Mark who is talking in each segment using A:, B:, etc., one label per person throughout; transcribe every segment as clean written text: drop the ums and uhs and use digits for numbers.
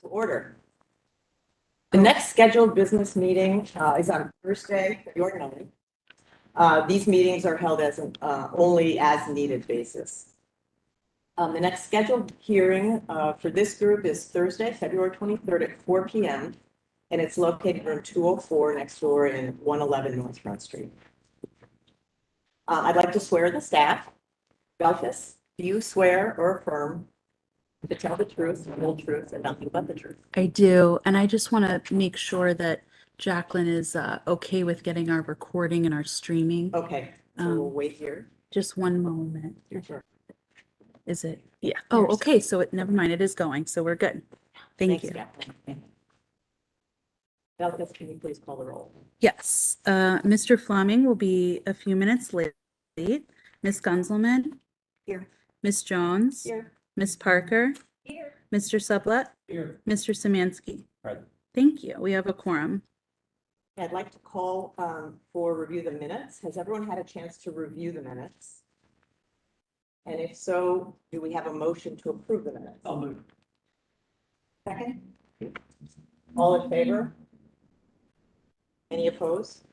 A: To order. The next scheduled business meeting is on Thursday, February 9th. These meetings are held as only as needed basis. The next scheduled hearing for this group is Thursday, February 23rd at 4 p.m. And it's located in room 204 next door in 111 North Front Street. I'd like to swear the staff. Belfus, do you swear or affirm to tell the truth, the whole truth, and nothing but the truth?
B: I do, and I just want to make sure that Jacqueline is okay with getting our recording and our streaming.
A: Okay, so we'll wait here.
B: Just one moment.
A: Sure.
B: Is it? Yeah. Oh, okay. So never mind. It is going. So we're good. Thank you.
A: Belkis, can you please call the roll?
B: Yes. Mr. Fleming will be a few minutes late. Ms. Gunzelman?
A: Here.
B: Ms. Jones?
A: Here.
B: Ms. Parker?
A: Here.
B: Mr. Sublett?
C: Here.
B: Mr. Szymanski?
C: Present.
B: Thank you. We have a quorum.
A: I'd like to call for review the minutes. Has everyone had a chance to review the minutes? And if so, do we have a motion to approve the minutes?
C: I'll move.
A: Second? All in favor? Any opposed?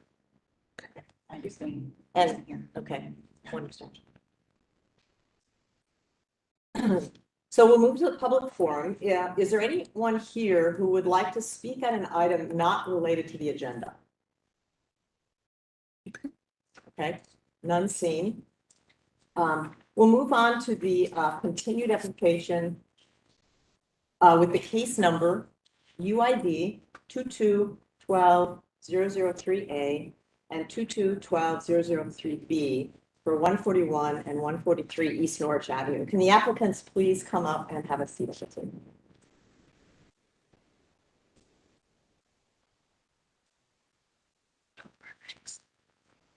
D: I just think.
A: And, okay, one abstention. So we'll move to the public forum. Yeah, is there anyone here who would like to speak on an item not related to the agenda? Okay, none seen. We'll move on to the continued application with the case number UID 2212003A and 2212003B for 141 and 143 East Norwich Avenue. Can the applicants please come up and have a seat at the table?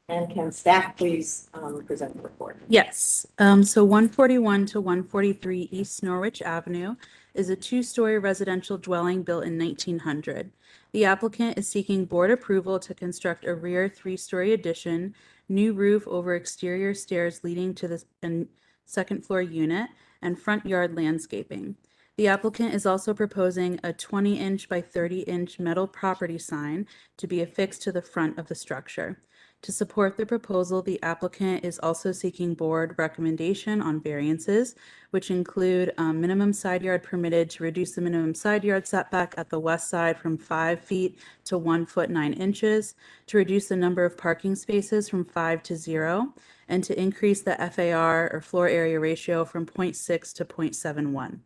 A: And can staff please present the report?
B: Yes. So 141 to 143 East Norwich Avenue is a two-story residential dwelling built in 1900. The applicant is seeking board approval to construct a rear three-story addition, new roof over exterior stairs leading to the second floor unit, and front yard landscaping. The applicant is also proposing a 20-inch by 30-inch metal property sign to be affixed to the front of the structure. To support the proposal, the applicant is also seeking board recommendation on variances, which include minimum side yard permitted to reduce the minimum side yard setback at the west side from 5 feet to 1 foot 9 inches, to reduce the number of parking spaces from 5 to 0, and to increase the FAR or floor area ratio from 0.6 to 0.71.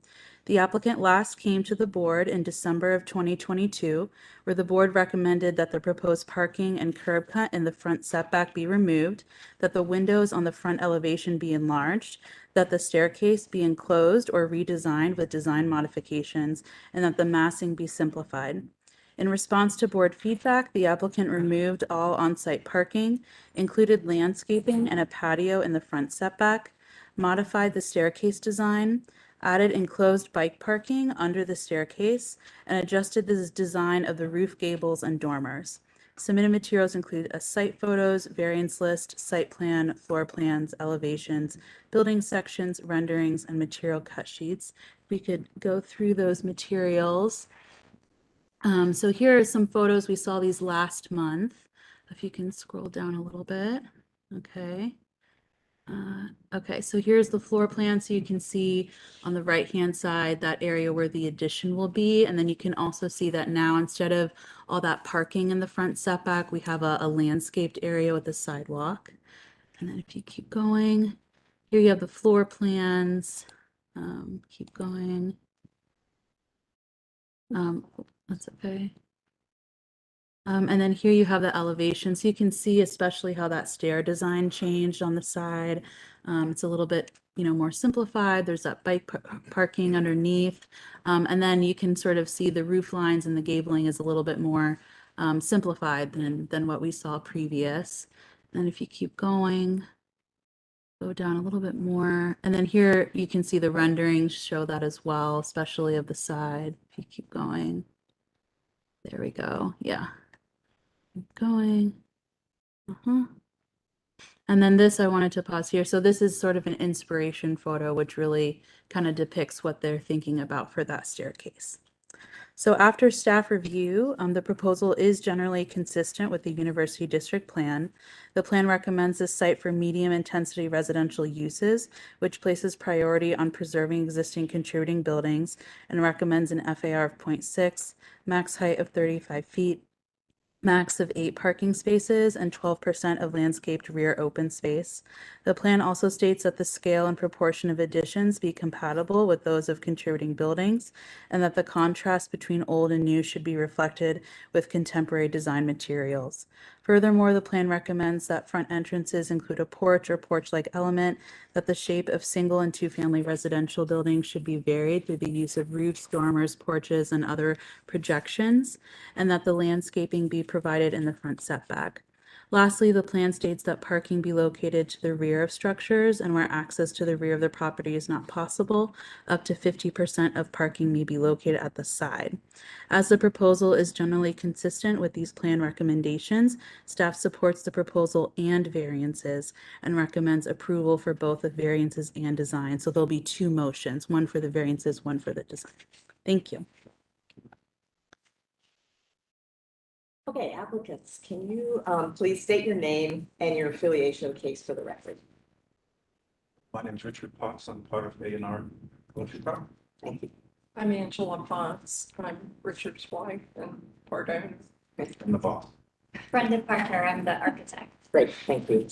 B: The applicant last came to the board in December of 2022, where the board recommended that the proposed parking and curb cut in the front setback be removed, that the windows on the front elevation be enlarged, that the staircase be enclosed or redesigned with design modifications, and that the massing be simplified. In response to board feedback, the applicant removed all on-site parking, included landscaping and a patio in the front setback, modified the staircase design, added enclosed bike parking under the staircase, and adjusted the design of the roof gables and dormers. Submitted materials include a site photos, variance list, site plan, floor plans, elevations, building sections, renderings, and material cut sheets. We could go through those materials. So here are some photos. We saw these last month. If you can scroll down a little bit. Okay. Okay, so here's the floor plan. So you can see on the right-hand side, that area where the addition will be. And then you can also see that now, instead of all that parking in the front setback, we have a landscaped area with a sidewalk. And then if you keep going, here you have the floor plans. Keep going. That's okay. And then here you have the elevation. So you can see especially how that stair design changed on the side. It's a little bit, more simplified. There's that bike parking underneath. And then you can sort of see the roof lines and the gabling is a little bit more simplified than what we saw previous. And if you keep going, go down a little bit more. And then here you can see the renderings show that as well, especially of the side. If you keep going. There we go. Yeah. Keep going. And then this, I wanted to pause here. So this is sort of an inspiration photo, which really kind of depicts what they're thinking about for that staircase. So after staff review, the proposal is generally consistent with the University District Plan. The plan recommends this site for medium-intensity residential uses, which places priority on preserving existing contributing buildings and recommends an FAR of 0.6, max height of 35 feet, max of 8 parking spaces, and 12% of landscaped rear open space. The plan also states that the scale and proportion of additions be compatible with those of contributing buildings, and that the contrast between old and new should be reflected with contemporary design materials. Furthermore, the plan recommends that front entrances include a porch or porch-like element, that the shape of single and two-family residential buildings should be varied through the use of roofs, dormers, porches, and other projections, and that the landscaping be provided in the front setback. Lastly, the plan states that parking be located to the rear of structures, and where access to the rear of the property is not possible, up to 50% of parking may be located at the side. As the proposal is generally consistent with these plan recommendations, staff supports the proposal and variances and recommends approval for both the variances and design. So there'll be two motions, one for the variances, one for the design. Thank you.
A: Okay, applicants, can you please state your name and your affiliation case for the record?
C: My name is Richard Potts. I'm part of A&R Poetry Park.
A: Thank you.
E: I'm Angela Fox. I'm Richard's wife and part owner.
C: I'm the boss.
F: Brenda Parker, I'm the architect.
A: Great, thank you.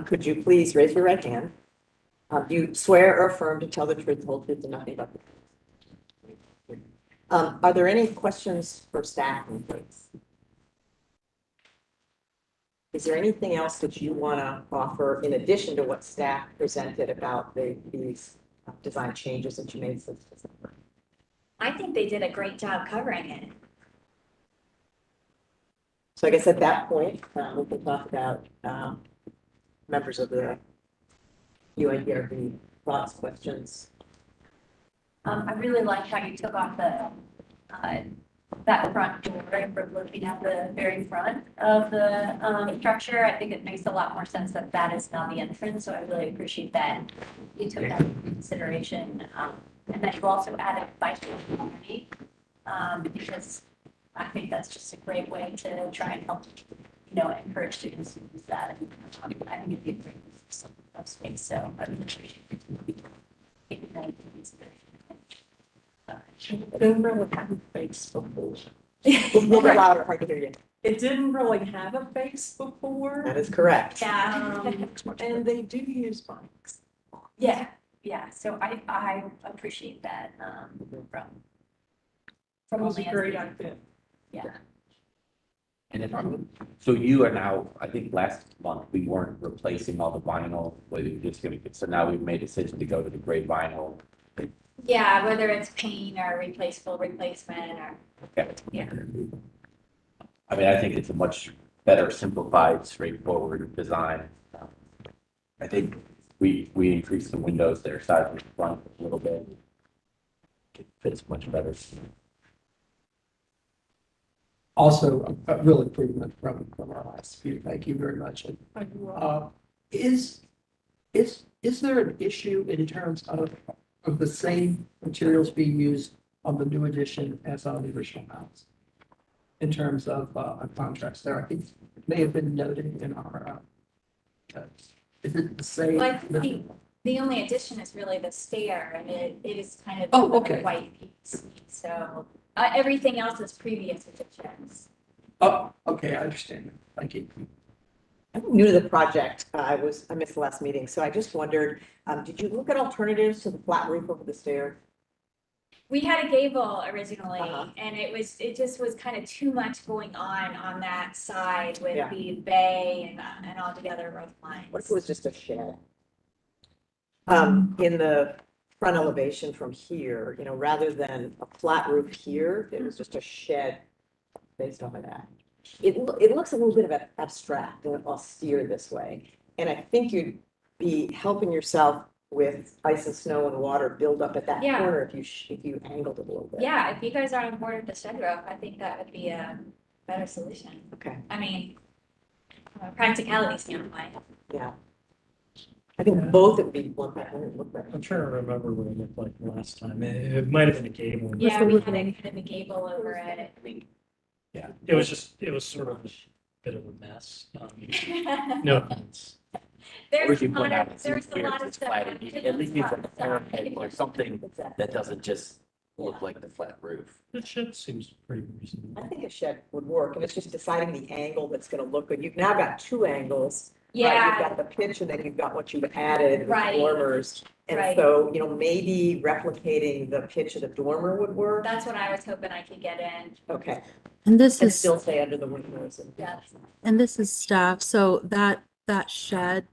A: Could you please raise your right hand? Do you swear or affirm to tell the truth, the whole truth, and nothing but the truth? Are there any questions for staff, please? Is there anything else that you want to offer in addition to what staff presented about these design changes that you made since December?
F: I think they did a great job covering it.
A: So I guess at that point, we can talk about members of the UIDRB thoughts, questions.
F: I really like how you took off the that front door and we're looking at the very front of the structure. I think it makes a lot more sense that that is now the entrance. So I really appreciate that you took that into consideration. And that you also added bicycle community, because I think that's just a great way to try and help, encourage students to use that. And I think it'd be a great use of space. So I really appreciate taking that into consideration.
E: It didn't really have a face before.
A: A little bit louder, hard to hear you.
E: It didn't really have a face before.
A: That is correct.
F: Yeah.
E: And they do use bikes.
F: Yeah. So I appreciate that from
E: It was a
F: the
E: great
F: landscape.
E: idea.
F: Yeah.
G: And then, so you are now, I think last month, we weren't replacing all the vinyl, but we just gonna, so now we've made a decision to go to the gray vinyl.
F: Yeah, whether it's paint or replacement or,
G: Okay.
F: yeah.
G: I mean, I think it's a much better, simplified, straightforward design. I think we increased the windows there, size of the front a little bit. It fits much better.
H: Also, a real improvement from our last view. Thank you very much. Is there an issue in terms of the same materials being used on the new addition as on the original house? In terms of contrast there, I think it may have been noted in our, is it the same?
F: Well, I think the only addition is really the stair, and it is kind of
H: Oh,
F: a
H: okay.
F: white piece. So everything else is previous additions.
H: Oh, okay, I understand. Thank you.
A: I'm new to the project. I missed the last meeting, so I just wondered, did you look at alternatives to the flat roof over the stairs?
F: We had a gable originally,
A: Uh-huh.
F: and it just was kind of too much going on that side with
A: Yeah.
F: the bay and all the other roof lines.
A: What if it was just a shed? In the front elevation from here, rather than a flat roof here, it was just a shed based off of that. It looks a little bit of abstract and austere this way. And I think you'd be helping yourself with ice and snow and water build up at that
F: Yeah.
A: corner if you angled it a little bit.
F: Yeah, if you guys are on board with the shed roof, I think that would be a better solution.
A: Okay,
F: I mean, from a practicality standpoint.
A: yeah. I think both would be one that would look better.
I: I'm trying to remember what it looked like last time. It might have been a gable.
F: Yeah, we had a kind of a gable over it.
I: It was sort of a bit of a mess. No offense.
G: Or
F: There's
G: you
F: a
G: point
F: lot
G: out
F: of,
G: it's
F: there's a
G: weird,
F: lot of
G: it's
F: stuff.
G: flat,
F: that we
G: at least
F: did
G: it's
F: on
G: a
F: the
G: parapet
F: side.
G: or something that doesn't just look like the flat roof.
I: The shed seems pretty reasonable.
A: I think a shed would work, and it's just deciding the angle that's gonna look good. You've now got two angles. Right? You've
F: Yeah,
A: got the pitch, and then you've got what you've added, the
F: Right.
A: dormers. And
F: Right.
A: so, maybe replicating the pitch of the dormer would work.
F: that's what I was hoping I could get in.
A: Okay,
B: And this
A: and
B: is,
A: still stay under the windows.
F: Yes.
B: and this is staff, so that shed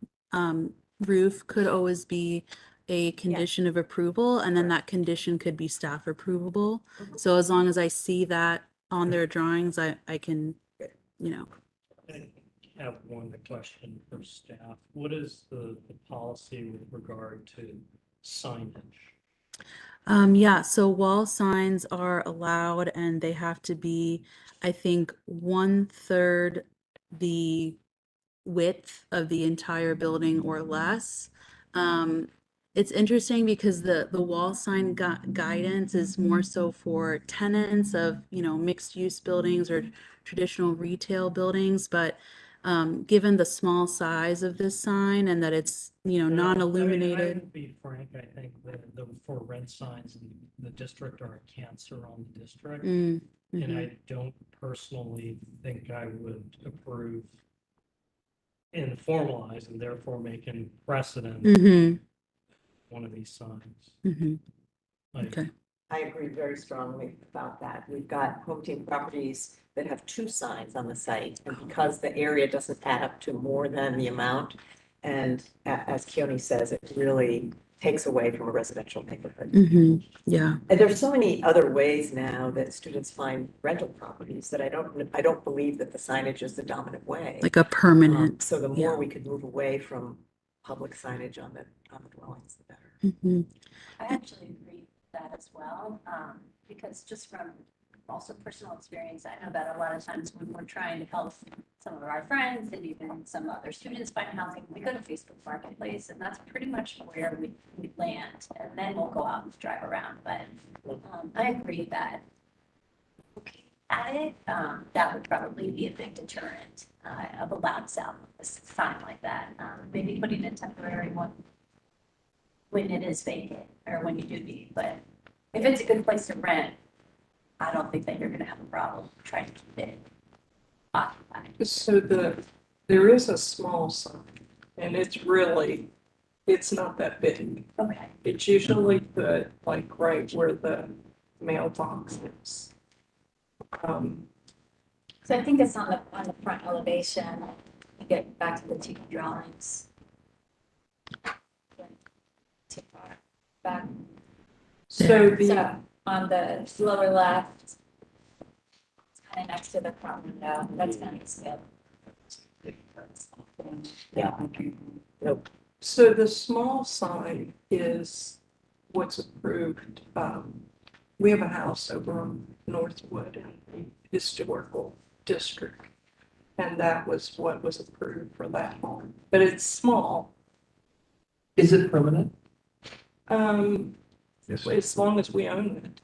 B: roof could always be a condition of approval, and then that condition could be staff approvable. So as long as I see that on their drawings, I can,
I: I have one question for staff. What is the policy with regard to signage?
B: Yeah, so wall signs are allowed and they have to be, I think, 1/3 the width of the entire building or less. It's interesting because the wall sign guidance is more so for tenants of, mixed use buildings or traditional retail buildings, but given the small size of this sign and that it's,
I: I mean, I
B: non-illuminated.
I: would be frank, I think the for rent signs in the district are a cancer on the district.
B: Mm,
I: And
B: mhm.
I: I don't personally think I would approve and formalize and therefore making precedent
B: Mhm,
I: one of these signs.
B: mhm.
I: Like,
B: Okay.
A: I agree very strongly about that. We've got home team properties that have two signs on the site, and because the area doesn't add up to more than the amount, and as Keone says, it really takes away from a residential neighborhood.
B: Yeah.
A: And there's so many other ways now that students find rental properties that I don't believe that the signage is the dominant way.
B: Like a permanent.
A: So the
B: yeah.
A: more we could move away from public signage on the dwellings, the better.
B: Mhm.
F: I actually agree with that as well, because just from also personal experience, I know that a lot of times when we're trying to help some of our friends and even some other students find housing, we go to Facebook Marketplace, and that's pretty much where we land, and then we'll go out and drive around, but I agree that looking at it, that would probably be a big deterrent of a loud sound, a sign like that, maybe putting a temporary one when it is vacant or when you do need, but if it's a good place to rent, I don't think that you're gonna have a problem trying to keep it occupied.
E: So there is a small sign, and it's not that big.
F: Okay.
E: It's usually put like right where the mailbox is.
F: So I think it's on the front elevation. You get back to the two drawings. Too far back.
E: So the,
F: So on the lower left, it's kind of next to the front window. That's gonna be scaled.
A: Yeah. Nope.
E: so the small sign is what's approved. We have a house over on Northwood in the historical district. And that was what was approved for that home, but it's small.
H: Is it permanent?
C: Yes,
E: As long as we own it,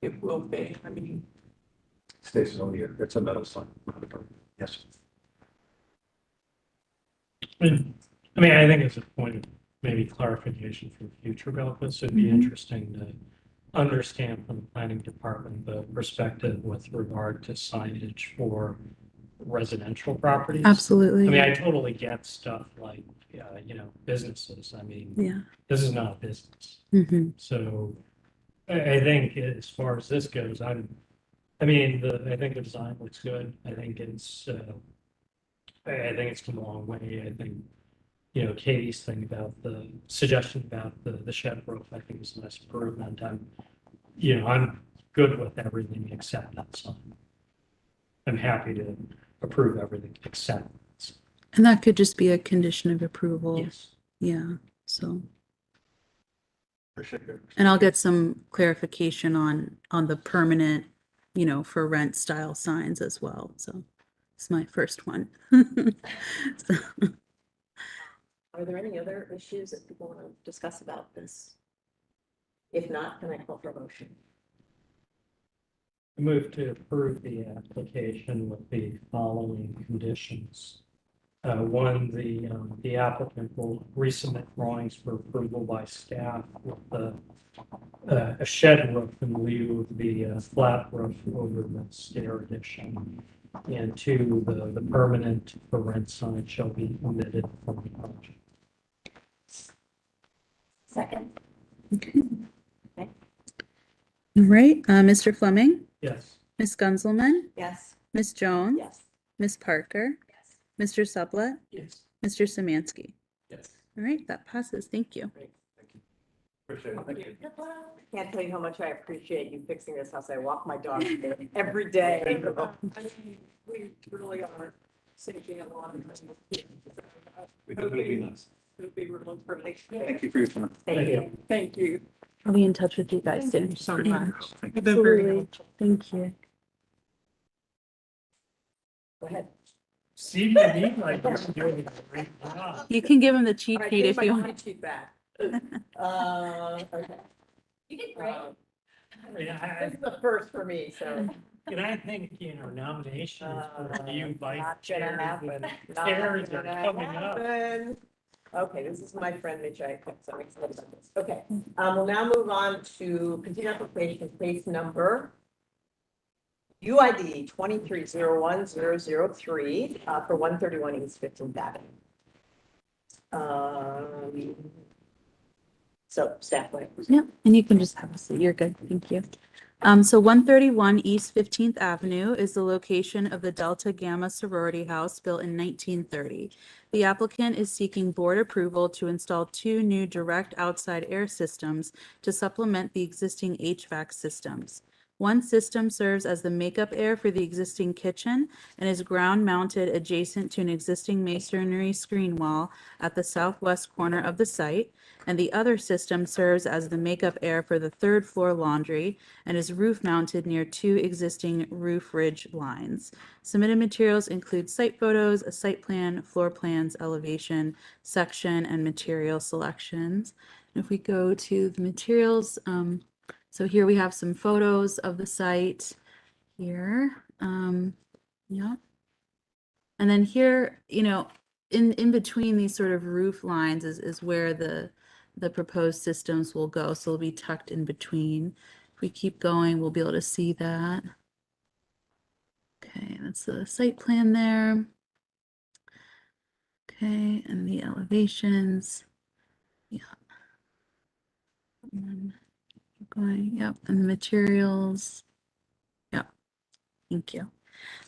E: it will be. I mean,
C: stays on here. It's a metal sign. Yes.
I: I mean, I think it's a point of maybe clarification for future developments. It'd be interesting to understand from the planning department the perspective with regard to signage for residential properties.
B: Absolutely.
I: I mean, I totally get stuff like, businesses. I mean,
B: Yeah.
I: this is not a business.
B: Mhm.
I: So I think as far as this goes, I think the design looks good. I think it's come a long way. I think, Katie's thing about the suggestion about the shed roof, I think is a nice improvement. I'm good with everything except that sign. I'm happy to approve everything except.
B: And that could just be a condition of approval.
I: Yes.
B: Yeah. So,
C: Appreciate it.
B: and I'll get some clarification on the permanent, for rent style signs as well. So it's my first one. So,
A: Are there any other issues that people want to discuss about this? If not, can I call for a motion?
I: I move to approve the application with the following conditions. One, the applicant will resubmit drawings for approval by staff with a shed roof in lieu of the flat roof over the stair addition. And two, the permanent for rent sign shall be omitted from the project.
F: Second.
B: All right, Mr. Fleming,
I: Yes.
B: Ms. Gunzelman,
A: Yes.
B: Ms. Jones,
A: Yes.
B: Ms. Parker, Mr. Suplet,
I: Yes.
B: Mr. Samansky.
G: Yes.
B: All right, that passes. Thank you.
C: Appreciate it. Thank you.
A: Can't tell you how much I appreciate you fixing this house. I walk my dog there every day.
E: We really are saving a lot of money.
C: It'll be nice.
E: It'll be really pretty.
C: Thank you for your time.
A: Thank you.
E: Thank you.
B: I'll be in touch with you guys soon.
E: So much.
B: Absolutely. Thank you.
A: Go ahead.
I: See, maybe like you're doing a great job.
B: You can give him the cheat
A: All right,
B: sheet
A: give
B: if
A: my
B: you want.
A: cheat sheet back. Okay.
F: You did great.
A: This is the first for me, so.
I: And I think, nominations for you vice
A: Not
I: chair.
A: gonna happen. Not
I: Chairs are
A: gonna
I: coming up.
A: happen. Okay, this is my friend Mitch. I so I'm excited about this. Okay, we'll now move on to continued application case number UID 2301-003 for 131 East 15th Avenue. So staff, wait.
B: Yeah, and you can just have a seat. You're good. Thank you. So 131 East 15th Avenue is the location of the Delta Gamma sorority house built in 1930. The applicant is seeking board approval to install 2 new direct outside air systems to supplement the existing HVAC systems. One system serves as the makeup air for the existing kitchen and is ground mounted adjacent to an existing masonry screen wall at the southwest corner of the site. And the other system serves as the makeup air for the 3rd floor laundry and is roof mounted near 2 existing roof ridge lines. Submitted materials include site photos, a site plan, floor plans, elevation, section, and material selections. And if we go to the materials, so here we have some photos of the site here. Yeah. And then here, in between these sort of roof lines is where the proposed systems will go. So they'll be tucked in between. If we keep going, we'll be able to see that. Okay, that's the site plan there. Okay, and the elevations. Yeah. And then keep going, yep, and the materials. Yep, thank you.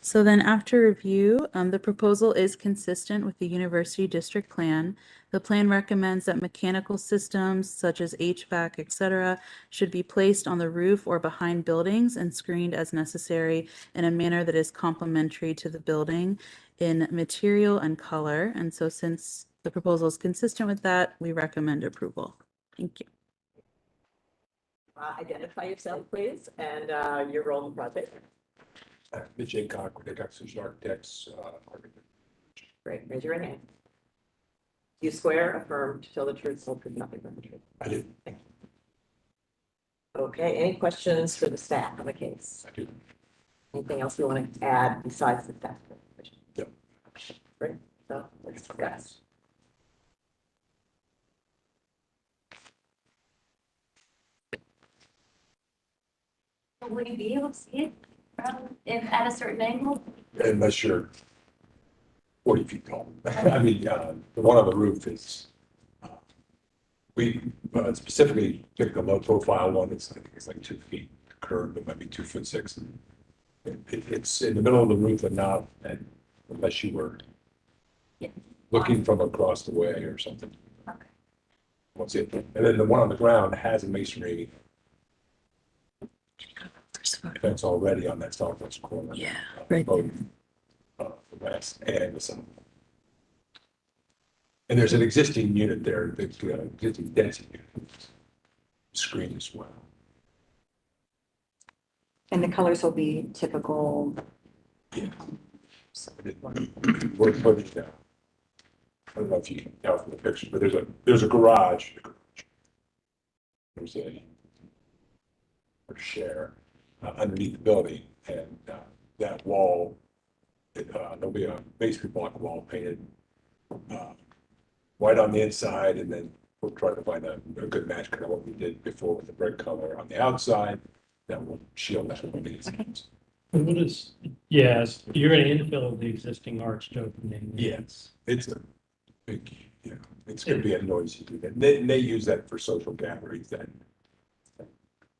B: So then after review, the proposal is consistent with the University District Plan. The plan recommends that mechanical systems such as HVAC, etc., should be placed on the roof or behind buildings and screened as necessary in a manner that is complementary to the building in material and color. And so since the proposal is consistent with that, we recommend approval. Thank you.
A: Identify yourself, please, and your role in the project.
C: Mitch Aycock with Aycock Solution Architects.
A: Great, raise your right hand. Do you swear, affirm to tell the truth, so truth, nothing but the truth?
C: I do.
A: Thank you. Okay, any questions for the staff on the case?
C: I do.
A: Anything else you want to add besides the staff?
C: No.
A: Great, so let's discuss.
F: Would you be able to see it if at a certain angle?
C: Unless you're 40 feet tall. I mean, the one on the roof is, we specifically picked a low profile one. I think it's like 2 feet curved, it might be 2'6". It's in the middle of the roof and not, and unless you were looking from across the way or something.
F: Okay.
C: What's it? And then the one on the ground has a masonry fence already on that southwest corner.
B: Yeah, right
C: Both the west and the south. And there's an existing unit there, the existing density unit, screen as well.
D: And the colors will be typical.
C: Yeah. We're putting don't know if you can tell from the picture, but there's a garage. There's a share underneath the building, and that wall, there'll be a masonry block wall painted white on the inside, and then we'll try to find a good match, kind of what we did before with the brick color on the outside that will shield that from the inside.
I: And what is, yes, you're gonna infill the existing arched opening.
C: Yes, it's a big, it's gonna be a noisy event. They use that for social gatherings,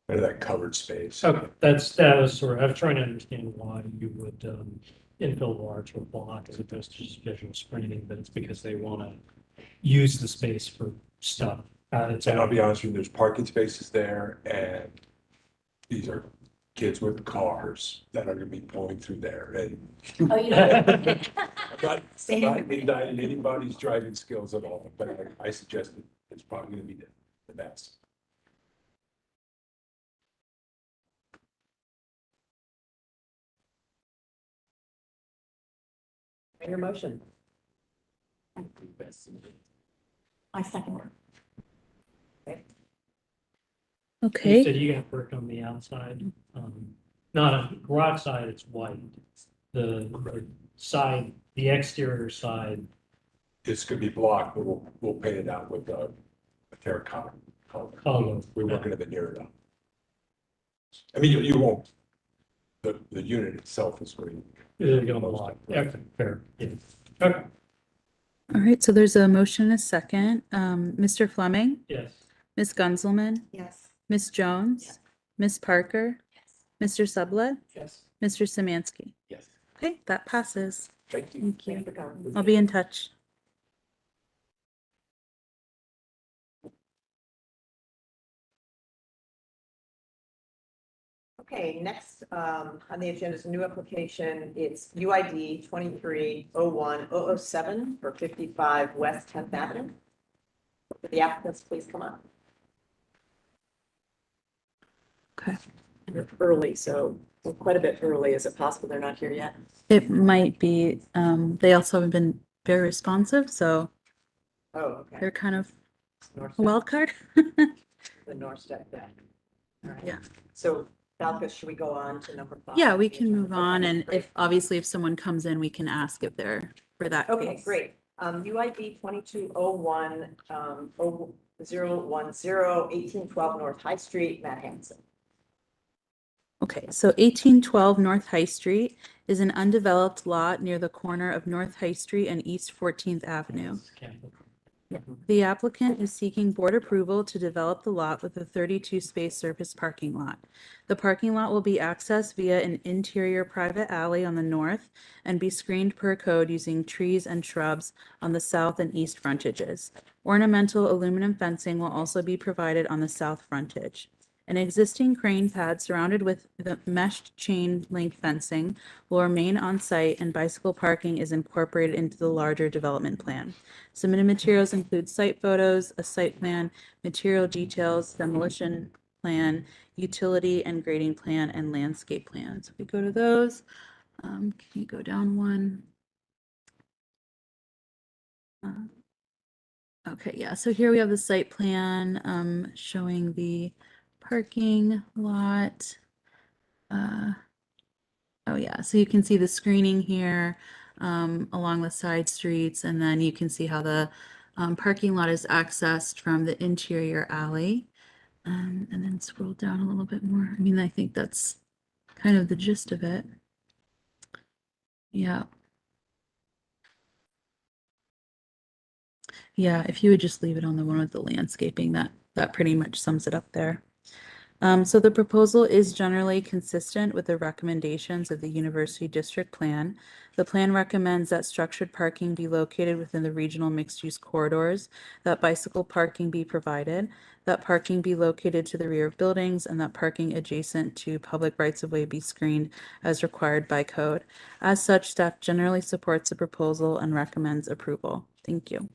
C: that covered space.
I: Okay, that was sort of, I was trying to understand why you would infill the arch with block as opposed to just visual screening, but it's because they want to use the space for stuff.
C: And I'll be honest with you, there's parking spaces there, and these are kids with cars that are gonna be pulling through there, and
F: Oh, you know.
C: I'm not indicting anybody's driving skills at all, but I suggest that it's probably gonna be the best.
A: Your motion.
D: I second it.
I: You
B: Okay,
I: said you got brick on the outside, not on the garage side, it's white. The side, the exterior side,
C: It's gonna be blocked, but we'll paint it out with a terracotta color.
I: color.
C: We're working a bit near it up. I mean, you won't, the unit itself is going
I: Is gonna block. Okay, fair. Yeah. Okay,
B: all right, so there's a motion and a second. Mr. Fleming,
I: yes.
B: Ms. Gunzelman,
D: Yes.
B: Ms. Jones, Ms. Parker, Mr. Sublett,
H: Yes.
B: Mr. Samansky.
G: Yes.
B: Okay, that passes.
C: Thank you.
B: Thank
D: Thanks
B: you.
D: for coming.
B: I'll be in touch.
A: Okay, next on the agenda is a new application. It's UID 2301-007 for 55 West 10th Avenue. Would the applicants please come up?
B: Okay.
A: They're early, so we're quite a bit early. Is it possible they're not here yet?
B: It might be, they also have been very responsive, so
A: Oh, okay.
B: they're kind of
A: North
B: a wild card.
A: The North Step deck. All right.
B: Yeah.
A: So, Falcus, should we go on to number 5?
B: Yeah, we can move
A: Okay,
B: on, and
A: great.
B: if, obviously, if someone comes in, we can ask if they're for that
A: Okay,
B: case.
A: great. UID 2201, 1812 North High Street, Matt Hanson.
B: Okay, so 1812 North High Street is an undeveloped lot near the corner of North High Street and East 14th Avenue. The applicant is seeking board approval to develop the lot with a 32-space surface parking lot. The parking lot will be accessed via an interior private alley on the north and be screened per code using trees and shrubs on the south and east frontages. Ornamental aluminum fencing will also be provided on the south frontage. An existing crane pad surrounded with the meshed chain link fencing will remain on site, and bicycle parking is incorporated into the larger development plan. Submitted materials include site photos, a site plan, material details, demolition plan, utility and grading plan, and landscape plans. If we go to those, can you go down one? Okay, yeah, so here we have the site plan showing the parking lot. Oh yeah, so you can see the screening here along the side streets, and then you can see how the parking lot is accessed from the interior alley. And then scroll down a little bit more. I mean, I think that's kind of the gist of it. Yeah. Yeah, if you would just leave it on the one with the landscaping, that pretty much sums it up there. So the proposal is generally consistent with the recommendations of the University District Plan. The plan recommends that structured parking be located within the regional mixed-use corridors, that bicycle parking be provided, that parking be located to the rear of buildings, and that parking adjacent to public rights-of-way be screened as required by code. As such, staff generally supports the proposal and recommends approval. Thank you.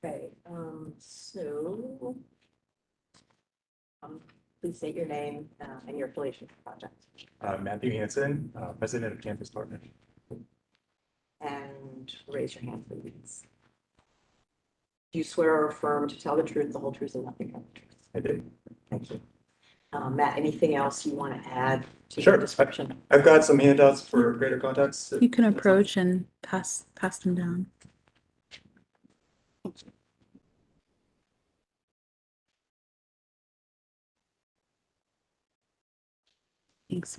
A: Okay, please state your name and your affiliation to the project.
J: Matthew Hansen, President of Campus Partners.
A: And Raise your hand, please. Do you swear or affirm to tell the truth, the whole truth, and nothing but the truth?
J: I did.
A: Thank you. Matt, anything else you want to add to
J: Sure.
A: the description?
J: I've got some handouts for greater context.
B: You can approach and pass them down. Thanks.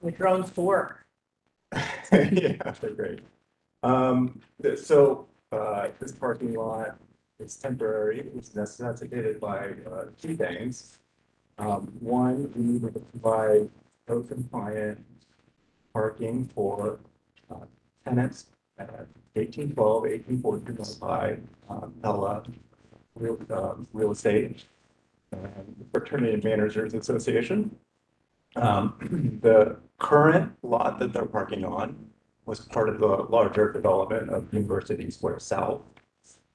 A: The drones to work.
J: Yeah, they're great. This parking lot is temporary. It's necessitated by two things. One, we need to provide code compliant parking for tenants at 1812, 1814 by Ella Real Estate and Fraternity Managers Association. The current lot that they're parking on was part of the larger development of University Square South.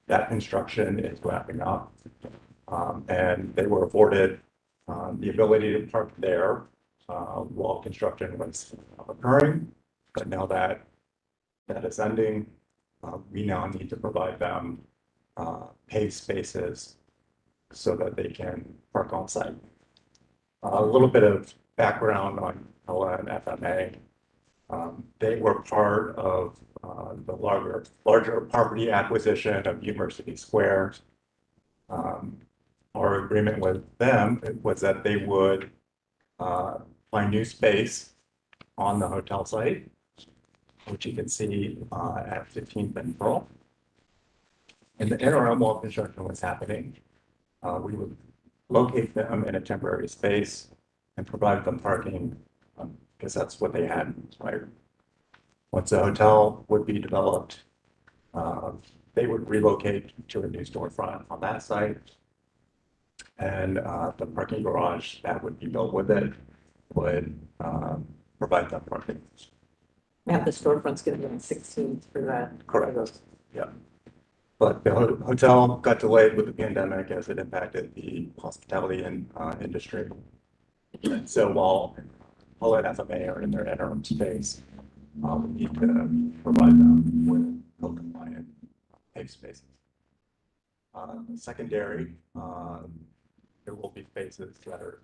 J: That construction is wrapping up. And they were afforded the ability to park there while construction was occurring. But now that is ending, we now need to provide them paved spaces so that they can park on site. A little bit of background on Ella and FMA. They were part of the larger property acquisition of University Square. Our agreement with them was that they would find new space on the hotel site, which you can see at 15th and Pearl. In the interim, while construction was happening, we would locate them in a temporary space and provide them parking because that's what they had, right? Once the hotel would be developed, they would relocate to a new storefront on that site. And the parking garage that would be built with it would provide them parking.
A: Matt, the storefront's going to be on 16th for that.
J: Correct. Yeah. But the hotel got delayed with the pandemic as it impacted the hospitality and industry. And so while at FMA are in their interim space, we need to provide them with code compliant paved spaces. Secondary, there will be spaces that are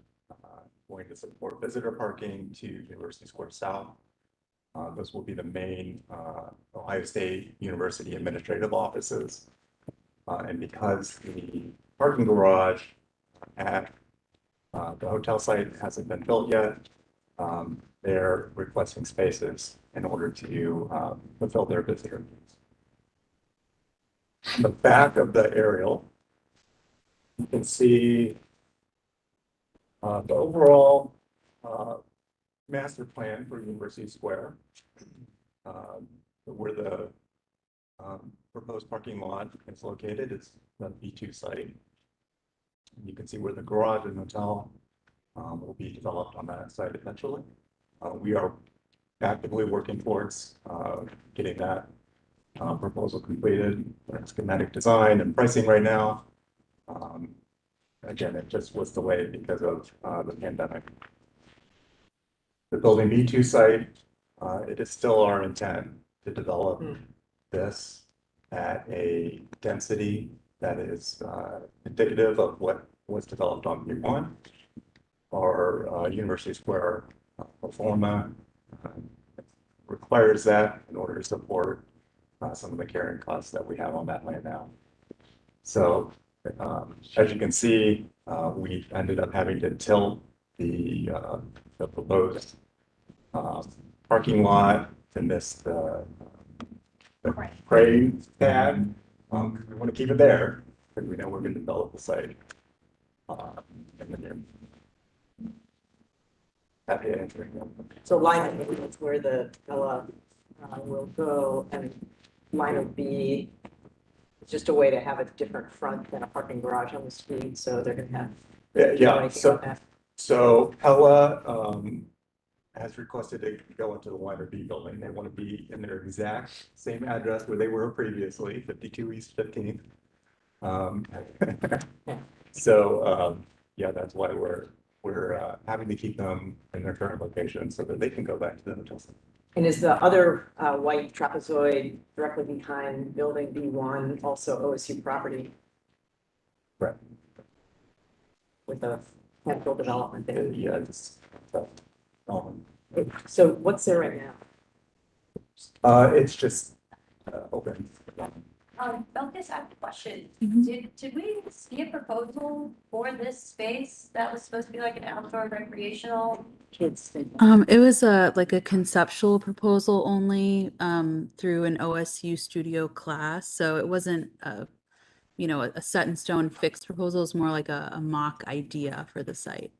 J: going to support visitor parking to University Square South. Those will be the main Ohio State University administrative offices. And because the parking garage at the hotel site hasn't been built yet, they're requesting spaces in order to fulfill their visitor needs. The back of the aerial, you can see the overall master plan for University Square, where the proposed parking lot is located. It's the B2 site. You can see where the garage and hotel will be developed on that site eventually. We are actively working towards getting that proposal completed. Schematic design and pricing right now. Again, it just was delayed because of the pandemic. The building B2 site, it is still our intent to develop this at a density that is indicative of what was developed on B1. Our University Square performa requires that in order to support some of the carrying costs that we have on that land now. So as you can see, we ended up having to tilt the proposed parking lot to miss the crane pad. We want to keep it there because we know we're going to develop the site in the near. Happy to answer any of them.
A: So line of B is where the Ella will go, and line of B is just a way to have a different front than a parking garage on the street, so they're going to have.
J: Yeah. So Ella has requested to go into the line of B building. They want to be in their exact same address where they were previously, 52 East 15th. So, yeah, that's why we're having to keep them in their current location so that they can go back to the hotel.
A: And is the other white trapezoid directly behind building B1 also OSU property?
J: Right.
A: With a chemical development there?
J: Yeah, just, um,
A: So what's there right now?
J: it's just, open.
F: Belkis, I have a question.
B: Mhm.
F: Did we see a proposal for this space that was supposed to be like an outdoor recreational?
A: Kids thing.
B: It was like a conceptual proposal only, through an OSU studio class. So it wasn't a set in stone fixed proposal. It's more like a mock idea for the site.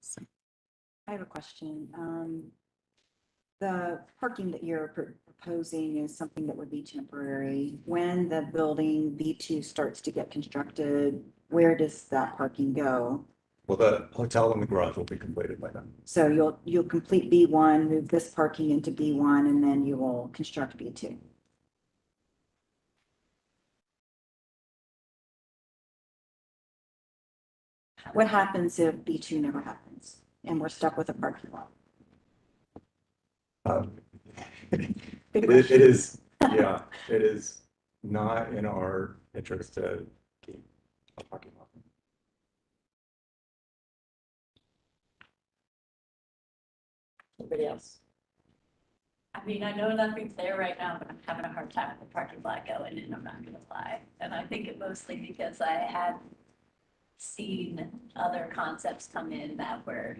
B: So.
D: I have a question. The parking that you're proposing is something that would be temporary. When the building B2 starts to get constructed, where does that parking go?
J: Well, the hotel and the garage will be completed by then.
D: So you'll complete B1, move this parking into B1, and then you will construct B2. What happens if B2 never happens and we're stuck with a parking lot?
J: It is, yeah, it is not in our interest to keep a parking lot.
A: Anybody else?
F: I mean, I know nothing's there right now, but I'm having a hard time with the parking lot going in, I'm not gonna lie. And I think it mostly because I had seen other concepts come in that were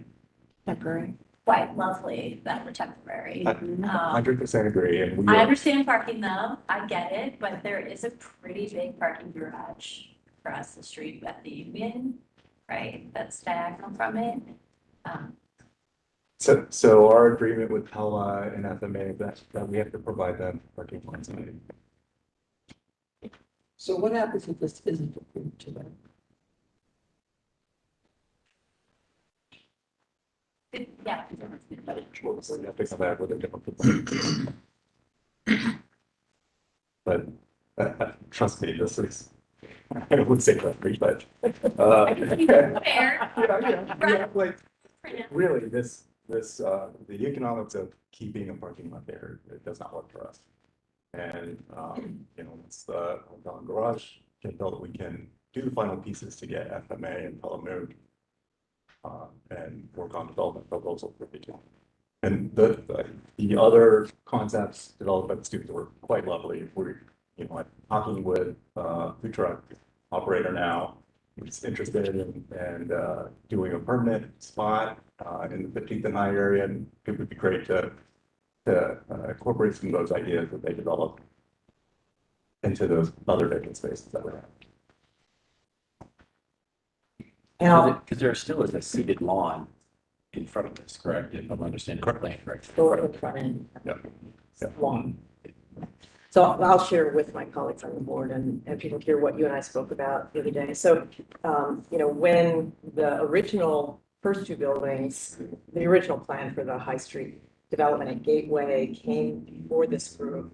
D: Temporary.
F: quite lovely, that were temporary.
J: 100% agree, and we
F: I
J: are,
F: understand parking though, I get it, but there is a pretty big parking garage across the street at the Union, right? That's diagonal from it.
J: so our agreement with Pella and FMA, that we have to provide them parking lots.
H: So what happens if this isn't approved today?
F: Yeah.
J: So we have to come back with a different proposal. But trust me, this is, I wouldn't say that, but
F: Fair.
J: yeah, like, really, the economics of keeping a parking lot there, it does not work for us. And, it's the hotel and garage, until that we can do the final pieces to get FMA and Pella moved. And work on development proposal for B2. And the other concepts developed by the students were quite lovely. We're, talking with food truck operator now, who's interested in doing a permanent spot in the 15th and High area, and it would be great to incorporate some of those ideas that they developed into those other vacant spaces that we have.
G: Because there still is a seated lawn in front of this, correct? If I'm understanding correctly, correct?
A: Door in front end.
J: Yeah. Yeah.
A: Long. So I'll share with my colleagues on the board and people hear what you and I spoke about the other day. So, when the original first two buildings, the original plan for the High Street development at Gateway came before this group.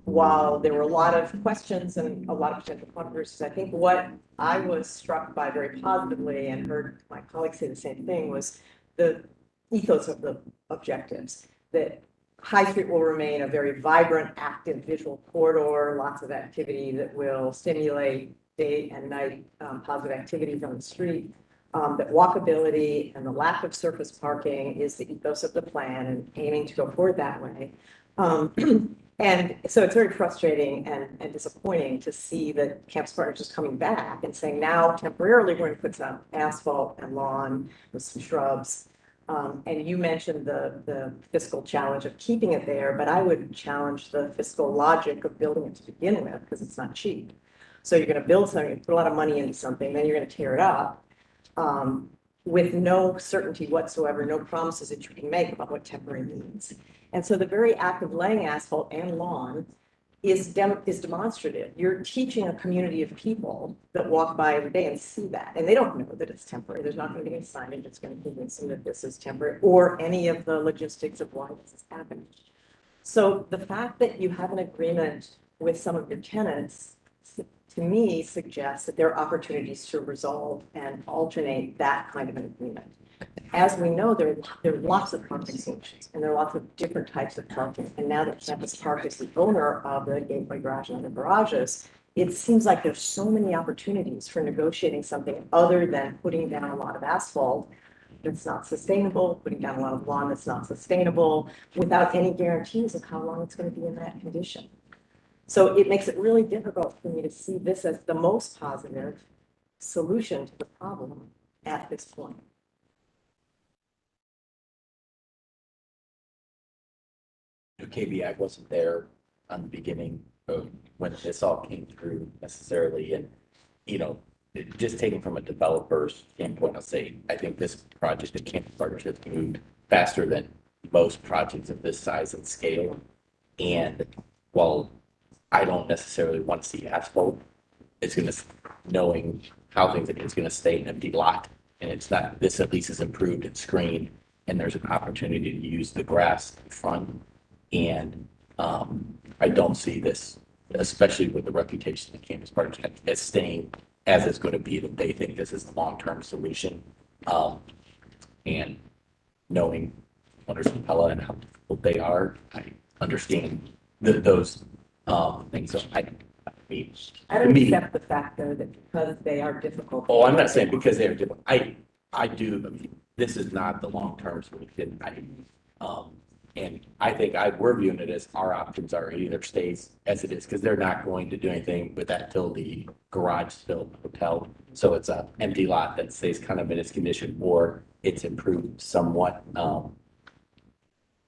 A: While there were a lot of questions and a lot of potential controversies, I think what I was struck by very positively and heard my colleagues say the same thing was the ethos of the objectives, that High Street will remain a very vibrant, active visual corridor, lots of activity that will stimulate day and night positive activities on the street. That walkability and the lack of surface parking is the ethos of the plan and aiming to go forward that way. And so it's very frustrating and disappointing to see that Campus Partners is coming back and saying now temporarily we're going to put some asphalt and lawn with some shrubs. And you mentioned the fiscal challenge of keeping it there, but I would challenge the fiscal logic of building it to begin with because it's not cheap. So you're going to build something, put a lot of money into something, then you're going to tear it up with no certainty whatsoever, no promises that you can make about what temporary means. And so the very act of laying asphalt and lawn is demonstrative. You're teaching a community of people that walk by every day and see that. And they don't know that it's temporary. There's not going to be any signage that's going to convince them that this is temporary or any of the logistics of why this is happening. So the fact that you have an agreement with some of your tenants to me, suggests that there are opportunities to resolve and alternate that kind of an agreement. As we know, there are lots of parking solutions, and there are lots of different types of parking. And now that Campus Park is the owner of the Gateway Garage and other garages, it seems like there's so many opportunities for negotiating something other than putting down a lot of asphalt that's not sustainable, putting down a lot of lawn that's not sustainable, without any guarantees of how long it's going to be in that condition. So it makes it really difficult for me to see this as the most positive solution to the problem at this point.
G: KB, I wasn't there on the beginning of when this all came through necessarily, and, you know, just taking from a developer's standpoint, I'll say, I think this project at Campus Partnership moved faster than most projects of this size and scale. And while I don't necessarily want to see asphalt, it's going to, knowing how things, it's going to stay an empty lot. And it's not, this at least is improved and screened, and there's an opportunity to use the grass in front. And I don't see this, especially with the reputation of Campus Partnership, as staying as it's going to be, that they think this is the long-term solution. And knowing owners of Pella and how difficult they are, I understand those things. So I mean,
A: I don't accept the fact, though, that because they are difficult.
G: oh, I'm not saying because they're difficult. I do. I mean, this is not the long-term solution. And I think we're viewing it as our options are either stays as it is, because they're not going to do anything with that till the garage is built, hotel. So it's an empty lot that stays kind of in its condition, or it's improved somewhat.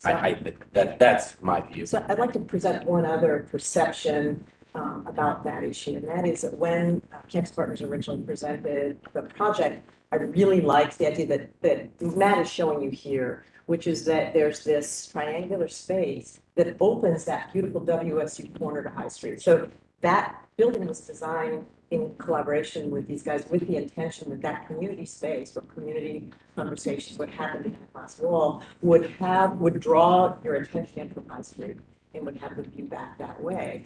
G: That's my view.
A: So I'd like to present one other perception about that issue, and that is that when Campus Partners originally presented the project, I really liked the idea that Matt is showing you here, which is that there's this triangular space that opens that beautiful WSU corner to High Street. So that building was designed in collaboration with these guys with the intention that that community space where community conversations would happen behind the glass wall would draw your attention from High Street and would have the view back that way.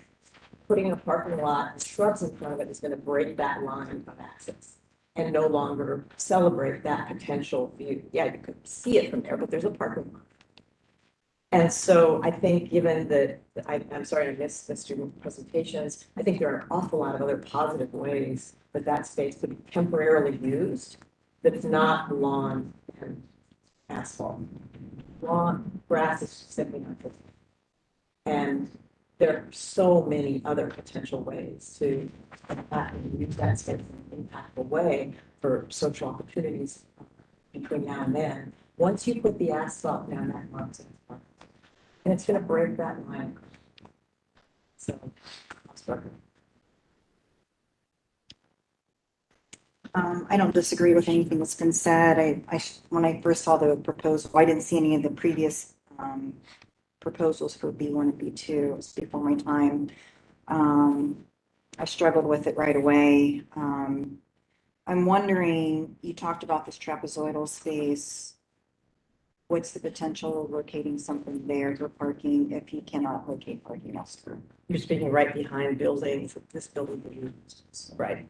A: Putting a parking lot and shrubs in front of it is going to break that line of access and no longer celebrate that potential view. Yeah, you could see it from there, but there's a parking lot. And so I think given that, I'm sorry I missed the student presentations, I think there are an awful lot of other positive ways that that space could be temporarily used that's not lawn and asphalt. Lawn, grass is simply not good. And there are so many other potential ways to use that space in an impactful way for social opportunities between now and then. Once you put the asphalt down, that marks it. And it's going to break that line. So, I'll start.
D: I don't disagree with anything that's been said. When I first saw the proposal, I didn't see any of the previous proposals for B1 and B2. It was before my time. I struggled with it right away. I'm wondering, you talked about this trapezoidal space. What's the potential of locating something there for parking if he cannot locate parking elsewhere?
A: You're speaking right behind buildings, this building, right?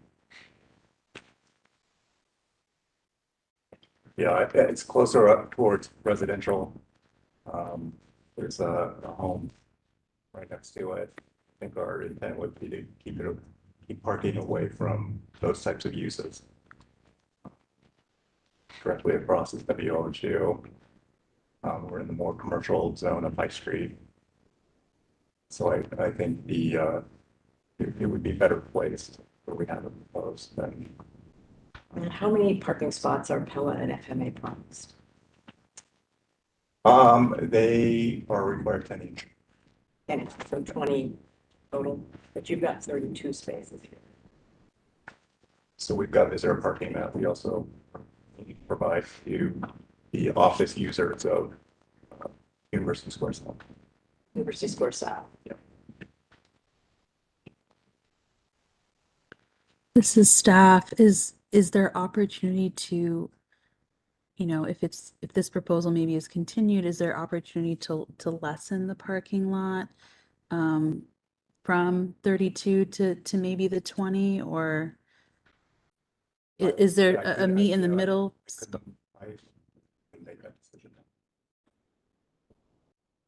J: Yeah, it's closer up towards residential. There's a home right next to it. I think our intent would be to keep parking away from those types of uses. Directly across is WO2. We're in the more commercial zone of High Street. So I think it would be better placed where we have it proposed than.
A: And how many parking spots are Pella and FMA promised?
J: They are required 10 each.
A: And it's from 20 total, but you've got 32 spaces here.
J: So we've got reserve parking that we also provide to the office users of University Square South.
A: University Square South.
J: Yeah.
B: This is staff. Is there opportunity to, you know, if this proposal maybe is continued, is there opportunity to lessen the parking lot? from 32 to maybe the 20, or is there a meet in the middle?
C: I couldn't make that decision.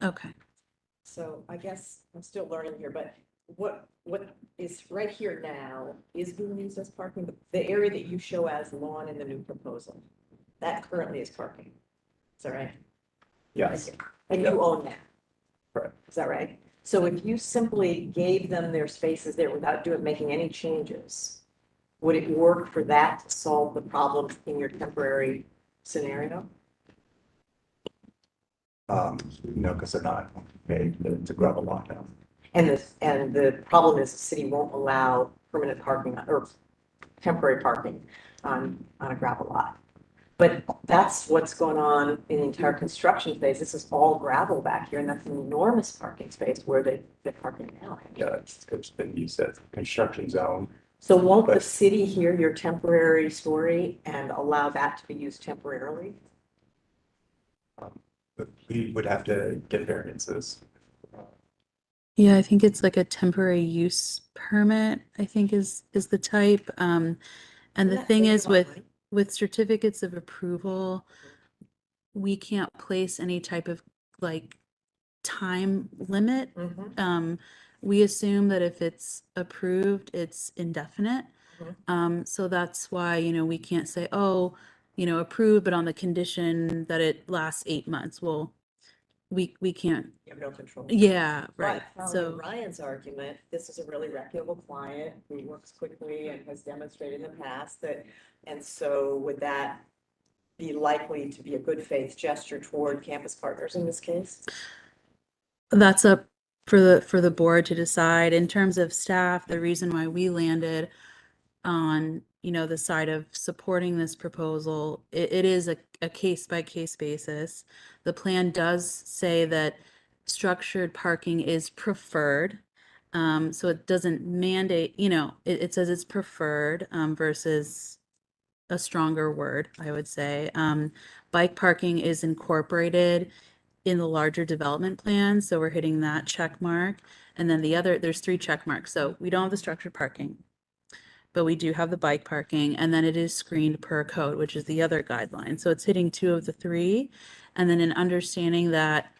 B: Okay.
A: So I guess I'm still learning here, but what is right here now is being used as parking, the area that you show as lawn in the new proposal, that currently is parking. Is that right?
J: Yes,
A: And you own that?
J: Correct.
A: Is that right? So if you simply gave them their spaces there without making any changes, would it work for that to solve the problem in your temporary scenario?
J: no, because they're not paid to grab a lot now.
A: And the problem is the city won't allow permanent parking or temporary parking on a gravel lot. But that's what's going on in the entire construction phase. This is all gravel back here, and that's an enormous parking space where they're parking now.
J: Yeah, it's been used as a construction zone.
A: So won't the city hear your temporary story and allow that to be used temporarily?
J: But we would have to get variances.
B: Yeah, I think it's like a temporary use permit, I think is the type. And the
A: Isn't that
B: thing
A: saving
B: is
A: a lot of money?
B: with certificates of approval, we can't place any type of like time limit.
A: Mhm.
B: We assume that if it's approved, it's indefinite. So that's why, we can't say, oh, approved, but on the condition that it lasts 8 months. Well, we can't.
A: You have no control.
B: Yeah, right.
A: But following Ryan's argument, this is a really reputable client who works quickly and has demonstrated in the past that, and so would that be likely to be a good faith gesture toward campus partners in this case?
B: That's up for the board to decide. In terms of staff, the reason why we landed on, the side of supporting this proposal, it is a case by case basis. The plan does say that structured parking is preferred. So it doesn't mandate, it says it's preferred, versus a stronger word, I would say. Bike parking is incorporated in the larger development plan, so we're hitting that check mark. And then there's 3 check marks. So we don't have the structured parking, but we do have the bike parking, and then it is screened per code, which is the other guideline. So it's hitting 2 of the 3. And then in understanding that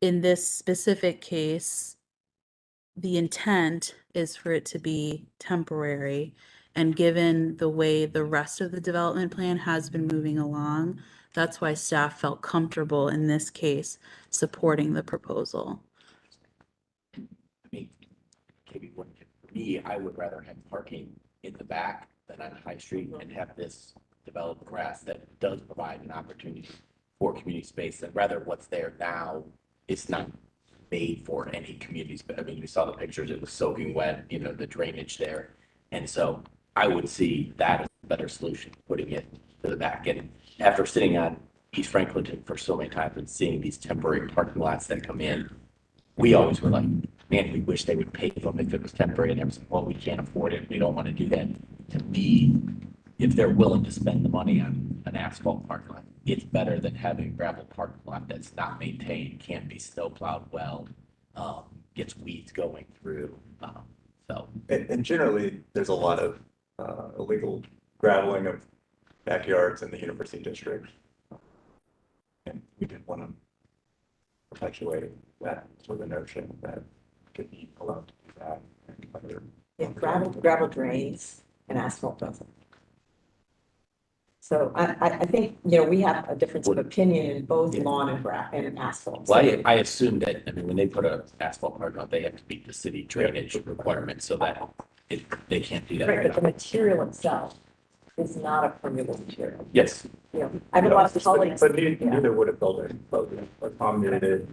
B: in this specific case, the intent is for it to be temporary. And given the way the rest of the development plan has been moving along, that's why staff felt comfortable in this case supporting the proposal.
G: I mean, maybe for me, I would rather have parking in the back than on High Street and have this developed grass that does provide an opportunity for community space, and rather what's there now is not made for any communities. But I mean, we saw the pictures, it was soaking wet, the drainage there. And so I would see that as a better solution, putting it to the back. And after sitting on East Franklinton for so many times and seeing these temporary parking lots that come in, we always were like, man, we wish they would pave them if it was temporary. And everyone's like, well, we can't afford it. We don't want to do that. To me, if they're willing to spend the money on an asphalt parking lot, it's better than having a gravel parking lot that's not maintained, can't be snowplowed well, gets weeds going through.
J: And generally, there's a lot of illegal graveling of backyards in the university district. And we didn't want to perpetuate that sort of notion that could be allowed to do that. And other-
A: Yeah, gravel drains and asphalt doesn't. So I think, we have a difference of opinion in both lawn and asphalt.
G: Well, I assume that, I mean, when they put a asphalt park on, they have to meet the city drainage requirements so that they can't do that
A: Right,
G: right
A: but the
G: now.
A: material itself is not a permeable material.
G: Yes,
A: I have a lot of colleagues.
J: But neither would a building, accommodated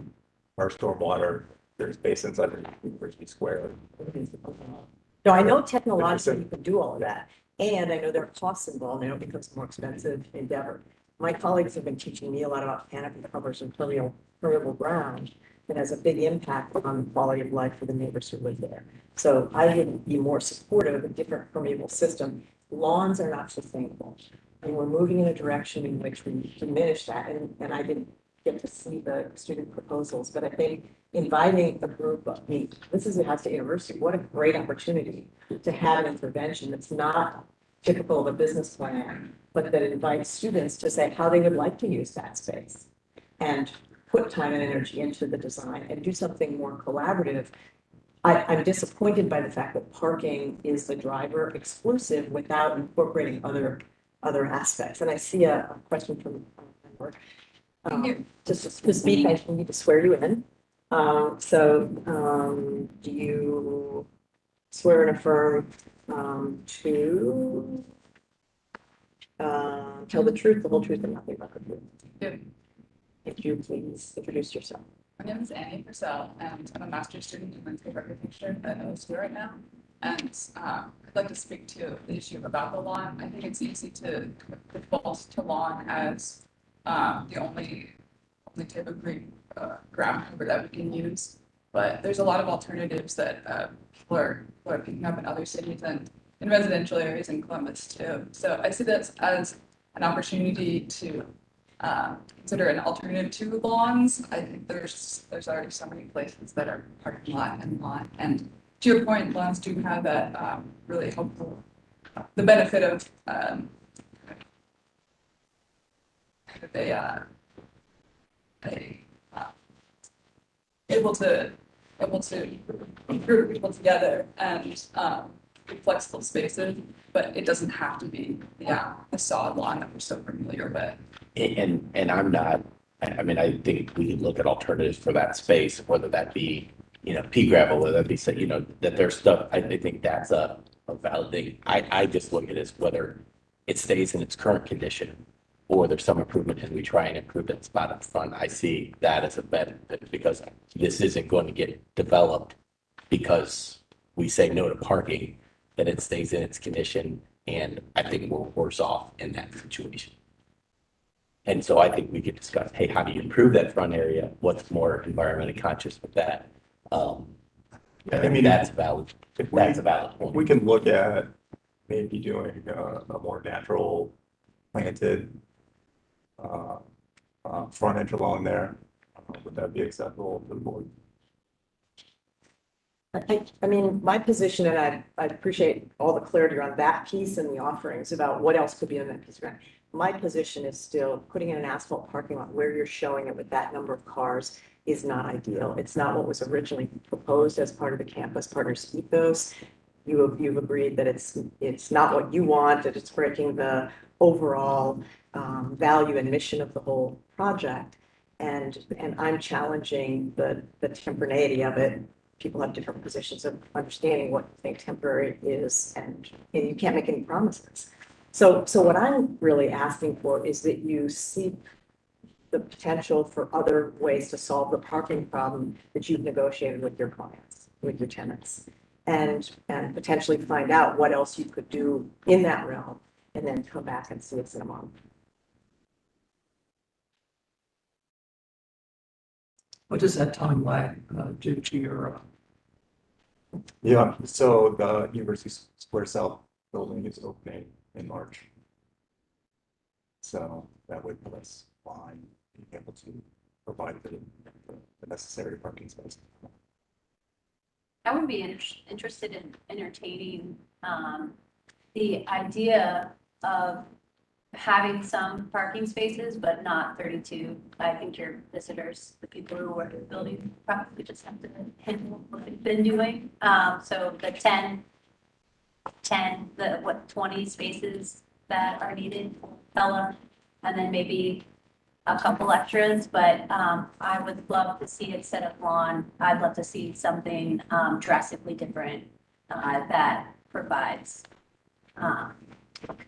J: our stormwater, there's basins under University Square.
A: No, I know technologically you can do all of that, and I know there are costs involved, and it becomes a more expensive endeavor. My colleagues have been teaching me a lot about canopy covers and permeable ground that has a big impact on the quality of life for the neighbors who live there. So I would be more supportive of a different permeable system. Lawns are not sustainable, and we're moving in a direction in which we diminish that, and I didn't get to see the student proposals, but I think inviting a group of, this is Ohio University, what a great opportunity to have an intervention that's not typical of a business plan, but that invites students to say how they would like to use that space and put time and energy into the design and do something more collaborative. I'm disappointed by the fact that parking is the driver exclusive without incorporating other aspects. And I see a question from just to speak, I need to swear you in. Do you swear and affirm to tell the truth, the whole truth, and nothing but the truth?
K: Yep.
A: Could you please introduce yourself?
K: My name is Annie Purcell, and I'm a master's student in landscape architecture at OSU right now. And I'd like to speak to the issue about the lawn. I think it's easy to default to lawn as the only type of green ground cover that we can use. But there's a lot of alternatives that people are picking up in other cities and in residential areas in Columbus too. So I see this as an opportunity to consider an alternative to lawns. I think there's already so many places that are parking lot and lawn. And to your point, lawns do have that really helpful, the benefit of able to group people together and flexible spaces, but it doesn't have to be the solid lawn that we're so familiar with.
G: And I'm not, I mean, I think we can look at alternatives for that space, whether that be, pea gravel, whether that be, that there's stuff, I think that's a valid thing. I just look at it as whether it stays in its current condition or there's some improvement and we try and improve that spot up front. I see that as a benefit because this isn't going to get developed because we say no to parking, that it stays in its condition. And I think we're worse off in that situation. And so I think we could discuss, hey, how do you improve that front area? What's more environmentally conscious with that? I mean, that's valid. That's a valid point.
J: We can look at maybe doing a more natural planted front edge along there. Would that be acceptable to the board?
A: I mean, my position, and I appreciate all the clarity on that piece and the offerings about what else could be in that piece of ground. My position is still putting in an asphalt parking lot where you're showing it with that number of cars is not ideal. It's not what was originally proposed as part of the campus partners ethos. You've agreed that it's not what you want, that it's breaking the overall value and mission of the whole project. And I'm challenging the temporaneity of it. People have different positions of understanding what you think temporary is, and you can't make any promises. So what I'm really asking for is that you seek the potential for other ways to solve the parking problem that you've negotiated with your clients, with your tenants, and potentially find out what else you could do in that realm, and then come back and see us in a month.
H: What does that time lag do to your?
J: Yeah, so the University Square South building is opening in March. So that would put us fine being able to provide the necessary parking space.
F: I would be interested in entertaining the idea of having some parking spaces, but not 32. I think your visitors, the people who work in the building, probably just have to handle what they've been doing. So the 10, the 20 spaces that are needed, Bella, and then maybe a couple extras, but I would love to see it set up lawn. I'd love to see something drastically different that provides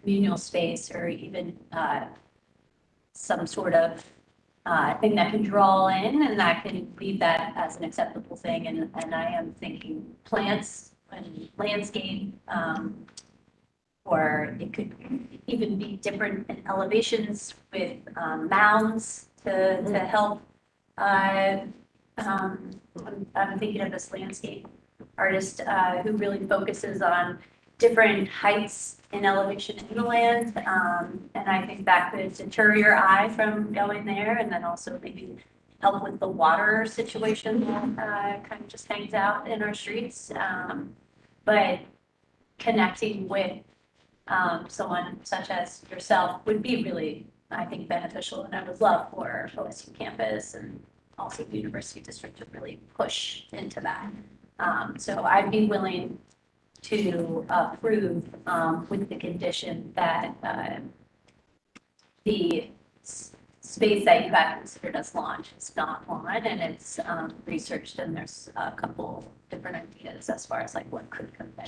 F: communal space or even some sort of thing that can draw in and that can leave that as an acceptable thing. And I am thinking plants and landscape, or it could even be different elevations with mounds to help. I'm thinking of this landscape artist who really focuses on different heights in elevation in the land. And I think that could deter your eye from going there, and then also maybe help with the water situation that kind of just hangs out in our streets. But connecting with someone such as yourself would be really, I think, beneficial, and I would love for OSU campus and also the university district to really push into that. So I'd be willing to approve with the condition that the space that you have considered as launch is not lawn, and it's researched, and there's a couple different ideas as far as like what could come there.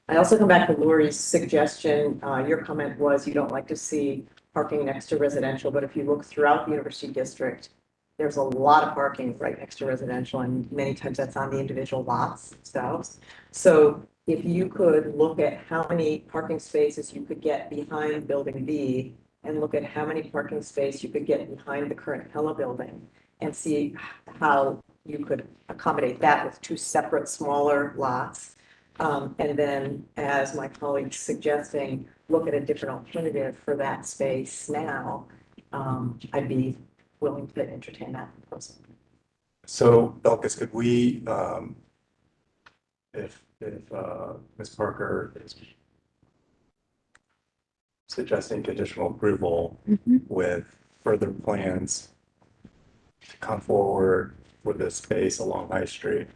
A: I also come back to Lori's suggestion. Your comment was you don't like to see parking next to residential, but if you look throughout the university district, there's a lot of parking right next to residential, and many times that's on the individual lots themselves. So if you could look at how many parking spaces you could get behind building B, and look at how many parking spaces you could get behind the current Pella building, and see how you could accommodate that with two separate smaller lots. And then, as my colleague's suggesting, look at a different alternative for that space now. I'd be willing to entertain that proposal.
J: So, Belkis, could we, if Ms. Parker is suggesting conditional approval with further plans to come forward with this space along High Street,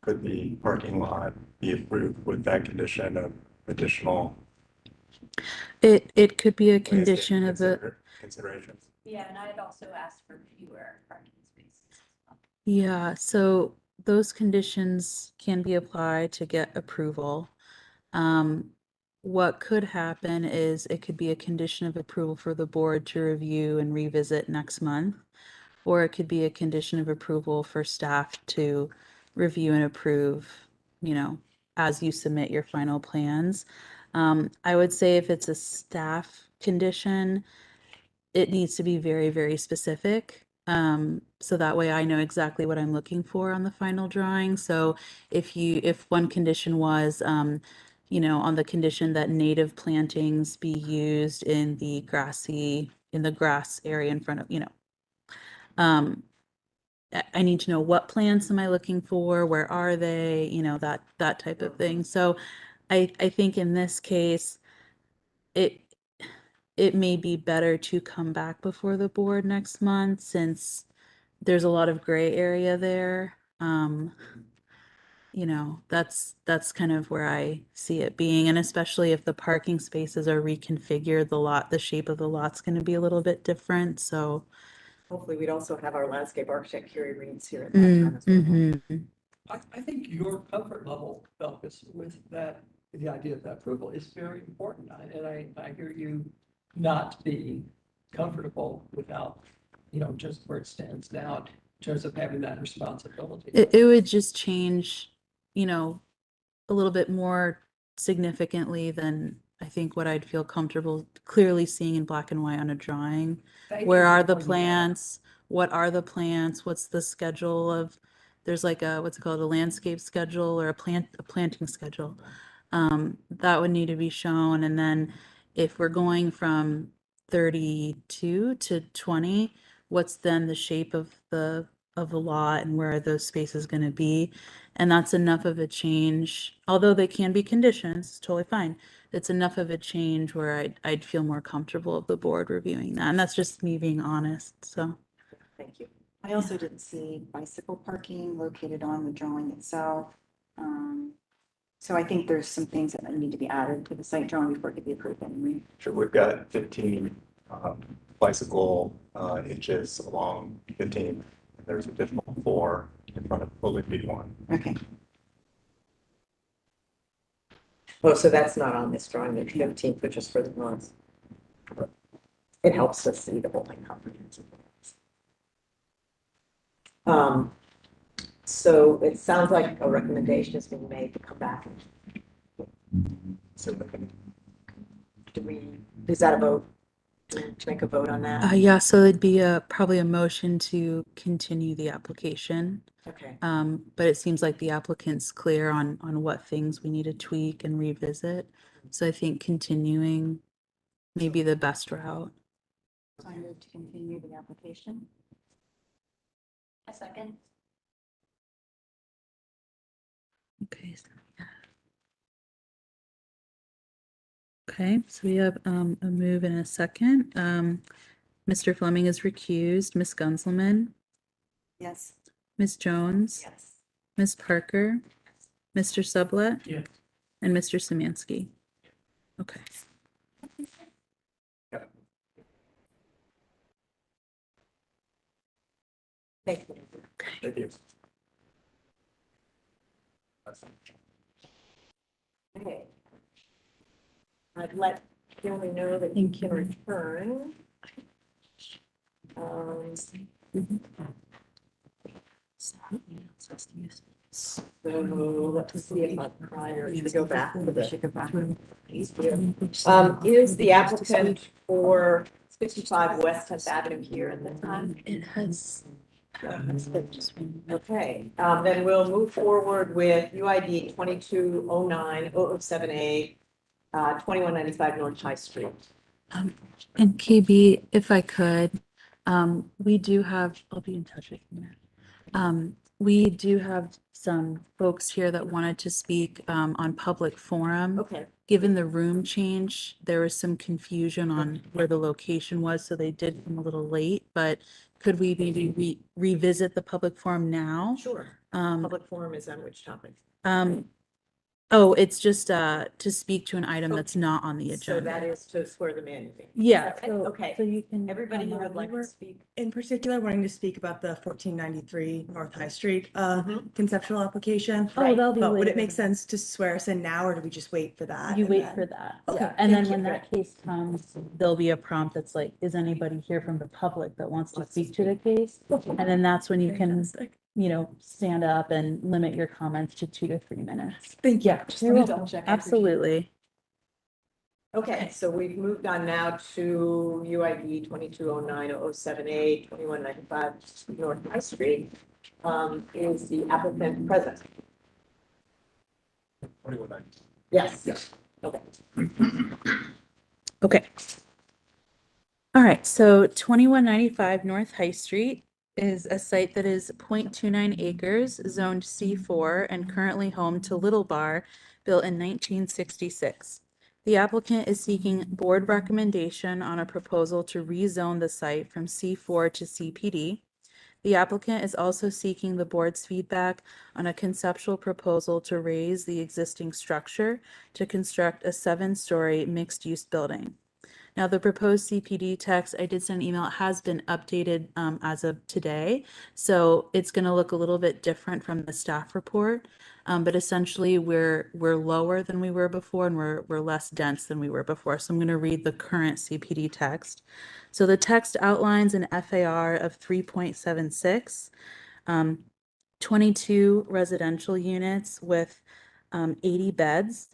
J: could the parking lot be approved with that condition of additional
B: It could be a condition of the,
J: considerations?
F: Yeah, and I'd also ask for fewer parking spaces.
B: yeah, so those conditions can be applied to get approval. What could happen is it could be a condition of approval for the board to review and revisit next month, or it could be a condition of approval for staff to review and approve, you know, as you submit your final plans. I would say if it's a staff condition, it needs to be very, very specific. So that way I know exactly what I'm looking for on the final drawing. So if one condition was, you know, on the condition that native plantings be used in the grass area in front of, you know, I need to know what plants am I looking for, where are they, you know, that type of thing. So I think in this case, it may be better to come back before the board next month since there's a lot of gray area there. You know, that's kind of where I see it being, and especially if the parking spaces are reconfigured, the shape of the lot's going to be a little bit different. So
A: Hopefully, we'd also have our landscape architect, Carrie Reeds, here at that time as well.
H: I think your comfort level, Belkis, with that, the idea of that approval is very important. And I hear you not being comfortable without, you know, just where it stands now in terms of having that responsibility.
B: it would just change, you know, a little bit more significantly than I think what I'd feel comfortable clearly seeing in black and white on a drawing.
H: Thank
B: Where
H: you for
B: are the
H: pointing that out.
B: plants? What are the plants? What's the schedule of, there's like a, what's it called, a landscape schedule or a planting schedule. That would need to be shown. And then if we're going from 32 to 20, what's then the shape of the lot and where are those spaces going to be? And that's enough of a change, although they can be conditions, it's totally fine. It's enough of a change where I'd feel more comfortable of the board reviewing that. And that's just me being honest, so.
A: Thank you.
D: I also didn't see bicycle parking located on the drawing itself. So I think there's some things that need to be added to the site drawing before it could be approved anyway.
J: Sure, we've got 15 bicycle hitches along 15. There's additional 4 in front of building B1.
D: Okay.
A: Oh, so that's not on this drawing, the 15th, which is for the north. It helps us see the whole thing comprehensively. So it sounds like a recommendation is being made to come back. So do we, is that a vote? to make a vote on that?
B: Yeah, so it'd be probably a motion to continue the application.
A: Okay,
B: But it seems like the applicant's clear on what things we need to tweak and revisit. So I think continuing may be the best route.
D: So I move to continue the application.
F: A second.
B: Okay. Okay, so we have a move and a second. Mr. Fleming is recused. Ms. Gunselman,
D: Yes.
B: Ms. Jones,
A: yes.
B: Ms. Parker, Mr. Sublette,
I: Yes.
B: and Mr. Samansky. Okay.
A: Thank you.
J: Thank you.
A: Okay. I'd let Jeremy know that you can return. So let's see if I'm prior to go back to the. Is the applicant for 65 West 10th Avenue here in the time?
B: It has.
A: Okay, then we'll move forward with UID 2209-007A, 2195 North High Street.
B: And KB, if I could, we do have, I'll be in touch with you. We do have some folks here that wanted to speak on public forum.
A: Okay,
B: Given the room change, there was some confusion on where the location was, so they did come a little late, but could we maybe revisit the public forum now?
A: sure.
B: Um,
A: Public forum is on which topic?
B: oh, it's just to speak to an item that's not on the
A: So that
B: agenda.
A: is to swear them in. you think?
B: Yeah.
A: Okay.
B: So you can.
A: Everybody who would like to speak.
L: In particular, wanting to speak about the 1493 North High Street
A: Mhm.
L: conceptual application.
B: Oh, that'll be
L: But would it
B: later.
L: make sense to swear us in now, or do we just wait for that?
B: You
L: and
B: wait
L: then-
B: for that.
L: Okay,
B: Yeah. And then
L: thank
B: when
L: you.
B: that case comes, there'll be a prompt that's like, is anybody here from the public that wants to speak to the case? And then that's when you can,
L: Fantastic.
B: stand up and limit your comments to 2 to 3 minutes.
L: Thank you.
B: Yeah,
L: Just
B: you're
L: wanted to
B: welcome.
L: double check. I appreciate it.
B: Absolutely.
A: Okay, so we've moved on now to UID 2209-007A, 2195 North High Street. Is the applicant present?
C: 2190.
A: Yes.
C: Yes.
A: Okay.
B: Okay. All right, so 2195 North High Street is a site that is 0.29 acres, zoned C4, and currently home to Little Bar, built in 1966. The applicant is seeking board recommendation on a proposal to rezone the site from C4 to CPD. The applicant is also seeking the board's feedback on a conceptual proposal to raise the existing structure to construct a 7-story mixed-use building. Now, the proposed CPD text, I did send an email, it has been updated as of today. So it's going to look a little bit different from the staff report. But essentially, we're lower than we were before, and we're less dense than we were before. So I'm going to read the current CPD text. So the text outlines an FAR of 3.76, 22 residential units with 80 beds,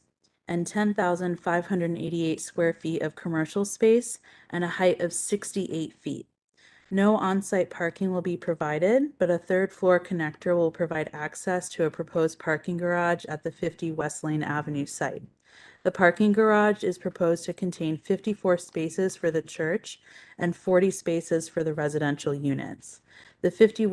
B: and 10,588 square feet of commercial space and a height of 68 feet. No on-site parking will be provided, but a third-floor connector will provide access to a proposed parking garage at the 50 West Lane Avenue site. The parking garage is proposed to contain 54 spaces for the church and 40 spaces for the residential units. The 50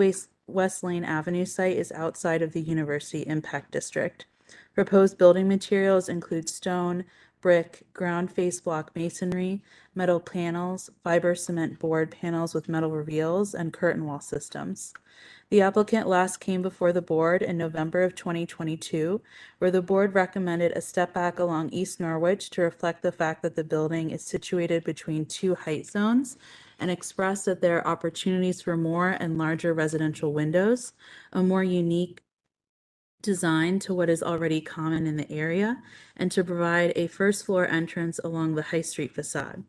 B: West Lane Avenue site is outside of the University Impact District. Proposed building materials include stone, brick, ground face block masonry, metal panels, fiber cement board panels with metal reveals, and curtain wall systems. The applicant last came before the board in November of 2022, where the board recommended a step back along East Norwich to reflect the fact that the building is situated between 2 height zones, and expressed that there are opportunities for more and larger residential windows, a more unique design to what is already common in the area, and to provide a first floor entrance along the High Street facade.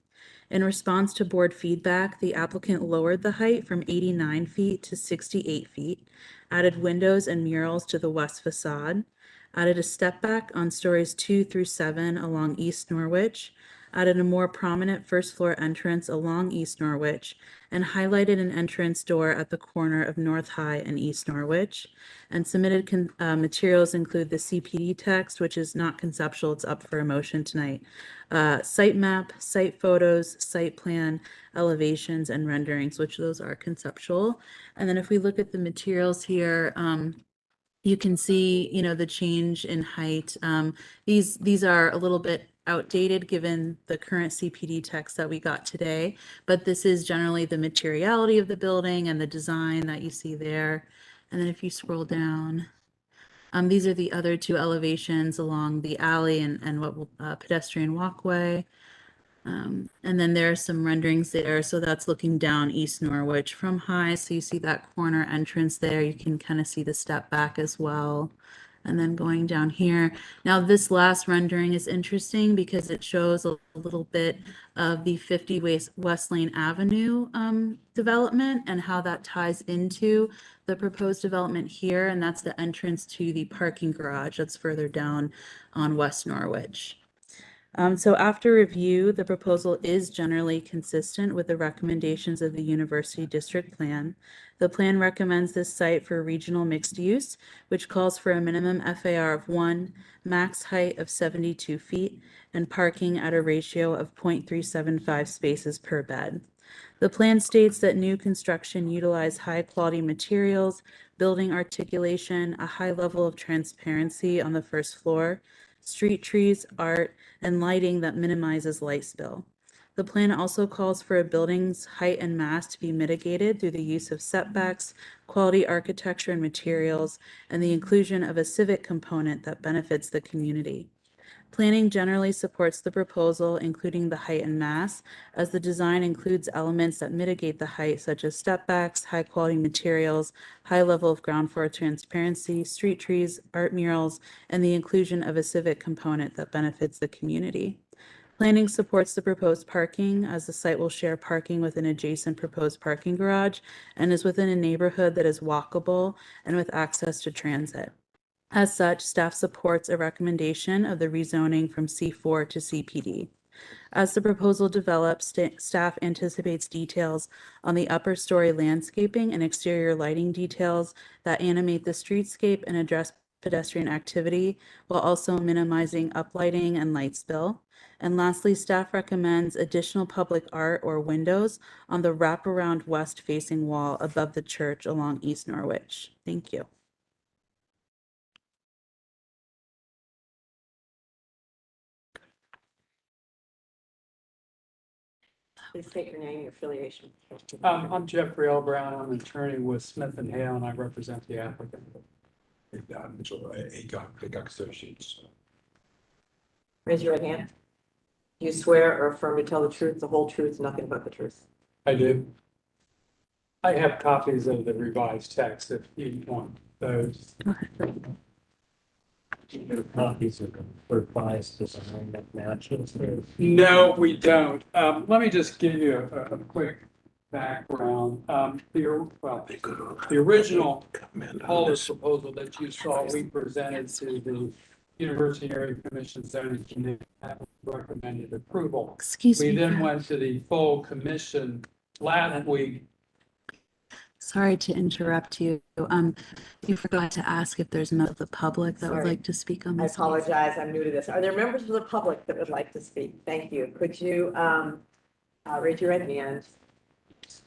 B: In response to board feedback, the applicant lowered the height from 89 feet to 68 feet, added windows and murals to the west facade, added a step back on stories 2 through 7 along East Norwich, added a more prominent first floor entrance along East Norwich, and highlighted an entrance door at the corner of North High and East Norwich. And submitted materials include the CPD text, which is not conceptual, it's up for a motion tonight. Site map, site photos, site plan, elevations, and renderings, which those are conceptual. And then if we look at the materials here, you can see, the change in height. These are a little bit outdated given the current CPD text that we got today, but this is generally the materiality of the building and the design that you see there. And then if you scroll down, these are the other two elevations along the alley and what pedestrian walkway. And then there are some renderings there. So that's looking down East Norwich from high. So you see that corner entrance there. You can kind of see the step back as well. And then going down here. Now this last rendering is interesting because it shows a little bit of the 50 West Lane Avenue development and how that ties into the proposed development here. And that's the entrance to the parking garage that's further down on West Norwich. So after review, the proposal is generally consistent with the recommendations of the University District Plan. The plan recommends this site for regional mixed use, which calls for a minimum FAR of 1, max height of 72 feet, and parking at a ratio of 0.375 spaces per bed. The plan states that new construction utilize high-quality materials, building articulation, a high level of transparency on the first floor, street trees, art, and lighting that minimizes light spill. The plan also calls for a building's height and mass to be mitigated through the use of setbacks, quality architecture and materials, and the inclusion of a civic component that benefits the community. Planning generally supports the proposal, including the height and mass, as the design includes elements that mitigate the height, such as stepbacks, high-quality materials, high level of ground floor transparency, street trees, art murals, and the inclusion of a civic component that benefits the community. Planning supports the proposed parking, as the site will share parking with an adjacent proposed parking garage and is within a neighborhood that is walkable and with access to transit. As such, staff supports a recommendation of the rezoning from C4 to CPD. As the proposal develops, staff anticipates details on the upper story landscaping and exterior lighting details that animate the streetscape and address pedestrian activity, while also minimizing uplighting and light spill. And lastly, staff recommends additional public art or windows on the wraparound west-facing wall above the church along East Norwich. Thank you.
A: Please state your name, your affiliation.
H: I'm Jeffrey L. Brown. I'm an attorney with Smith and Hale, and I represent the applicant.
C: Mitchell, ACOG Associates.
A: Raise your right hand. Do you swear or affirm to tell the truth, the whole truth, nothing but the truth?
H: I do. I have copies of the revised text if you want those.
I: Copies of the revised design that matches.
H: No, we don't. Let me just give you a quick background. The original Paulus proposal that you saw, we presented to the University Area Commission zoning committee, recommended approval.
B: Excuse
H: We
B: me.
H: then went to the full commission last week.
B: Sorry to interrupt you. You forgot to ask if there's a member of the public that would
A: Sorry.
B: like to speak on
A: I
B: this. case.
A: apologize, I'm new to this. Are there members of the public that would like to speak? Thank you. Could you raise your right hand?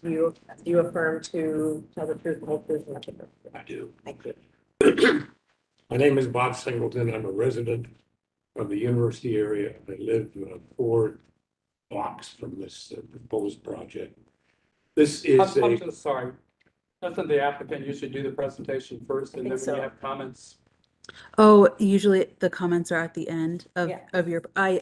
A: Do you affirm to tell the truth, the whole truth, and nothing but the truth?
M: I do.
A: Thank you.
M: My name is Bob Singleton. I'm a resident of the university area. I live 4 blocks from this proposed project. This is
H: I'm so sorry. Doesn't the applicant usually do the presentation first and then when
A: so.
H: you have comments?
B: Oh, usually the comments are at the end of,
A: Yeah.
B: of your,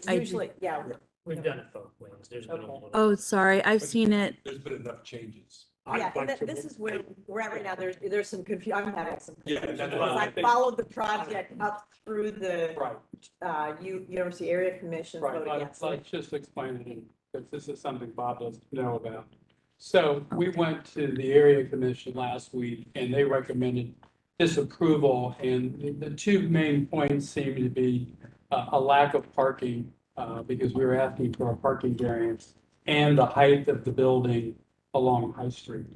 A: Usually, yeah.
I: We've done it both ways. There's been a
A: Okay.
I: little.
B: Oh, sorry. I've seen it.
C: There's been enough changes.
A: Yeah,
M: I'd like
A: and
M: to-
A: this is where we're at right now. There's some confusion. I'm having some
C: Yeah,
A: confusion.
C: that's
A: because
C: right.
A: I followed the project up through the
H: Right,
A: University Area Commission.
H: right.
A: voted yes.
H: Let's just explain it because this is something Bob doesn't know about. So we went to the area commission last week and they recommended disapproval. And the 2 main points seem to be a lack of parking because we were asking for a parking variance and the height of the building along High Street.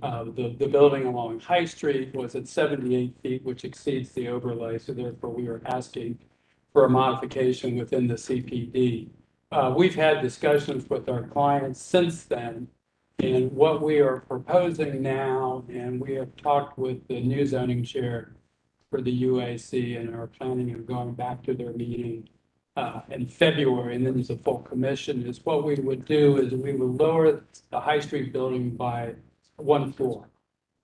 H: The building along High Street was at 78 feet, which exceeds the overlay, so therefore we were asking for a modification within the CPD. We've had discussions with our clients since then, and what we are proposing now, and we have talked with the new zoning chair for the UAC and are planning on going back to their meeting in February, and then there's a full commission, is what we would do is we would lower the High Street building by 1 floor.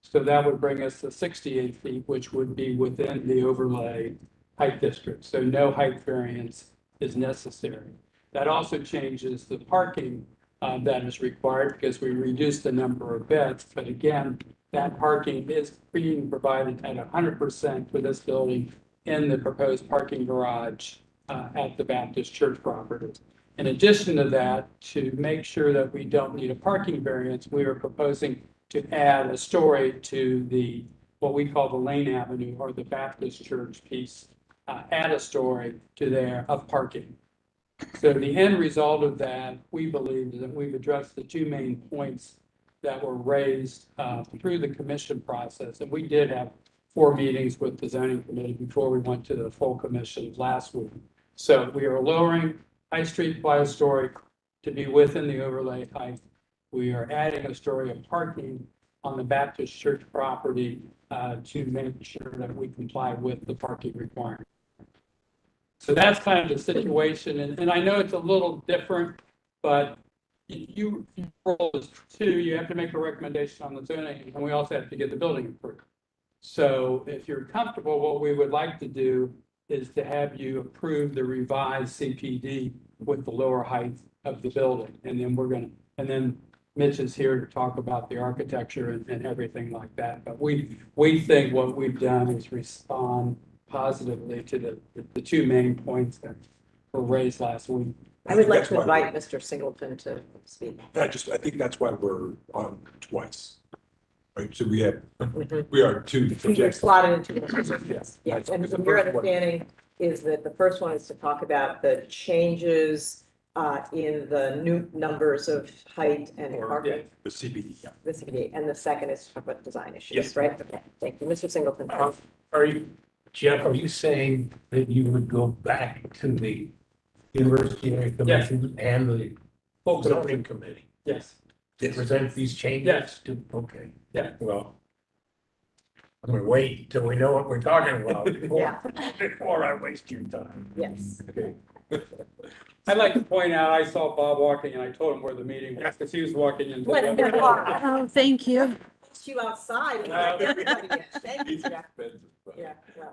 H: So that would bring us to 68 feet, which would be within the overlay height district. So no height variance is necessary. That also changes the parking that is required because we reduced the number of beds. But again, that parking is being provided at 100% for this building in the proposed parking garage at the Baptist Church property. In addition to that, to make sure that we don't need a parking variance, we are proposing to add a story to the, what we call the Lane Avenue or the Baptist Church piece, add a story to there of parking. So the end result of that, we believe, is that we've addressed the two main points that were raised through the commission process. And we did have 4 meetings with the zoning committee before we went to the full commission last week. So we are lowering High Street by a story to be within the overlay height. We are adding a story of parking on the Baptist Church property to make sure that we comply with the parking requirement. So that's kind of the situation. And I know it's a little different, but you role is too, you have to make a recommendation on the zoning, and we also have to get the building approved. So if you're comfortable, what we would like to do is to have you approve the revised CPD with the lower height of the building. And then and then Mitch is here to talk about the architecture and everything like that. But we think what we've done is respond positively to the two main points that were raised last week.
A: I would like
C: That's
A: to
C: why
A: invite Mr. Singleton to speak.
C: I think that's why we're on twice. Right, so we are two.
A: You're slotted into.
C: Yes.
A: Yes, and your understanding is that the first one is to talk about the changes in the new numbers of height and parking.
C: The CBD, yeah.
A: The CBD, and the second is to talk about design issues,
C: Yes.
A: right? Okay, thank you, Mr. Singleton.
M: Are you, Jeff, are you saying that you would go back to the University Area Commission and the zoning committee
H: Yes.
M: to present these changes?
H: Yes.
M: Okay.
H: Yeah.
M: Well, I'm gonna wait till we know what we're talking about
A: Yeah.
M: before I waste your time.
A: Yes.
H: Okay. I'd like to point out, I saw Bob walking and I told him where the meeting was because he was walking into.
B: Oh, thank you.
A: You outside. And let everybody in. Thank you, Jeff. Yeah, yeah.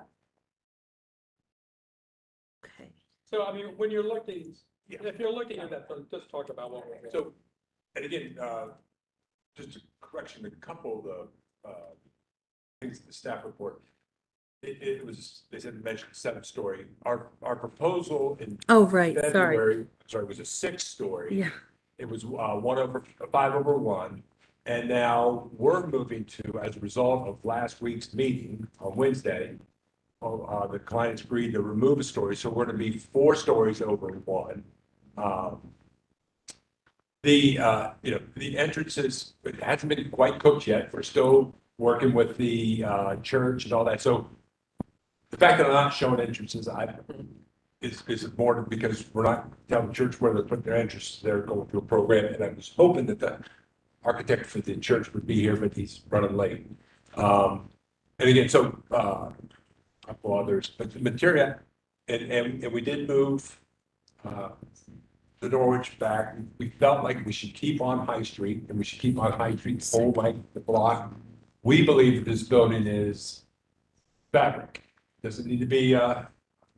B: Okay.
H: So, I mean, when you're looking, if you're looking at that, just talk about what we're.
C: So, and again, just a correction, a couple of the things in the staff report. It was, they said, mentioned 7-story. Our proposal in
B: Oh, right, sorry.
C: February, was a 6-story.
B: Yeah.
C: It was 5/1. And now we're moving to, as a result of last week's meeting on Wednesday, the clients agreed to remove a story, so we're gonna be 4 stories over 1. The entrances, it hasn't been quite cooked yet. We're still working with the church and all that. So the fact that I'm not showing entrances, is more because we're not telling the church where to put their entrances. They're going through a program, and I was hoping that the architect for the church would be here, but he's running late. And again, so a couple others, but the material, and we did move the Norwich back. We felt like we should keep on High Street, and we should keep on High Street the whole like the block. We believe that this building is fabric. Doesn't need to be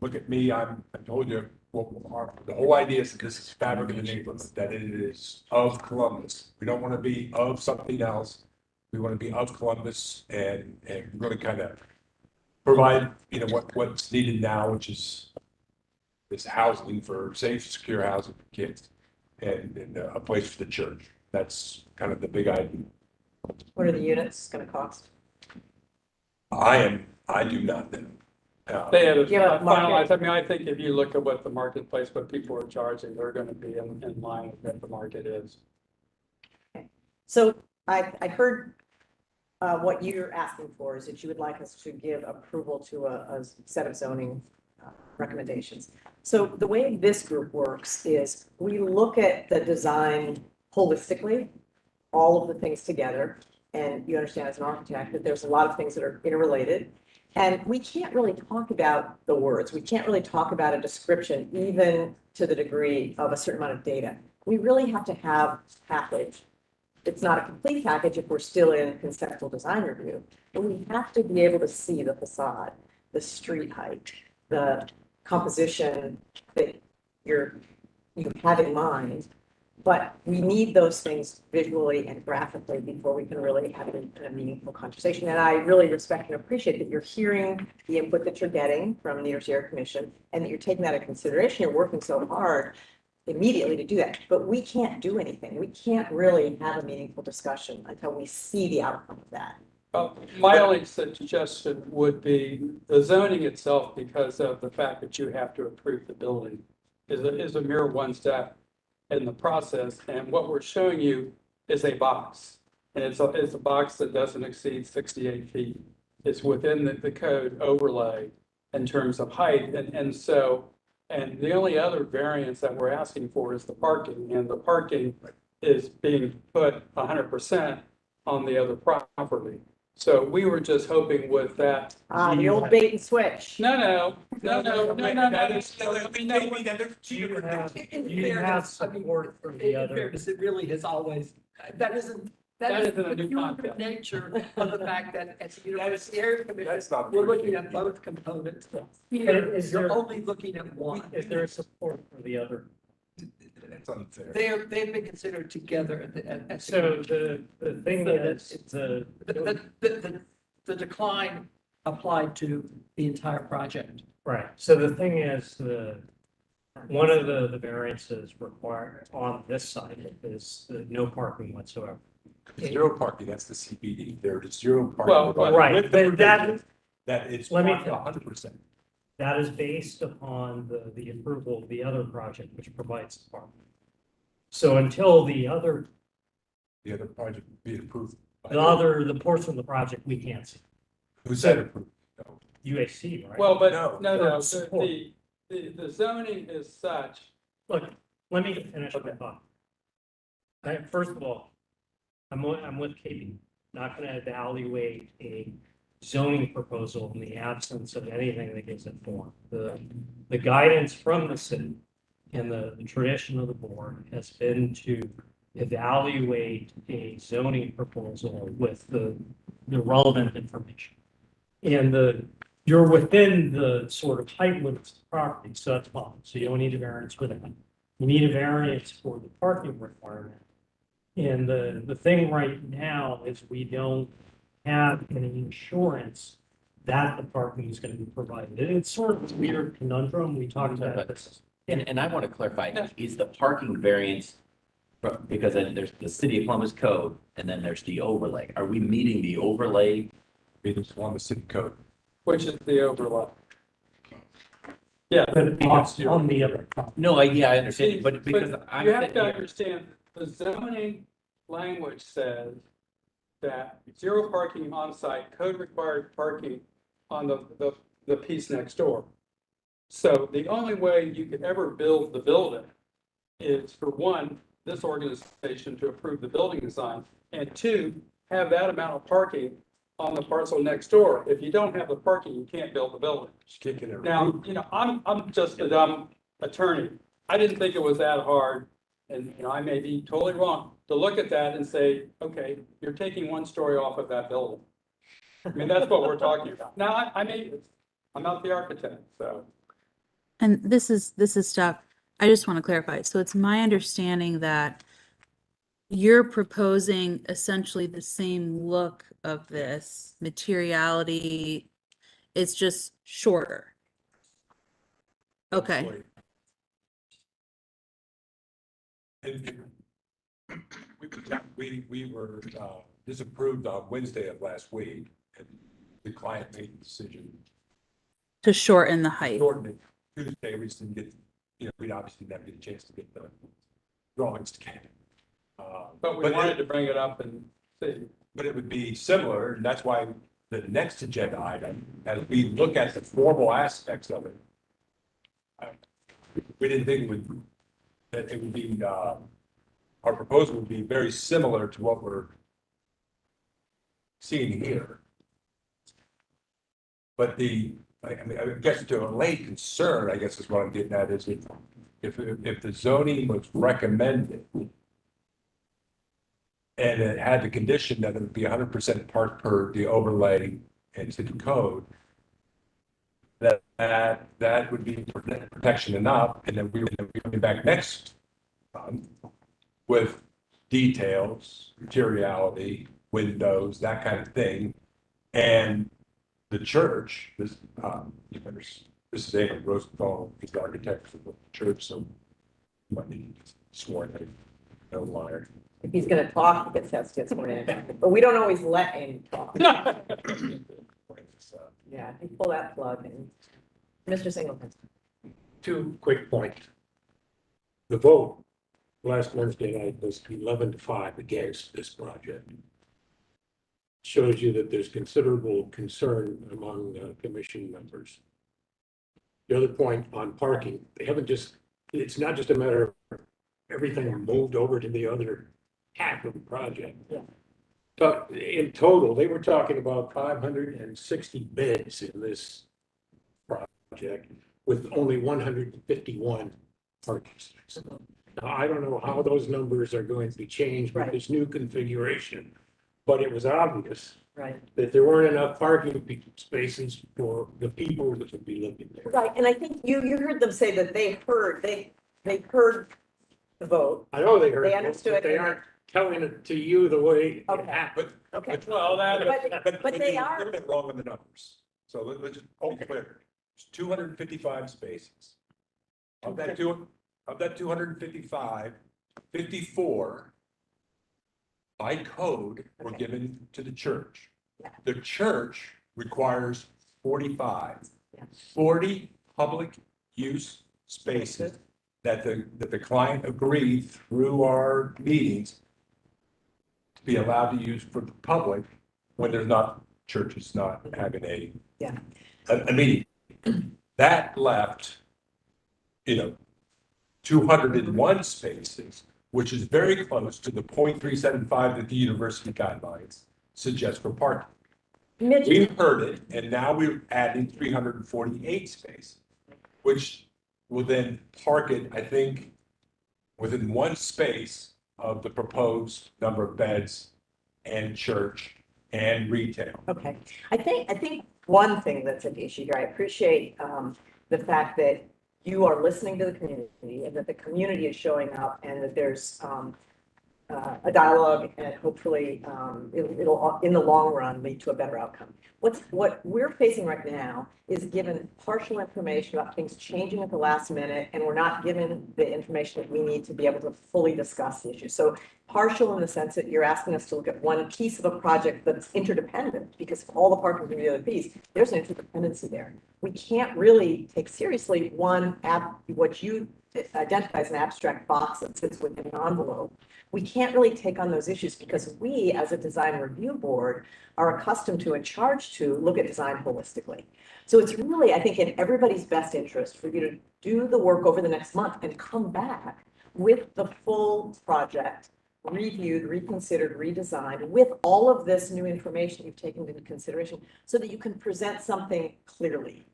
C: look at me, I told you, the whole idea is that this is fabric in the neighborhood, that it is of Columbus. We don't want to be of something else. We want to be of Columbus and really kind of provide, what's needed now, which is this housing for safe, secure housing for kids and a place for the church. That's kind of the big idea.
A: What are the units gonna cost?
C: I do not know.
M: They had
A: Yeah,
M: a
A: market.
M: finalized, I mean, I think if you look at what the marketplace, what people are charging, they're gonna be in line with what the market is.
A: So I heard what you're asking for is that you would like us to give approval to a set of zoning recommendations. So the way this group works is we look at the design holistically, all of the things together. And you understand as an architect that there's a lot of things that are interrelated. And we can't really talk about the words. We can't really talk about a description, even to the degree of a certain amount of data. We really have to have a package. It's not a complete package if we're still in conceptual design review, but we have to be able to see the facade, the street height, the composition that you have in mind. But we need those things visually and graphically before we can really have a meaningful conversation. And I really respect and appreciate that you're hearing the input that you're getting from the New York Area Commission and that you're taking that into consideration. You're working so hard immediately to do that, but we can't do anything. We can't really have a meaningful discussion until we see the outcome of that.
M: My only suggestion would be the zoning itself, because of the fact that you have to approve the building, is a mere one step in the process. And what we're showing you is a box. And it's a box that doesn't exceed 68 feet. It's within the code overlay in terms of height. And so, and the only other variance that we're asking for is the parking, and the parking is being put 100% on the other property. So we were just hoping with that.
A: The old bait and switch.
M: No.
I: You have support from the other.
H: It really has always, that isn't
M: a new
H: the
M: concept.
H: nature of the fact that as a University Area Commission,
J: That's not.
H: we're looking at both components. Here, you're only looking at one.
I: Is there support for the other?
J: It's unfair.
H: They've been considered together at.
I: So the thing
H: So
I: is,
H: the decline applied to the entire project.
I: right, so the thing is, one of the variances required on this side is no parking whatsoever.
C: Zero parking, that's the CBD. There is zero
M: Well,
C: parking.
I: right,
C: With the
I: but that-
C: provision That it's
I: Let me-
C: 100%.
I: That is based upon the approval of the other project, which provides the parking. So until the other,
C: The other project be approved. by-
I: the portion of the project, we can't see.
C: Who's that approved? No.
I: UAC, right?
M: Well, but
C: No.
M: no,
I: Support.
M: the zoning is such.
I: Look, let me finish my thought. First of all, I'm with Katie, not gonna evaluate a zoning proposal in the absence of anything that gives it form. The guidance from the city and the tradition of the board has been to evaluate a zoning proposal with the relevant information. And you're within the sort of height limits of the property, so that's fine. So you don't need a variance for that. You need a variance for the parking requirement. And the thing right now is we don't have any insurance that the parking is going to be provided. It's sort of a weird conundrum. We talked about this.
G: And I want to clarify, is the parking variance, because then there's the City of Columbus code, and then there's the overlay. Are we meeting the overlay?
C: It's on the city code.
M: Which is the overlap. Yeah.
I: On the other.
G: No, yeah, I understand,
M: See,
G: but because I'm.
M: You have
G: sitting
M: to
G: here-
M: understand, the zoning language says that zero parking on site, code required parking on the piece next door. So the only way you could ever build the building is, for one, this organization to approve the building design, and two, have that amount of parking on the parcel next door. If you don't have the parking, you can't build the building.
C: Just kicking it.
M: Now, I'm just a dumb attorney. I didn't think it was that hard, and, I may be totally wrong, to look at that and say, okay, you're taking one story off of that building. I mean, that's what we're talking about. Now, I'm not the architect, so.
B: And this is stuff, I just want to clarify. So it's my understanding that you're proposing essentially the same look of this materiality. It's just shorter. Okay.
C: And we were disapproved on Wednesday of last week, and the client made the decision
B: to shorten the height.
C: shorten it Tuesday, we just didn't get, we'd obviously never get a chance to get the drawings together.
M: But we wanted to bring it up and see.
C: But it would be similar, and that's why the next agenda item, as we look at the formal aspects of it, we didn't think that it would be, our proposal would be very similar to what we're seeing here. But I guess to a late concern, I guess is what I'm getting at, is if the zoning was recommended and it had the condition that it would be 100% part per the overlay and city code, that would be protection enough, and then we would be coming back next month with details, materiality, windows, that kind of thing, and the church, this is Daniel Rosenthal, he's the architect for the church, so you might need sworn in, no liar.
A: If he's gonna talk, he gets sworn in, but we don't always let him talk. Yeah, you pull that plug and Mr. Singleton.
N: 2 quick points. The vote last Wednesday night was 11-5 against this project. Shows you that there's considerable concern among commission members. The other point on parking, it's not just a matter of everything moved over to the other half of the project.
A: Yeah.
N: But in total, they were talking about 560 beds in this project with only 151 parking spaces. Now, I don't know how those numbers are going to be changed with this new configuration, but it was obvious that there weren't enough parking spaces for the people that would be living there.
A: Right, and I think you heard them say that they heard the vote.
N: I know they heard.
A: They
N: it,
A: understood
N: but they
A: it.
N: aren't telling it to you the way it
A: Okay.
N: happened.
A: Okay.
M: Well,
A: But they are.
C: They're a bit wrong on the numbers. So let's just be clear. It's 255 spaces. Of that 255, 54 by code were given to the church. The church requires 45. 40 public use spaces that the client agreed through our meetings to be allowed to use for the public when there's not, churches not having a meeting. That left, 201 spaces, which is very close to the 0.375 that the university guidelines suggest for parking. We heard it, and now we're adding 348 spaces, which will then park it, I think, within one space of the proposed number of beds and church and retail.
A: Okay, I think one thing that's an issue here, I appreciate the fact that you are listening to the community and that the community is showing up and that there's a dialogue and hopefully it'll in the long run lead to a better outcome. What we're facing right now is given partial information about things changing at the last minute, and we're not given the information that we need to be able to fully discuss the issue. So partial in the sense that you're asking us to look at one piece of a project that's interdependent, because all the parking from the other piece, there's an interdependency there. We can't really take seriously what you identify as an abstract box that sits within an envelope. We can't really take on those issues because we, as a design review board, are accustomed to and charged to look at design holistically. So it's really, I think, in everybody's best interest for you to do the work over the next month and come back with the full project, reviewed, reconsidered, redesigned, with all of this new information you've taken into consideration so that you can present something clearly.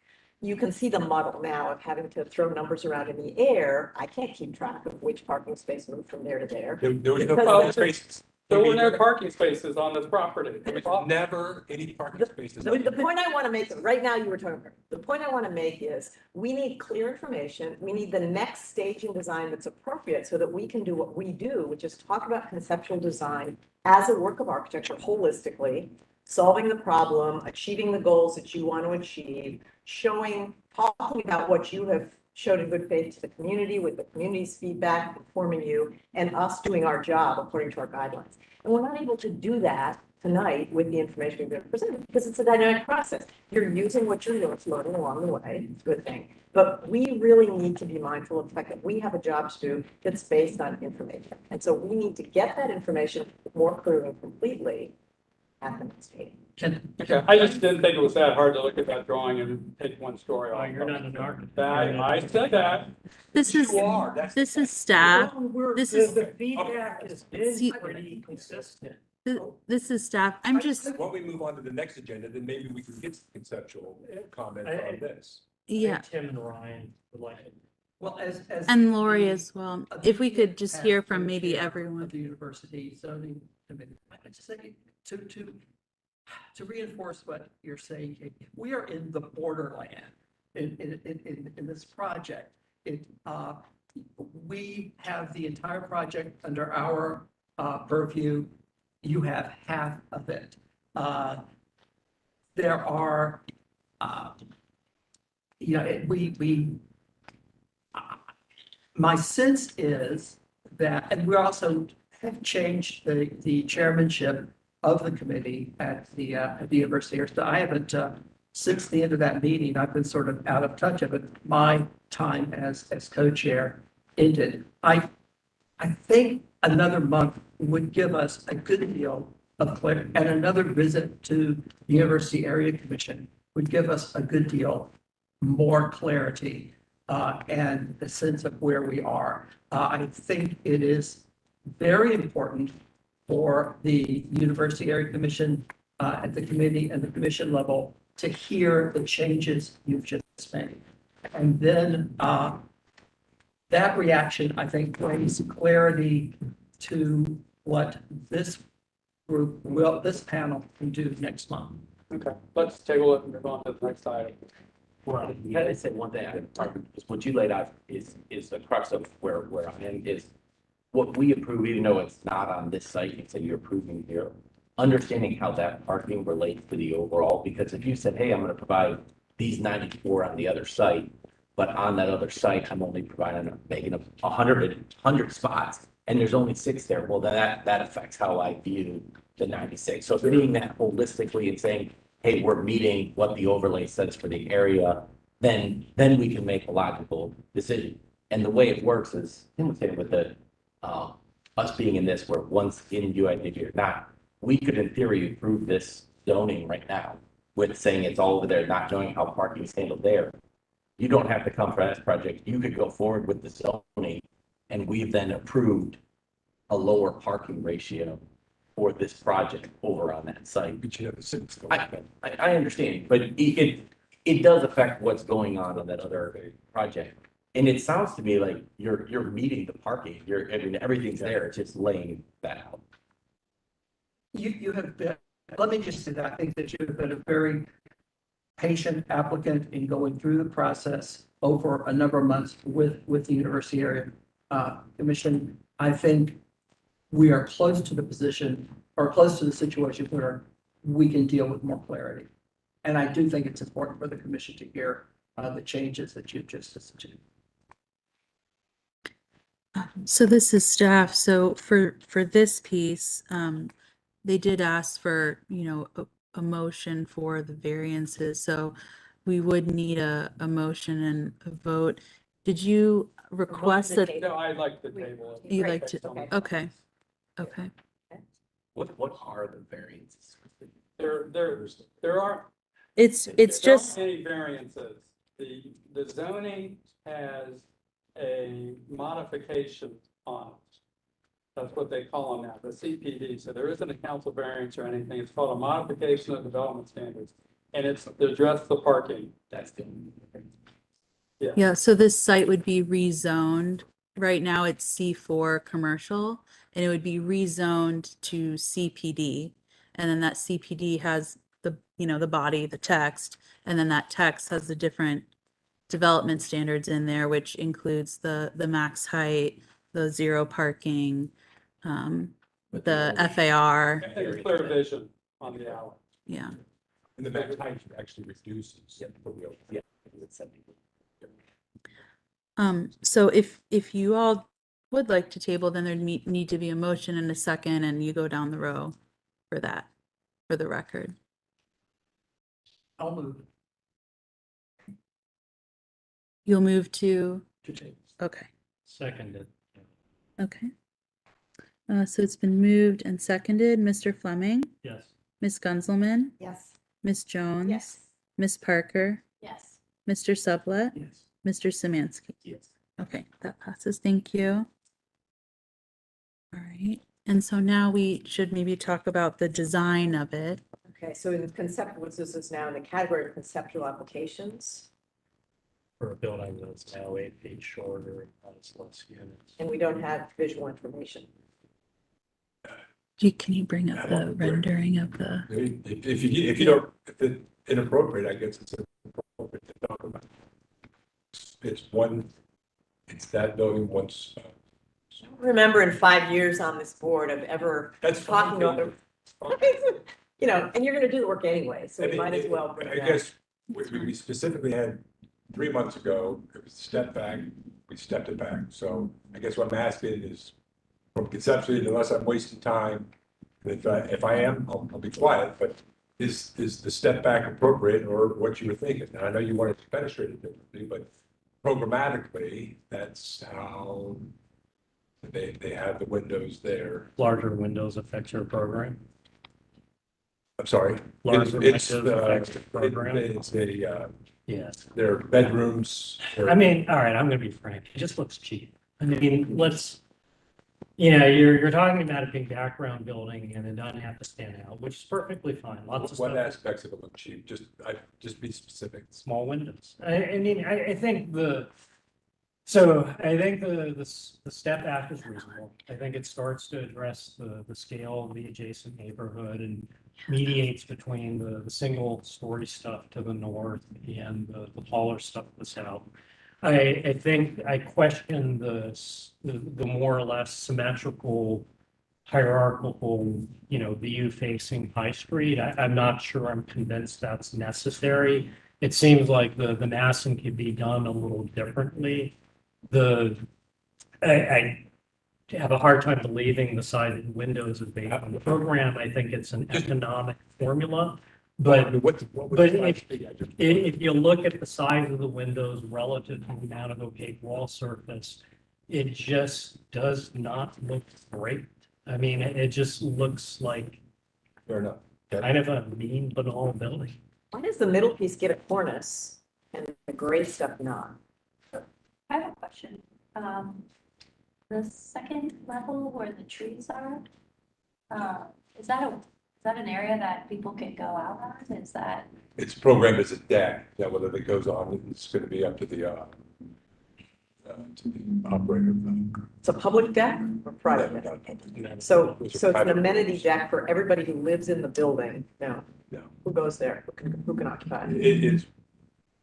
A: You can see the muddle now of having to throw numbers around in the air. I can't keep track of which parking space moved from there to there.
C: There was no
A: Because
C: parking spaces.
M: There were no parking spaces on this property.
C: There was never any parking spaces.
A: The point I want to make, right now you were talking about, the point I want to make is we need clear information. We need the next stage in design that's appropriate so that we can do what we do, which is talk about conceptual design as a work of architecture holistically, solving the problem, achieving the goals that you want to achieve, talking about what you have showed in good faith to the community with the community's feedback, informing you, and us doing our job according to our guidelines. And we're not able to do that tonight with the information we've been presented, because it's a dynamic process. You're using what you're learning along the way, it's a good thing. But we really need to be mindful of the fact that we have a job to do that's based on information. And so we need to get that information more clearly and completely at the next meeting.
M: Okay, I just didn't think it was that hard to look at that drawing and take one story
I: Oh,
M: off.
I: you're not an architect.
M: I said that.
B: This is, this is staff. This is,
N: The feedback has
B: See-
N: been pretty consistent.
B: this is staff. I'm just,
C: Why don't we move on to the next agenda, then maybe we can get some conceptual comments on this.
B: yeah,
I: Tim and Ryan would like it.
H: Well, as.
B: and Lori as well. If we could just hear from maybe
H: Chair
B: everyone.
H: of the university zoning committee, I just think to reinforce what you're saying, Kate, we are in the borderland in this project. We have the entire project under our purview. You have half of it. There are, my sense is that, and we also have changed the chairmanship of the committee at the university here. So I haven't, since the end of that meeting, I've been sort of out of touch of it. My time as co-chair ended. I think another month would give us a good deal of clarity, and another visit to the University Area Commission would give us a good deal more clarity and a sense of where we are. I think it is very important for the University Area Commission at the committee and the commission level to hear the changes you've just made. And then that reaction, I think, brings clarity to what this group will, this panel can do next month.
M: Okay, let's table it and move on to the next item.
G: Well, can I say one thing? Just what you laid out is the crux of where I'm in is what we approve, even though it's not on this site, you say you're approving here. Understanding how that parking relates to the overall, because if you said, hey, I'm going to provide these 94 on the other site, but on that other site, I'm only making up 100 spots, and there's only 6 there. Well, that affects how I view the 96. So seeing that holistically and saying, hey, we're meeting what the overlay says for the area, then we can make a logical decision. And the way it works is, Tim was saying with the us being in this, where once in UID you're not, we could in theory approve this zoning right now with saying it's all over there, not knowing how parking is handled there. You don't have to come for this project. You could go forward with the zoning, and we've then approved a lower parking ratio for this project over on that site.
C: But you have the six.
G: I understand, but it does affect what's going on that other project. And it sounds to me like you're meeting the parking. I mean, everything's there, it's just laying that out.
H: You have been, let me just say that I think that you have been a very patient applicant in going through the process over a number of months with the University Area Commission. I think we are close to the position or close to the situation where we can deal with more clarity. And I do think it's important for the commission to hear the changes that you've just instituted.
B: So this is staff. So for this piece, they did ask for, a motion for the variances. So we would need a motion and a vote. Did you request that?
M: No, I'd like the table.
B: You like to,
A: Okay.
B: okay.
G: What are the variances?
M: There are.
B: It's
M: There aren't
B: just,
M: any variances. The zoning has a modification on it. That's what they call them now, the CPD. So there isn't a council variance or anything. It's called a modification of development standards. And it's to address the parking.
G: That's the.
B: yeah, so this site would be rezoned. Right now it's C4 commercial, and it would be rezoned to CPD. And then that CPD has the body, the text, and then that text has the different development standards in there, which includes the max height, the zero parking, the FAR.
M: And clear vision on the alley.
B: Yeah.
C: And the max height actually reduces.
G: Yeah.
B: So if you all would like to table, then there'd need to be a motion and a second, and you go down the row for that. for the record.
H: I'll move
B: You'll move to,
H: to table.
B: okay,
I: Seconded.
B: okay. So it's been moved and seconded. Mr. Fleming,
I: Yes.
B: Ms. Gunzelman,
D: Yes.
B: Ms. Jones,
A: Yes.
B: Ms. Parker,
F: Yes.
B: Mr. Sublett,
H: Yes.
B: Mr. Samansky.
H: Yes.
B: Okay, that passes. Thank you. All right. And so now we should maybe talk about the design of it.
A: Okay, so in concept, this is now in the category of conceptual applications,
I: For a building that's now 8 feet shorter and has less units.
A: and we don't have visual information.
B: Can you bring up the rendering of the?
C: If it's inappropriate, I guess it's inappropriate to talk about. It's that building once.
A: I don't remember in 5 years on this board of ever
C: That's
A: talking
C: fine.
A: about, you know, and you're gonna do the work anyway, so
C: I
A: we
C: mean,
A: might as well bring
C: I
A: it up.
C: guess we specifically had 3 months ago, it was a step back, we stepped it back. So I guess what I'm asking is, from conceptually, unless I'm wasting time, if I am, I'll be quiet, but is the step back appropriate or what you were thinking? And I know you wanted to penetrate it differently, but programmatically, that's how they have the windows there.
I: Larger windows affect your program.
C: I'm sorry.
I: Larger
C: It's
I: windows affect your program.
C: It's a,
I: Yes.
C: their bedrooms.
I: I mean, all right, I'm gonna be frank. It just looks cheap. I mean, you're talking about it being background building and it doesn't have to stand out, which is perfectly fine. Lots of
C: What
I: stuff.
C: aspects of it look cheap? Just be specific.
I: Small windows. I mean, I think the step back is reasonable. I think it starts to address the scale of the adjacent neighborhood and mediates between the single story stuff to the north and the taller stuff to the south. I think I question the more or less symmetrical hierarchical, view facing High Street. I'm not sure I'm convinced that's necessary. It seems like the massing could be done a little differently. I have a hard time believing the size of the windows is based on the program. I think it's an economic formula. But if you look at the size of the windows relative to the amount of opaque wall surface, it just does not look great. I mean, it just looks like
C: Fair enough.
I: kind of a mean banal building.
A: Why does the middle piece get a cornice and the gray stuff not?
F: I have a question. The second level where the trees are, is that an area that people can go out on? Is that?
C: It's programmed as a deck, that whether it goes on, it's gonna be up to the operator.
A: It's a public deck or private deck? So it's an amenity deck for everybody who lives in the building. No.
C: No.
A: Who goes there? Who can occupy it?
C: It is,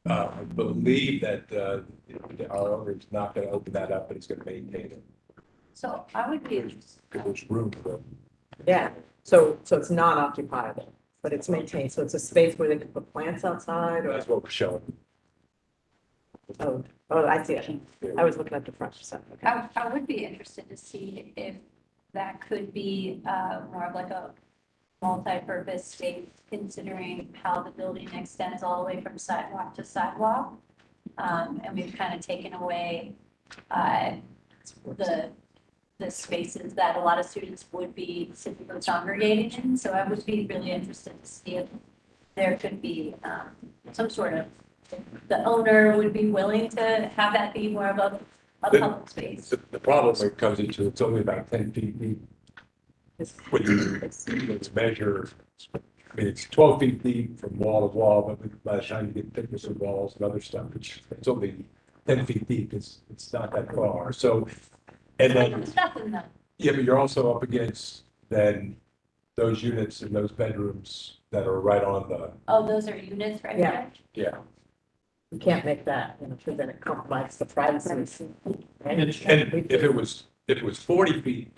C: I believe that, our owner is not gonna open that up, but he's gonna maintain it.
F: So I would be interested.
C: Because there's room for it.
A: Yeah, so it's not occupiable, but it's maintained. So it's a space where they can put plants outside or,
C: That's what we're showing.
A: oh, I see it. I was looking at the front, so, okay.
F: I would be interested to see if that could be more of like a multi-purpose space, considering how the building extends all the way from sidewalk to sidewalk. And we've kind of taken away the spaces that a lot of students would be typically congregating in. So I would be really interested to see if there could be some sort of, the owner would be willing to have that be more of a public space.
C: The problem that comes into, it's only about 10 feet deep. When it's measured, I mean, it's 12 feet deep from wall to wall, but by the time you get thickness of walls and other stuff, it's only 10 feet deep. It's not that far. So, and then,
F: It's nothing though.
C: yeah, but you're also up against then those units and those bedrooms that are right on the,
F: Oh, those are units right
A: Yeah.
F: there?
C: yeah.
A: You can't make that, because then it compromises the privacy. right?
C: And if it was 40 feet,